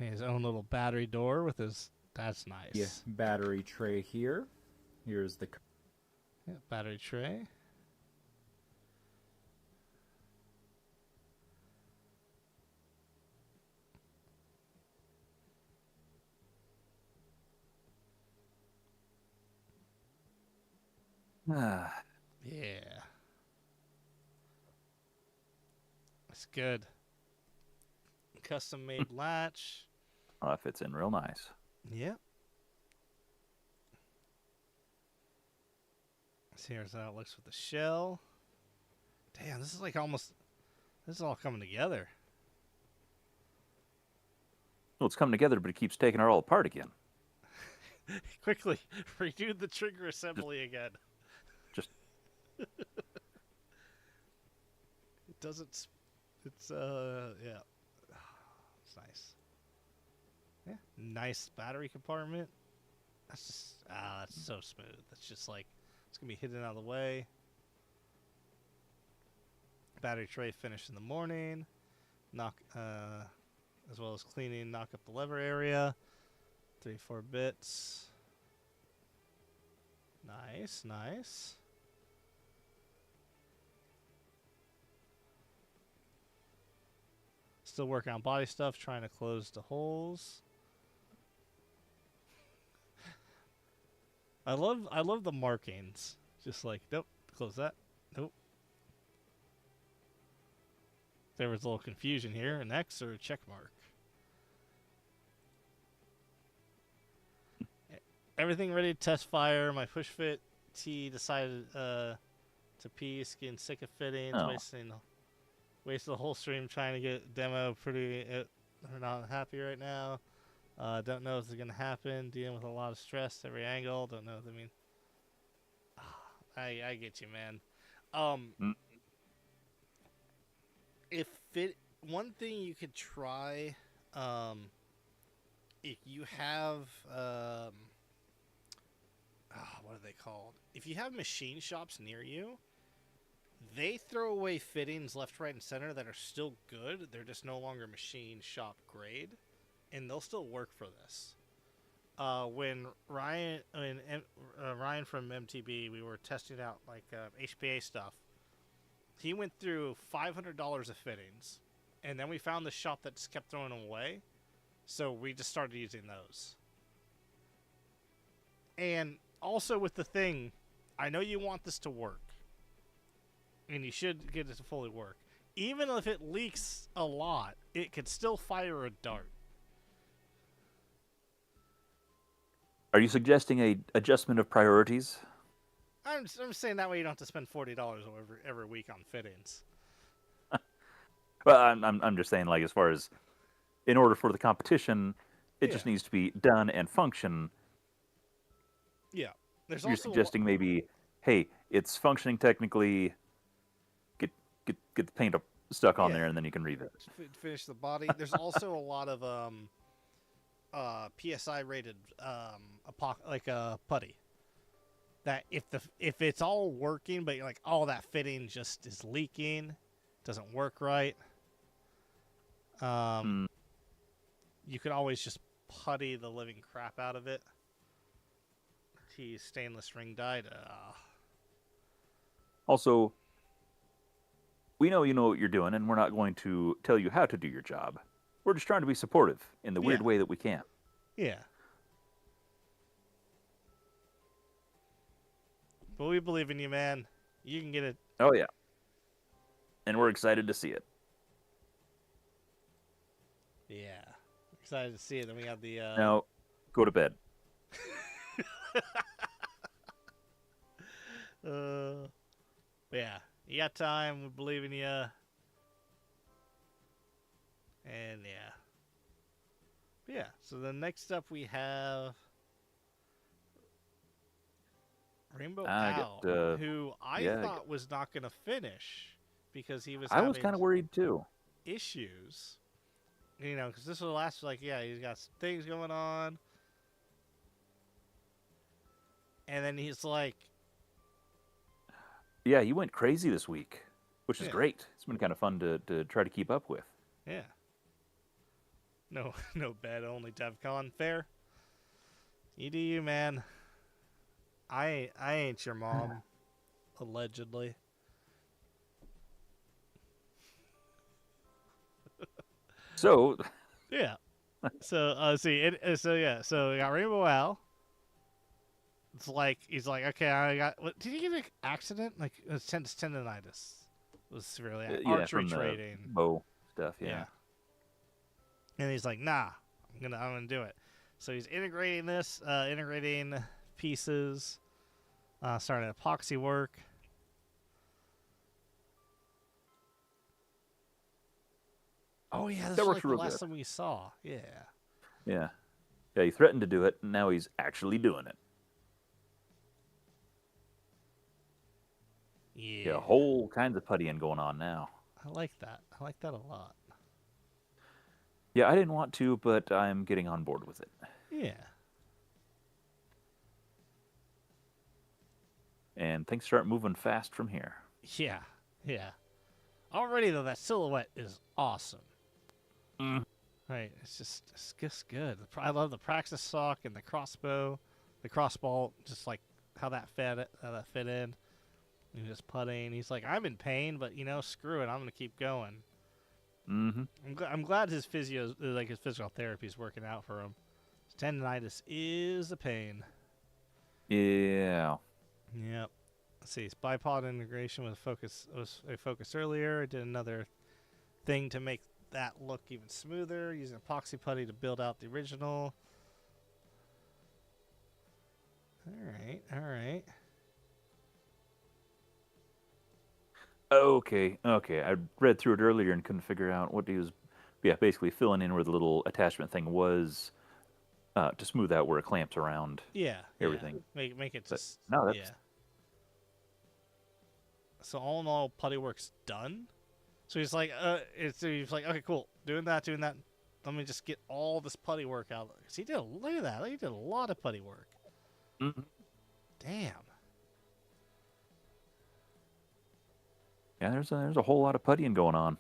on. His own little battery door with his... That's nice. Yeah, battery tray here. Here's the... Yeah, battery tray. Yeah. That's good. Custom made latch. Oh, that fits in real nice. Yep. So here's how it looks with the shell. Damn, this is like almost... This is all coming together. Well, it's coming together, but it keeps taking it all apart again. Quickly, redo the trigger assembly again. Just... It doesn't... It's, yeah. It's nice. Yeah, nice battery compartment. That's just... that's so smooth. That's just like... It's going to be hidden out of the way. Battery tray finished in the morning. As well as cleaning, knock up the lever area. 3-4 bits. Nice. Still working on body stuff, trying to close the holes. I love the markings. Just like, nope, close that. Nope. There was a little confusion here, an X or a check mark. Everything ready to test fire. My push fit T decided to pee, getting sick of fittings, Oh. wasted the whole stream trying to get demo. We're not happy right now. Don't know if it's gonna happen. Dealing with a lot of stress every angle. Don't know what I mean. I get you, man. Mm. If it one thing you could try, if you have what are they called? If you have machine shops near you, they throw away fittings left, right, and center that are still good. They're just no longer machine shop grade, and they'll still work for this. When Ryan from MTB, we were testing out like HPA stuff. He went through $500 of fittings, and then we found the shop that just kept throwing them away, so we just started using those. And also with the thing, I know you want this to work, and you should get it to fully work. Even if it leaks a lot, it could still fire a dart. Are you suggesting a adjustment of priorities? I'm saying that way you don't have to spend $40 every week on fittings. Well, I'm just saying, like, as far as in order for the competition, it just Yeah. needs to be done and function. Yeah. There's You're also suggesting maybe, hey, it's functioning technically. Get the paint stuck on Yeah. there, and then you can revisit. Finish the body. There's also a lot of PSI rated putty. That if it's all working, but you're like, oh, that fitting just is leaking, doesn't work right. You could always just putty the living crap out of it. Geez, stainless ring dyed. Also, we know you know what you're doing, and we're not going to tell you how to do your job. We're just trying to be supportive in the weird Yeah. way that we can. Yeah. But we believe in you, man. You can get it. Oh, yeah. And we're excited to see it. Yeah. Excited to see it. Then we have the. Now, go to bed. Yeah. You got time. We believe in you. And yeah. But yeah. So the next up we have Rainbow Owl, who I thought was not going to finish because he was I was having kind of worried, too. issues. You know, because this was the last, like, yeah, he's got some things going on. And then he's like, Yeah, he went crazy this week, which is Yeah. great. It's been kind of fun to try to keep up with. yeah. No, no bed, only DevCon. Fair. You do you, man. I ain't your mom, allegedly. So, Yeah. So so we got Rainbow Owl. It's like he's like, okay, I got. What, did he get an accident? Like it was tendonitis. It was severely yeah, archery from the trading. bow stuff, yeah. And he's like, nah, I'm gonna do it. So he's integrating pieces, starting epoxy work. Oh yeah, this That was works like the real last good. time we saw. Yeah. Yeah. Yeah, he threatened to do it, and now he's actually doing it. Yeah. Yeah, whole kinds of puttying going on now. I like that. I like that a lot. Yeah, I didn't want to, but I'm getting on board with it. Yeah. And things start moving fast from here. Yeah. Yeah. Already though, that silhouette is awesome. Right. It's just good. I love the praxis sock and the crossbow, the crossbow, just like how that fit in. And just putting. He's like, I'm in pain, but screw it. I'm gonna keep going. Mm-hmm. I'm glad his physical therapy is working out for him. Tendinitis is a pain. Yeah. Yep. Let's see. Bipod integration was a focus earlier. I did another thing to make that look even smoother, using epoxy putty to build out the original. Alright, alright. Okay, okay. I read through it earlier and couldn't figure out what he was, yeah, basically filling in where the little attachment thing was to smooth out where it clamps around Yeah, yeah. everything. Make it But just, no, yeah. So all in all, putty work's done. So he's like, he's like, okay, cool, doing that. Let me just get all this putty work out. Cause he did, look at that, he did a lot of putty work. Mhm. Damn. Yeah, there's a whole lot of puttying going on,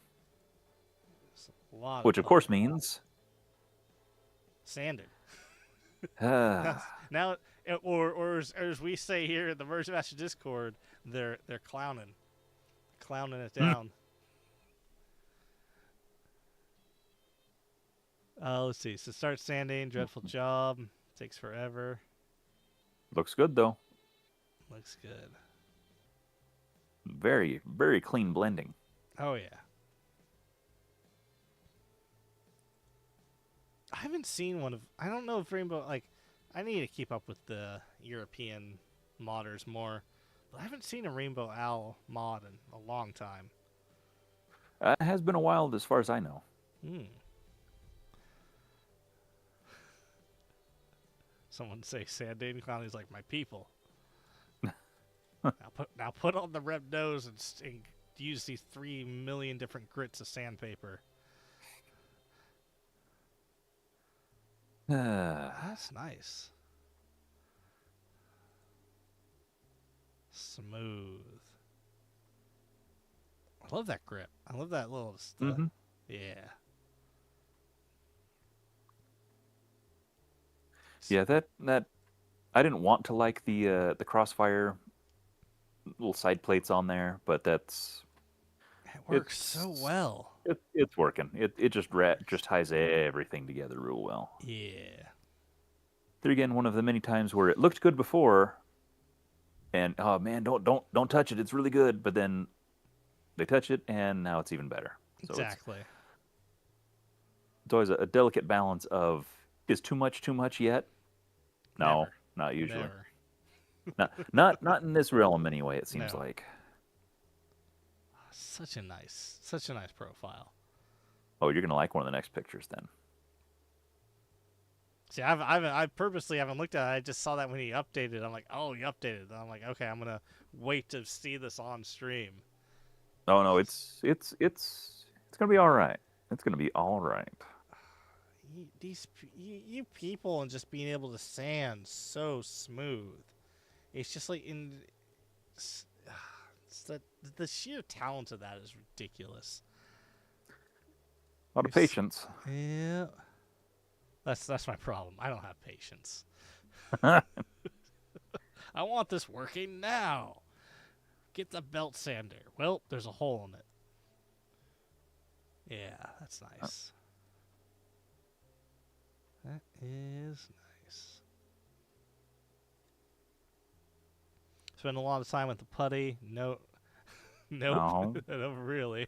There's a lot which of of putty. course means Sanded. ah, Now, or as we say here in the MergeMasters Discord, they're clowning it down. Let's see. So start sanding. Dreadful job. Takes forever. looks good though. Looks good. Very, very clean blending. Oh yeah. I haven't seen one of. I don't know if Rainbow like. I need to keep up with the European modders more, but I haven't seen a Rainbow Owl mod in a long time. It has been a while, as far as I know. Hmm. Someone say Sandane Clowney's like my people. now put on the red nose and use these 3 million different grits of sandpaper. That's nice. Smooth. I love that grip. I love that little stuff. Mm-hmm. Yeah. Yeah, that I didn't want to like the crossfire little side plates on there, but It works so well. it's working. It just ties everything together real well. Yeah. There again, one of the many times where it looked good before, and oh man, don't touch it. It's really good, but then they touch it, and now it's even better. So Exactly. it's always a delicate balance of is too much yet? No, Never. not usually. Never. Not in this realm anyway. It seems No. like. Such a nice profile. Oh, you're gonna like one of the next pictures then. See, I purposely haven't looked at it. I just saw that when he updated. I'm like, oh, he updated. And I'm like, okay, I'm gonna wait to see this on stream. Oh no, it's gonna be all right. It's gonna be all right. You people and just being able to sand so smooth. It's just like it's the sheer talent of that is ridiculous. A lot of patience. Yeah. That's my problem. I don't have patience. I want this working now. Get the belt sander. Well, there's a hole in it. Yeah, that's nice. That is nice. Spend a lot of time with the putty. No, nope, No. no, really.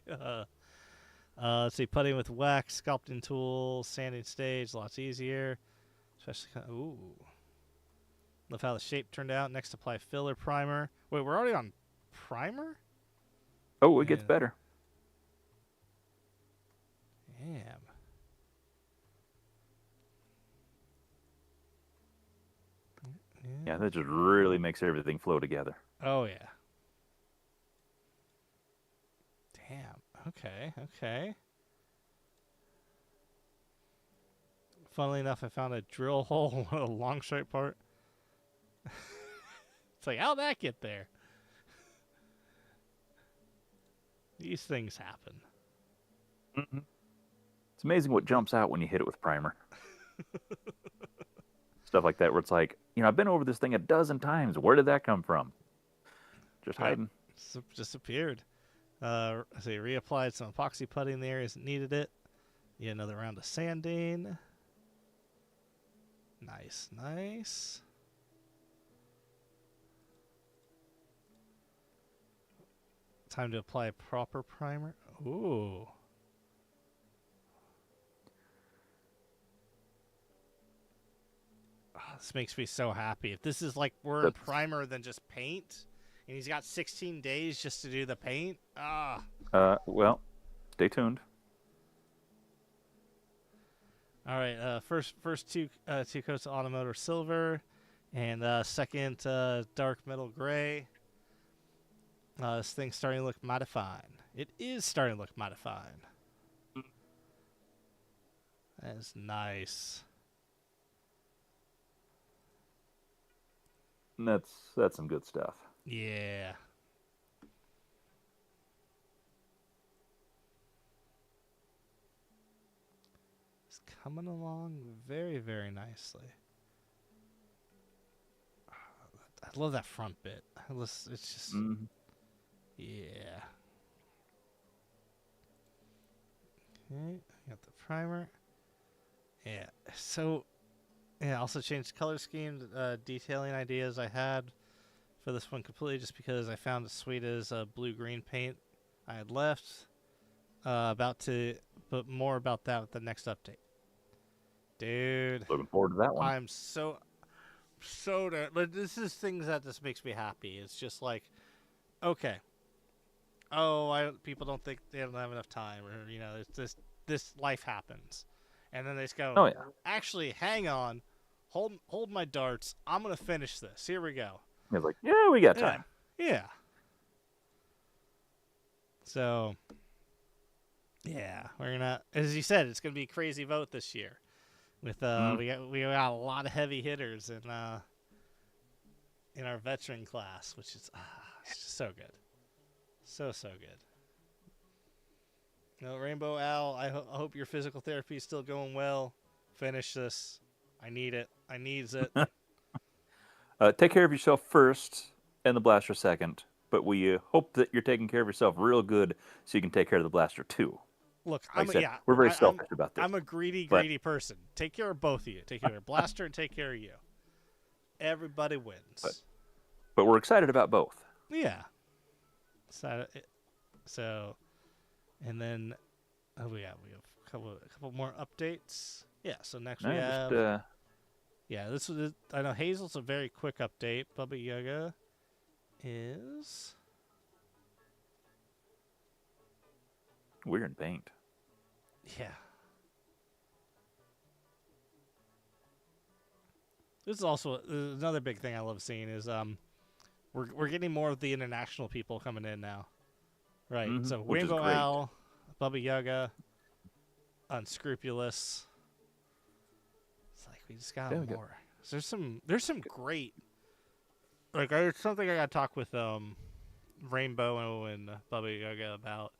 Let's see, putting with wax, sculpting tool, sanding stage, lots easier. Especially, ooh. Love how the shape turned out. Next, apply filler primer. Wait, we're already on primer? Oh, it gets better. Damn. Yeah, that just really makes everything flow together. Oh, yeah. Damn. Okay. Funnily enough, I found a drill hole on a long straight part. It's like, how'd that get there? These things happen. Mm-hmm. It's amazing what jumps out when you hit it with primer. Stuff like that, where it's like, I've been over this thing a dozen times. Where did that come from? Just hiding. Just appeared. So you reapplied some epoxy putty in the areas that needed it. Yet another round of sanding. Nice. Time to apply a proper primer. Ooh. Oh, this makes me so happy. If this is like more in That's, primer than just paint, and he's got 16 days just to do the paint. well, stay tuned. All right. First two coats of automotive silver, and second dark metal gray. This thing's starting to look mighty fine. It is starting to look mighty fine. That is nice. That's some good stuff. Yeah. It's coming along very, very nicely. I love that front bit. It's just, Mm-hmm. yeah. Okay, got the primer. Yeah. So, yeah, also changed color scheme, detailing ideas I had for this one completely just because I found as sweet as blue-green paint I had left. But more about that with the next update. Dude, Looking forward to that one. I'm so this is things that just makes me happy. It's just like, okay, people don't think they don't have enough time, or it's this life happens, and then they just go, Oh yeah. actually, hang on, hold my darts. I'm gonna finish this. Here we go. It's like, yeah, we got Yeah, time. yeah. So, yeah, we're gonna, as you said, it's gonna be a crazy vote this year. With we got a lot of heavy hitters in our veteran class, which is it's just so good, so good. Rainbow Al, I hope your physical therapy is still going well. Finish this. I need it. I needs it. Take care of yourself first, and the blaster second. But we hope that you're taking care of yourself real good, so you can take care of the blaster too. Look, Like I said, we're very selfish about this. I'm a greedy but person. Take care of both of you. Take care of Blaster and take care of you. Everybody wins. But we're excited about both. Yeah. So, and then we have a couple more updates. Yeah. So next we have. This was. I know Hazel's a very quick update. Baba Yaga is. We're in paint. Yeah. This is also another big thing I love seeing is we're getting more of the international people coming in now. Right. Mm-hmm. So Which Rainbow is great. Owl, Baba Yaga, Unscrupulous. It's like we just got more. So there's some great, like, it's something I got to talk with Rainbow and Baba Yaga about.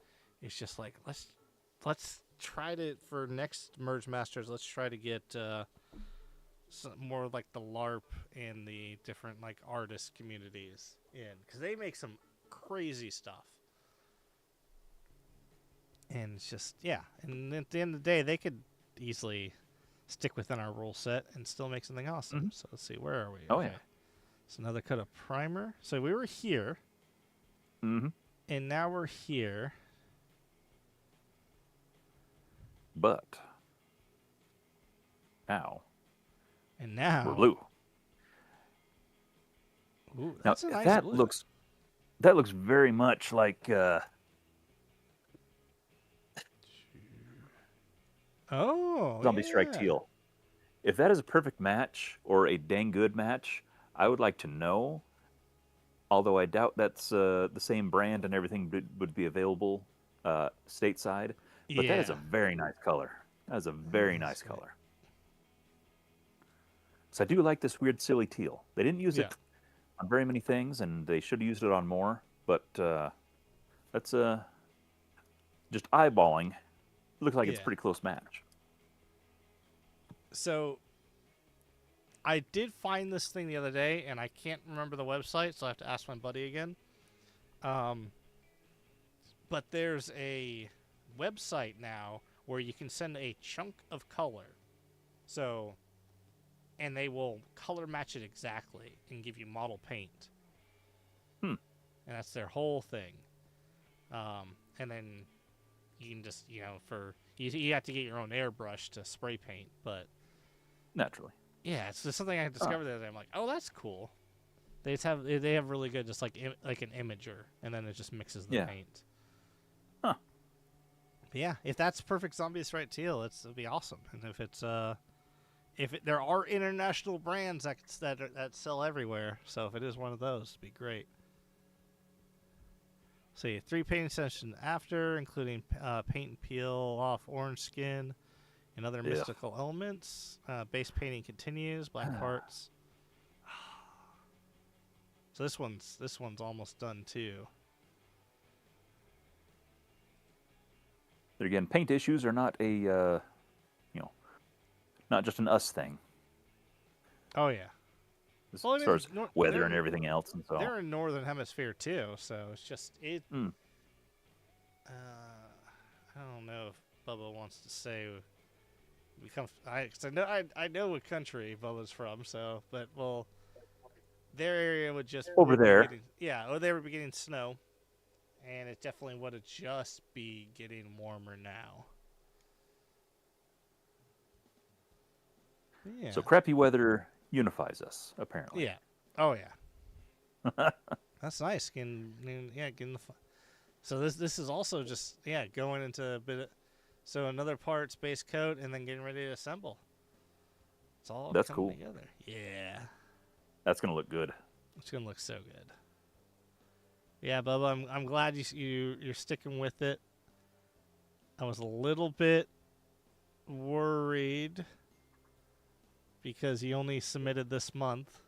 It's just like let's try to, for next MergeMasters, let's try to get some more like the LARP and the different like artist communities in, because they make some crazy stuff. And it's just, yeah. And at the end of the day, they could easily stick within our rule set and still make something awesome. Mm-hmm. So let's see, where are we? Oh, yeah. So another coat of primer. So we were here. Mm-hmm. And now we're here. But now. And now We're blue. Ooh, Now, that's a nice that blue. looks very much like Zombie Strike Teal. If that is a perfect match or a dang good match, I would like to know. Although I doubt that's the same brand and everything would be available stateside. But that is a very nice color. That is a very nice color. So I do like this weird silly teal. They didn't use it on very many things, and they should have used it on more. But that's just eyeballing. It looks like it's a pretty close match. So I did find this thing the other day, and I can't remember the website, so I have to ask my buddy again. But there's a website now where you can send a chunk of color. So, and they will color match it exactly and give you model paint. And that's their whole thing. And then you can just, for you have to get your own airbrush to spray paint, but Naturally. yeah, it's just something I discovered that I'm like, oh, that's cool. They have really good just like an imager, and then it just mixes the paint. Huh. But yeah, if that's perfect Zombies Right Teal, it'll be awesome. And there are international brands that sell everywhere, so if it is one of those, it'd be great. So 3 painting sessions after, including paint and peel off orange skin and other mystical elements. Base painting continues, black parts. So this one's almost done too. But again, paint issues are not not just an us thing. Oh yeah. As far as weather and everything else, and so they're in northern hemisphere too. So it's just it. I don't know if Bubba wants to say I know what country Bubba's from. So, but their area would just over there. They would be getting snow, and it definitely would just be getting warmer now. Yeah. So crappy weather unifies us, apparently. Yeah. Oh yeah. That's nice. Getting the. So this is also just going into a bit. So another part's base coat, and then getting ready to assemble. It's all that's coming cool together. Yeah. That's gonna look good. It's gonna look so good. Yeah, Bubba, I'm glad you're sticking with it. I was a little bit worried because you only submitted this month,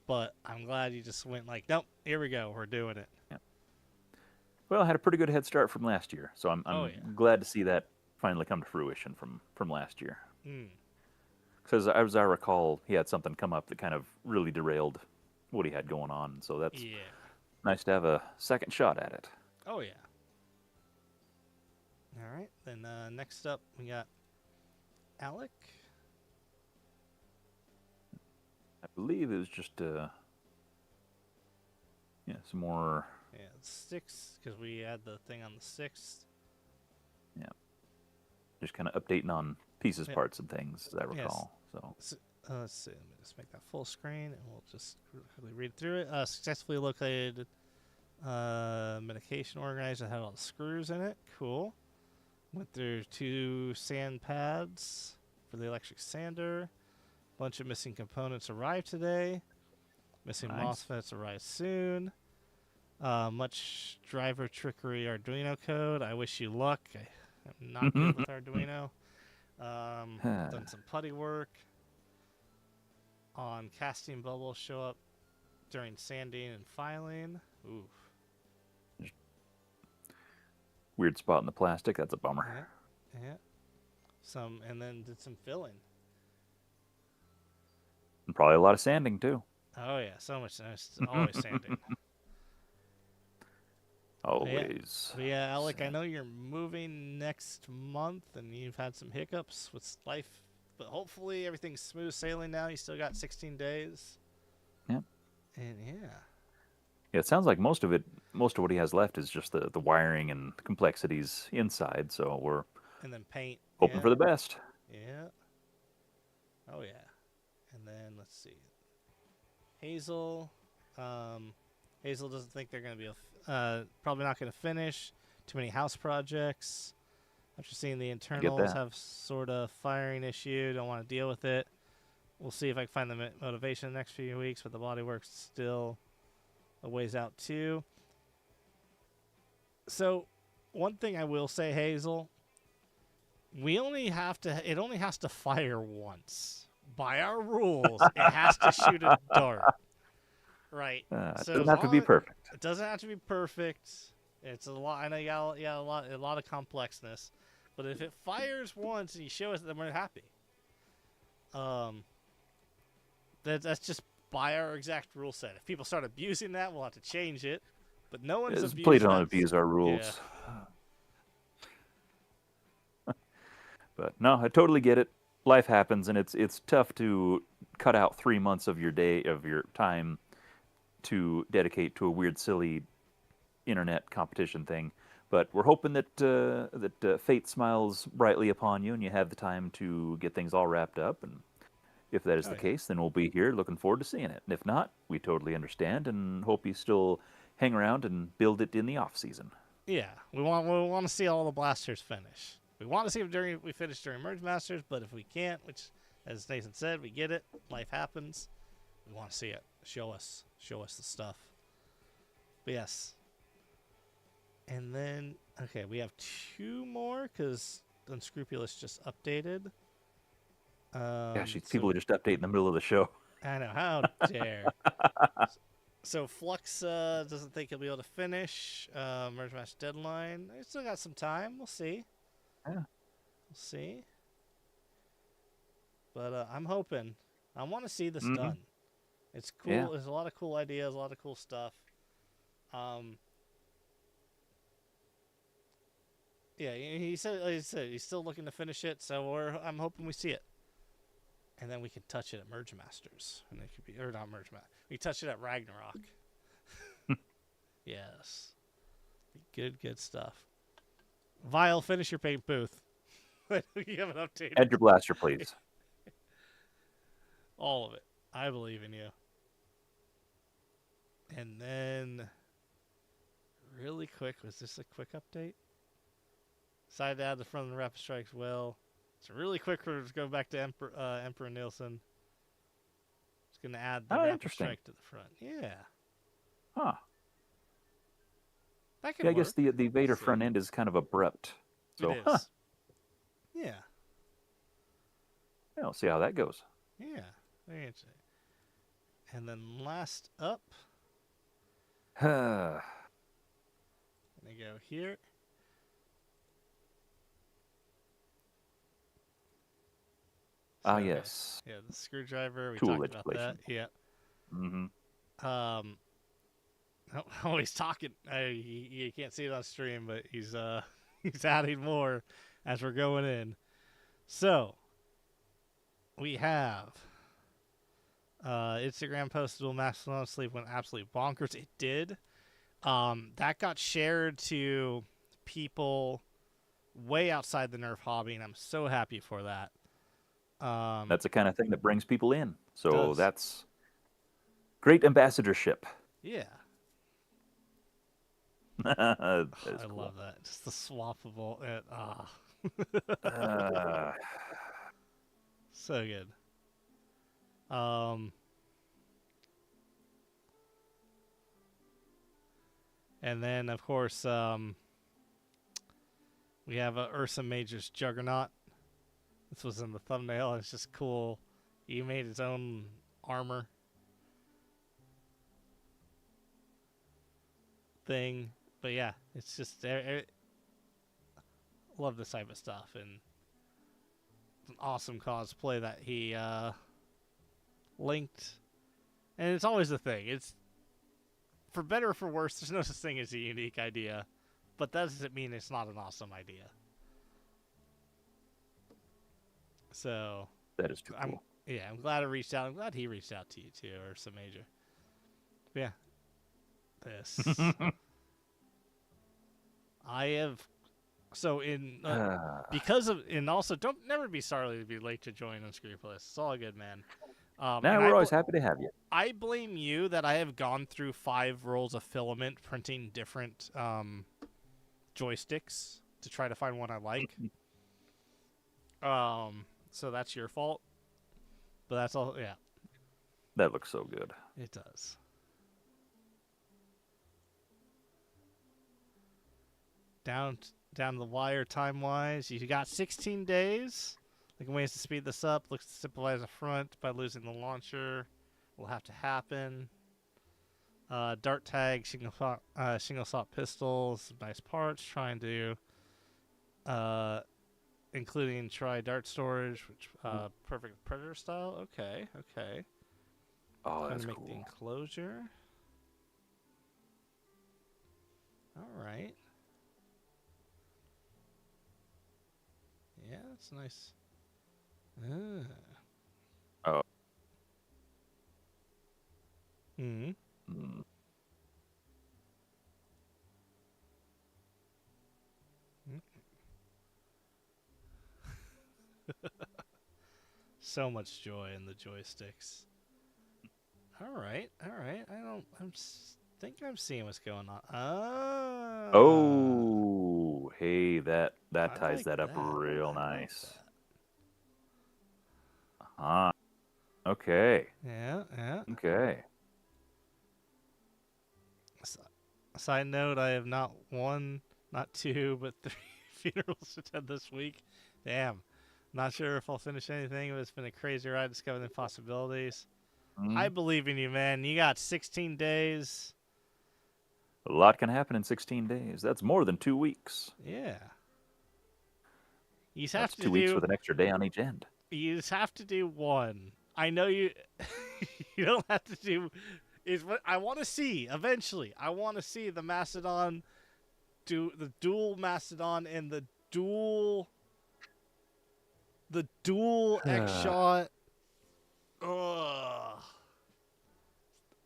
but I'm glad you just went like, nope, here we go, we're doing it. Yeah. Well, I had a pretty good head start from last year, so I'm glad to see that finally come to fruition from last year. Because as I recall, he had something come up that kind of really derailed what he had going on, so that's nice to have a second shot at it. Oh yeah. All right, then next up we got Alec. I believe it was just some more. Yeah, 6 because we had the thing on the 6th. Yeah, just kind of updating on pieces, parts, and things, as I recall. So let's see. Let me just make that full screen, and we'll just quickly read through it. Successfully located medication organizer that had all the screws in it. Cool. Went through 2 sand pads for the electric sander. Bunch of missing components arrived today. Missing MOSFETs arrive soon. Much driver trickery Arduino code. I wish you luck. I'm not good with Arduino. Done some putty work. On casting bubbles show up during sanding and filing. Oof. Weird spot in the plastic. That's a bummer. Yeah. And then did some filling. And probably a lot of sanding too. Oh yeah, so much. Always sanding. Always. But yeah, Alec, I know you're moving next month, and you've had some hiccups with life, but hopefully everything's smooth sailing now. You still got 16 days. Yep. And yeah, it sounds like most of what he has left is just the wiring and the complexities inside. So we're then paint. Hoping for the best. Yeah. Oh yeah. And then let's see. Hazel. Hazel doesn't think they're going to be probably not going to finish. Too many house projects. After seeing the internals have sort of firing issue, don't want to deal with it. We'll see if I can find the motivation in the next few weeks, but the bodywork's still a ways out too. So, one thing I will say, Hazel, it only has to fire once. By our rules, it has to shoot a dart. Right. It doesn't have to be perfect. It doesn't have to be perfect. It's a lot. I know you got a lot of complexness, but if it fires once and you show us, then we're happy. That's just by our exact rule set. If people start abusing that, we'll have to change it. But no one's abusing. Please don't abuse our rules. Yeah. But no, I totally get it. Life happens, and it's tough to cut out 3 months of your time to dedicate to a weird, silly internet competition thing. But we're hoping that fate smiles brightly upon you and you have the time to get things all wrapped up. And if that is Oh the yeah. case, then we'll be here looking forward to seeing it. And if not, we totally understand and hope you still hang around and build it in the off season. Yeah, we want to see all the blasters finish. We want to see if we finish during MergeMasters, but if we can't, which, as Nathan said, we get it. Life happens. We want to see it. Show us the stuff. But yes. And then, okay, we have 2 more because Unscrupulous just updated. Gosh, these So people just update in the middle of the show. I know, how dare. So Flux doesn't think he'll be able to finish Merge Match deadline. We still got some time. We'll see. Yeah. We'll see. But I'm hoping. I want to see this done. It's cool. Yeah. There's a lot of cool ideas, a lot of cool stuff. Yeah, he said he's still looking to finish it, so I'm hoping we see it. And then we can touch it at MergeMasters. And it could be, or not MergeMasters. We touch it at Ragnarok. Yes. Good stuff. Vile, finish your paint booth. You have an update. Add your blaster, please. All of it. I believe in you. And then, really quick, was this a quick update? Decided to add the front of the Rapid Strikes well. So really quick, we're just going back to Emperor Nielsen. Just going to add the Rapid Strike to the front. Yeah. Huh. That could Yeah, I work. guess the Vader front end is kind of abrupt. So, it is. Yeah. Yeah, we'll see how that goes. Yeah. Very interesting. And then last up, Ah, gonna go here. So, yes. Yeah, the screwdriver. We Tool talked about that. legislation. Yeah. Mm-hmm. Oh, he's talking. You can't see it on stream, but he's he's adding more as we're going in. So we have Instagram posted "Will Mastodon Sleep went absolutely bonkers." It did. That got shared to people way outside the Nerf hobby, and I'm so happy for that. That's the kind of thing that brings people in. So Does. that's great ambassadorship. Yeah. That is I cool. love that. Just the swappable. So good. And then, of course, we have Ursa Major's Juggernaut. This was in the thumbnail. It's just cool. He made his own armor thing. But yeah, it's just... love this type of stuff. And it's an awesome cosplay that he linked. And it's always the thing. It's, for better or for worse, there's no such thing as a unique idea. But that doesn't mean it's not an awesome idea. So That is too cool. I'm glad I reached out. I'm glad he reached out to you too, Ursa Major. But yeah. This. I have... So in... because of... And also, don't never be sorry to be late to join Unscrupulous. It's all good, man. We're always happy to have you. I blame you that I have gone through 5 rolls of filament printing different joysticks to try to find one I like. So that's your fault. But that's all, yeah. That looks so good. It does. Down the wire time-wise, you got 16 days. Looking ways to speed this up. Looks to simplify the front by losing the launcher. Will have to happen. Dart tag, single shot pistols, nice parts. Trying to, including dart storage, which perfect predator style. Okay. Oh, that's Gonna make cool. the enclosure. All right. Yeah, that's nice. Oh. Hmm. So much joy in the joysticks. All right. Think I'm seeing what's going on. Oh, hey, that I ties like that up that. real I like nice. that. Ah, okay, Yeah, yeah. okay. S- Side note: I have not one, not two, but three funerals to attend this week. Damn. Not sure if I'll finish anything, but it's been a crazy ride discovering the possibilities. I Mm. believe in you, man. You got 16 days. A lot can happen in 16 days. That's more than 2 weeks. Yeah. You just have That's to 2 weeks do. with an extra day on each end. You just have to do one. I know you. You don't have to do. Is what I want to see eventually. I want to see the Mastodon, do the dual Mastodon and the dual X shot. Ugh.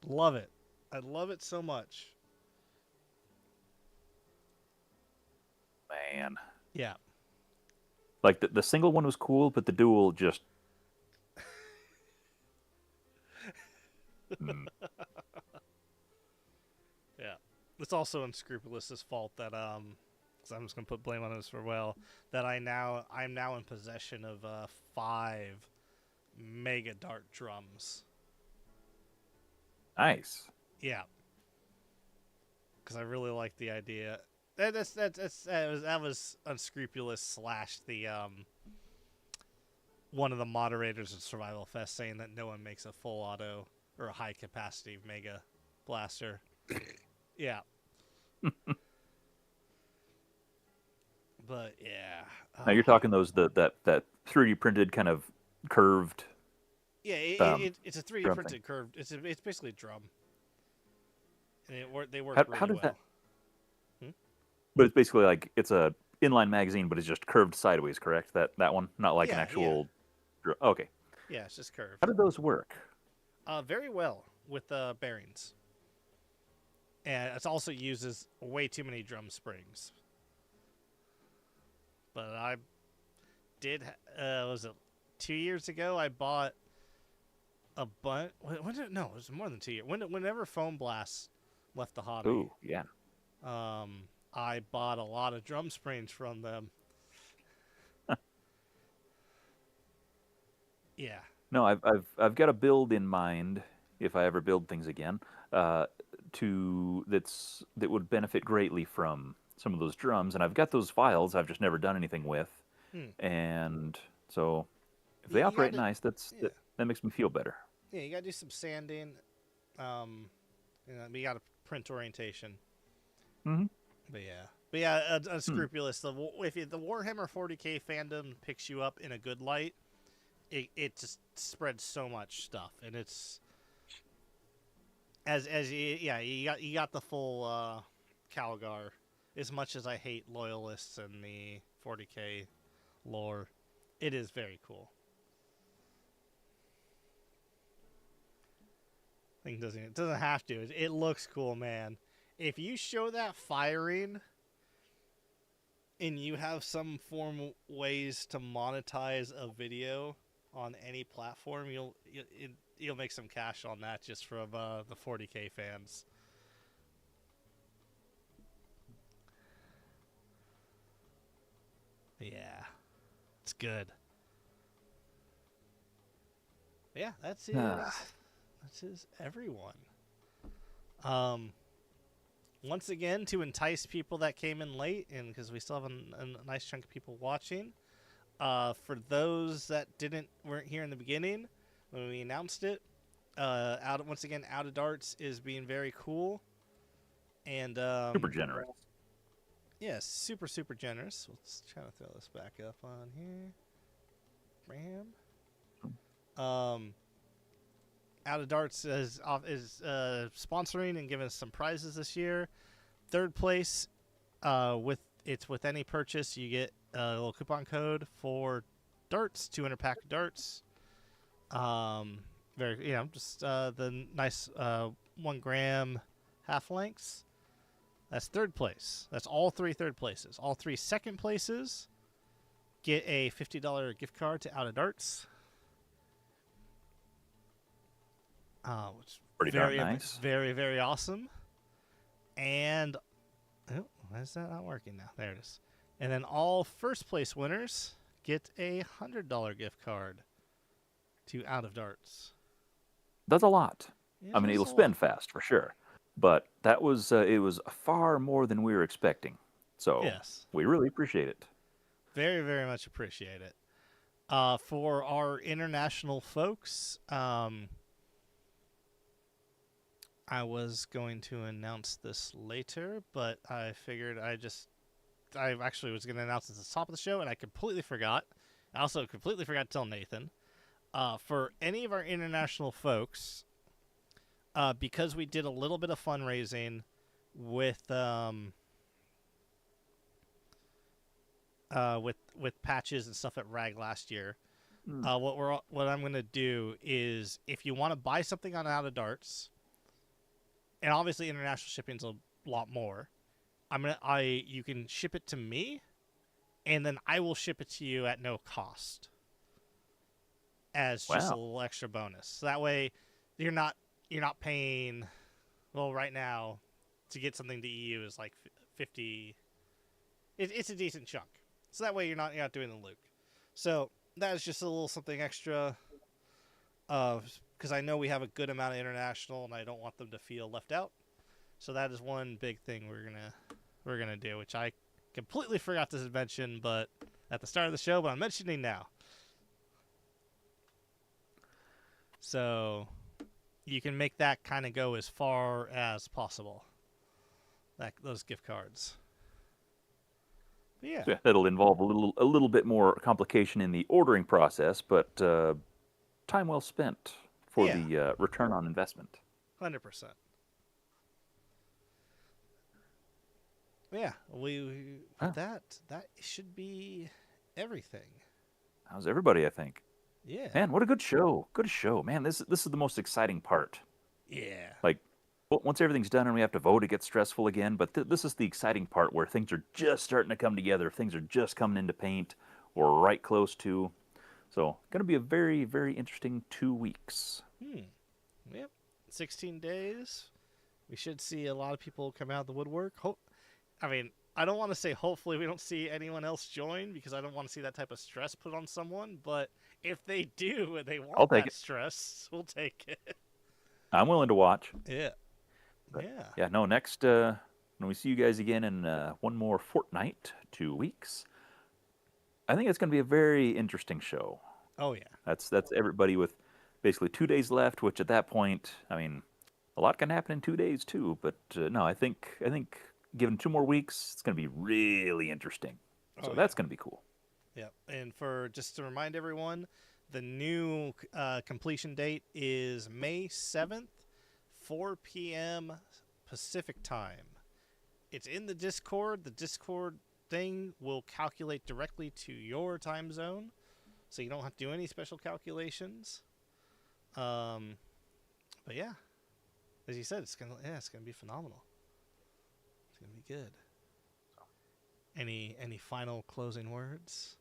Love it. I love it so much. Man. Yeah. Like the single one was cool, but the dual just. Mm. Yeah. It's also Unscrupulous's fault that because I'm just gonna put blame on this for that I'm now in possession of 5 mega dart drums. Nice. Yeah. Because I really like the idea. That was Unscrupulous slash the one of the moderators of Survival Fest saying that no one makes a full auto or a high capacity mega blaster. Yeah. But yeah. Now you're talking those that 3D printed kind of curved. Yeah, Um, it's a 3D drum printed thing. curved. It's basically a drum, and they work How really does that? well. Hmm? But it's basically like it's a inline magazine, but it's just curved sideways. Correct? That one, not like an Yeah, yeah, actual. Okay. yeah. It's just How curved. did those work? Very well with bearings, and it also uses way too many drum springs. But I did. Was it 2 years ago? I bought a bunch. No, it was more than 2 years. Whenever Foam Blast left the hobby, Ooh, yeah. I bought a lot of drum springs from them. Yeah. No, I've got a build in mind if I ever build things again. Uh, that would benefit greatly from some of those drums, and I've got those files. I've just never done anything with, Hmm. and so if they You operate gotta, nice, yeah, that makes me feel better. yeah. You gotta do some sanding. Um, you gotta print orientation. Hmm. But yeah, Hmm. unscrupulous. The Warhammer 40k fandom picks you up in a good light, it just spreads so much stuff, and it's yeah, you got the full Calgar. As much as I hate loyalists and the 40k lore, it is very cool. It doesn't have to. It looks cool, man. If you show that firing and you have some form ways to monetize a video on any platform, you'll make some cash on that just from the 40k fans. Yeah, it's good. Yeah, that's his everyone. Um, Once again, to entice people that came in late, and because we still have a nice chunk of people watching, for those that weren't here in the beginning when we announced it, Out of Darts is being very cool, and Super generous. yeah, super super generous. Let's try to throw this back up on here. Bam. Out of Darts is sponsoring and giving us some prizes this year. Third place, with any purchase, you get a little coupon code for darts, 200 pack of darts. Just the nice 1 gram half lengths. That's third place. That's all 3 third places. All 3 second places get a $50 gift card to Out of Darts. Which Pretty darn nice. very, very awesome. And oh, why is that not working now? There it is. And then all first place winners get a $100 gift card to Out of Darts. That's a lot. Yeah, I mean, that's it'll a spend lot. fast for sure, but that was it was far more than we were expecting. So Yes, we really appreciate it. very, very much appreciate it. For our international folks, I was going to announce this later, but I figured I actually was going to announce it at the top of the show, and I completely forgot. I also completely forgot to tell Nathan. For any of our international folks, because we did a little bit of fundraising with patches and stuff at Rag last year, what I'm going to do is if you want to buy something on Out of Darts, and obviously international shipping's a lot more, you can ship it to me, and then I will ship it to you at no cost as just a Wow. little extra bonus. So that way you're not paying. Well, right now to get something to EU is like 50. It's a decent chunk. So that way you're not doing the Luke. So that is just a little something extra. Because I know we have a good amount of international, and I don't want them to feel left out. So that is one big thing we're gonna do, which I completely forgot to mention, but at the start of the show, but I'm mentioning now. So you can make that kind of go as far as possible. Those gift cards. But yeah. So yeah, that'll involve a little bit more complication in the ordering process, but time well spent for Yeah. the return on investment. 100%. Yeah, we Huh. that should be everything. How's everybody? I think. Yeah. Man, what a good show! Good show, man. This is the most exciting part. Yeah. Like, once everything's done and we have to vote, it gets stressful again. But this is the exciting part where things are just starting to come together. Things are just coming into paint, or right close to. So, going to be a very, very interesting 2 weeks. Yep. 16 days. We should see a lot of people come out of the woodwork. I mean, I don't want to say hopefully we don't see anyone else join because I don't want to see that type of stress put on someone. But if they do and they I'll want take that it. stress, we'll take it. I'm willing to watch. Yeah. But Yeah. yeah, no, next, when we see you guys again in one more fortnight, 2 weeks, I think it's going to be a very interesting show. Oh, yeah. That's everybody with basically 2 days left, which at that point, I mean, a lot can happen in 2 days too. But no, I think given 2 more weeks, it's going to be really interesting. So Oh, that's yeah. going to be cool. Yep. And for just to remind everyone, the new completion date is May 7th, 4 p.m. Pacific time. It's in the Discord. The Discord thing will calculate directly to your time zone, so you don't have to do any special calculations. But yeah, as you said, it's gonna be phenomenal. It's gonna be good. Any final closing words?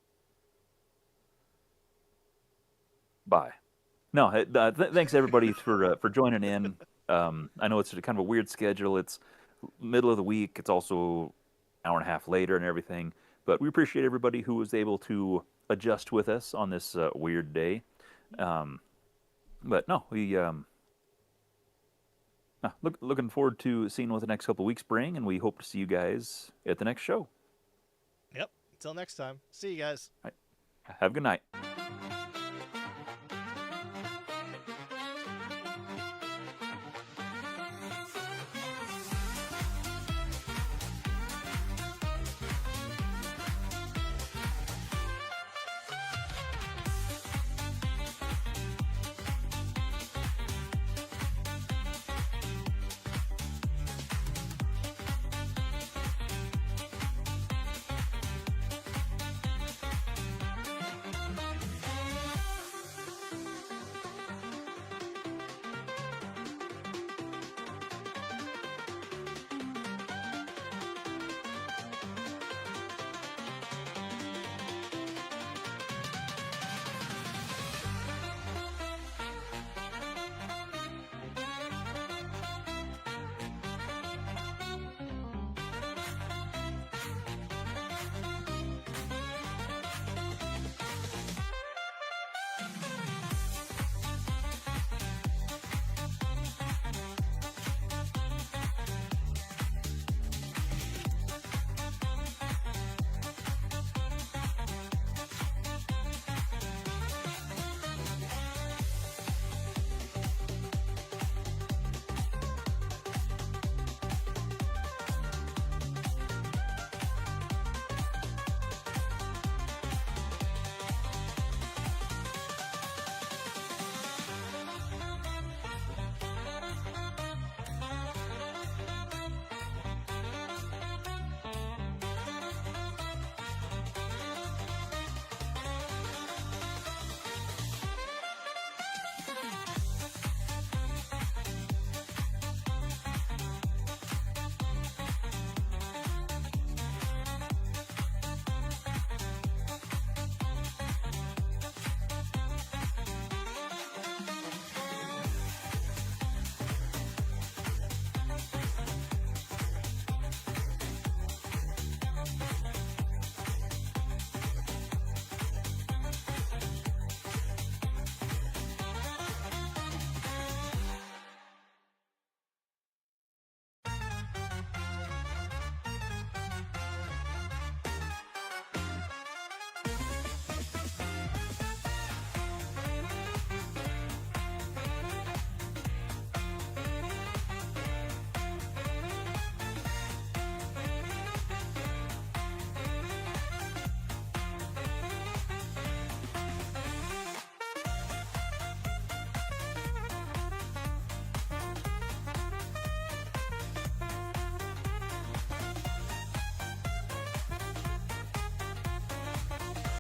Bye. No, thanks everybody for joining in. I know it's kind of a weird schedule. It's middle of the week. It's also hour and a half later and everything. But we appreciate everybody who was able to adjust with us on this weird day. But no, we looking forward to seeing what the next couple of weeks bring, and we hope to see you guys at the next show. Yep. Until next time. See you guys. All right. Have a good night.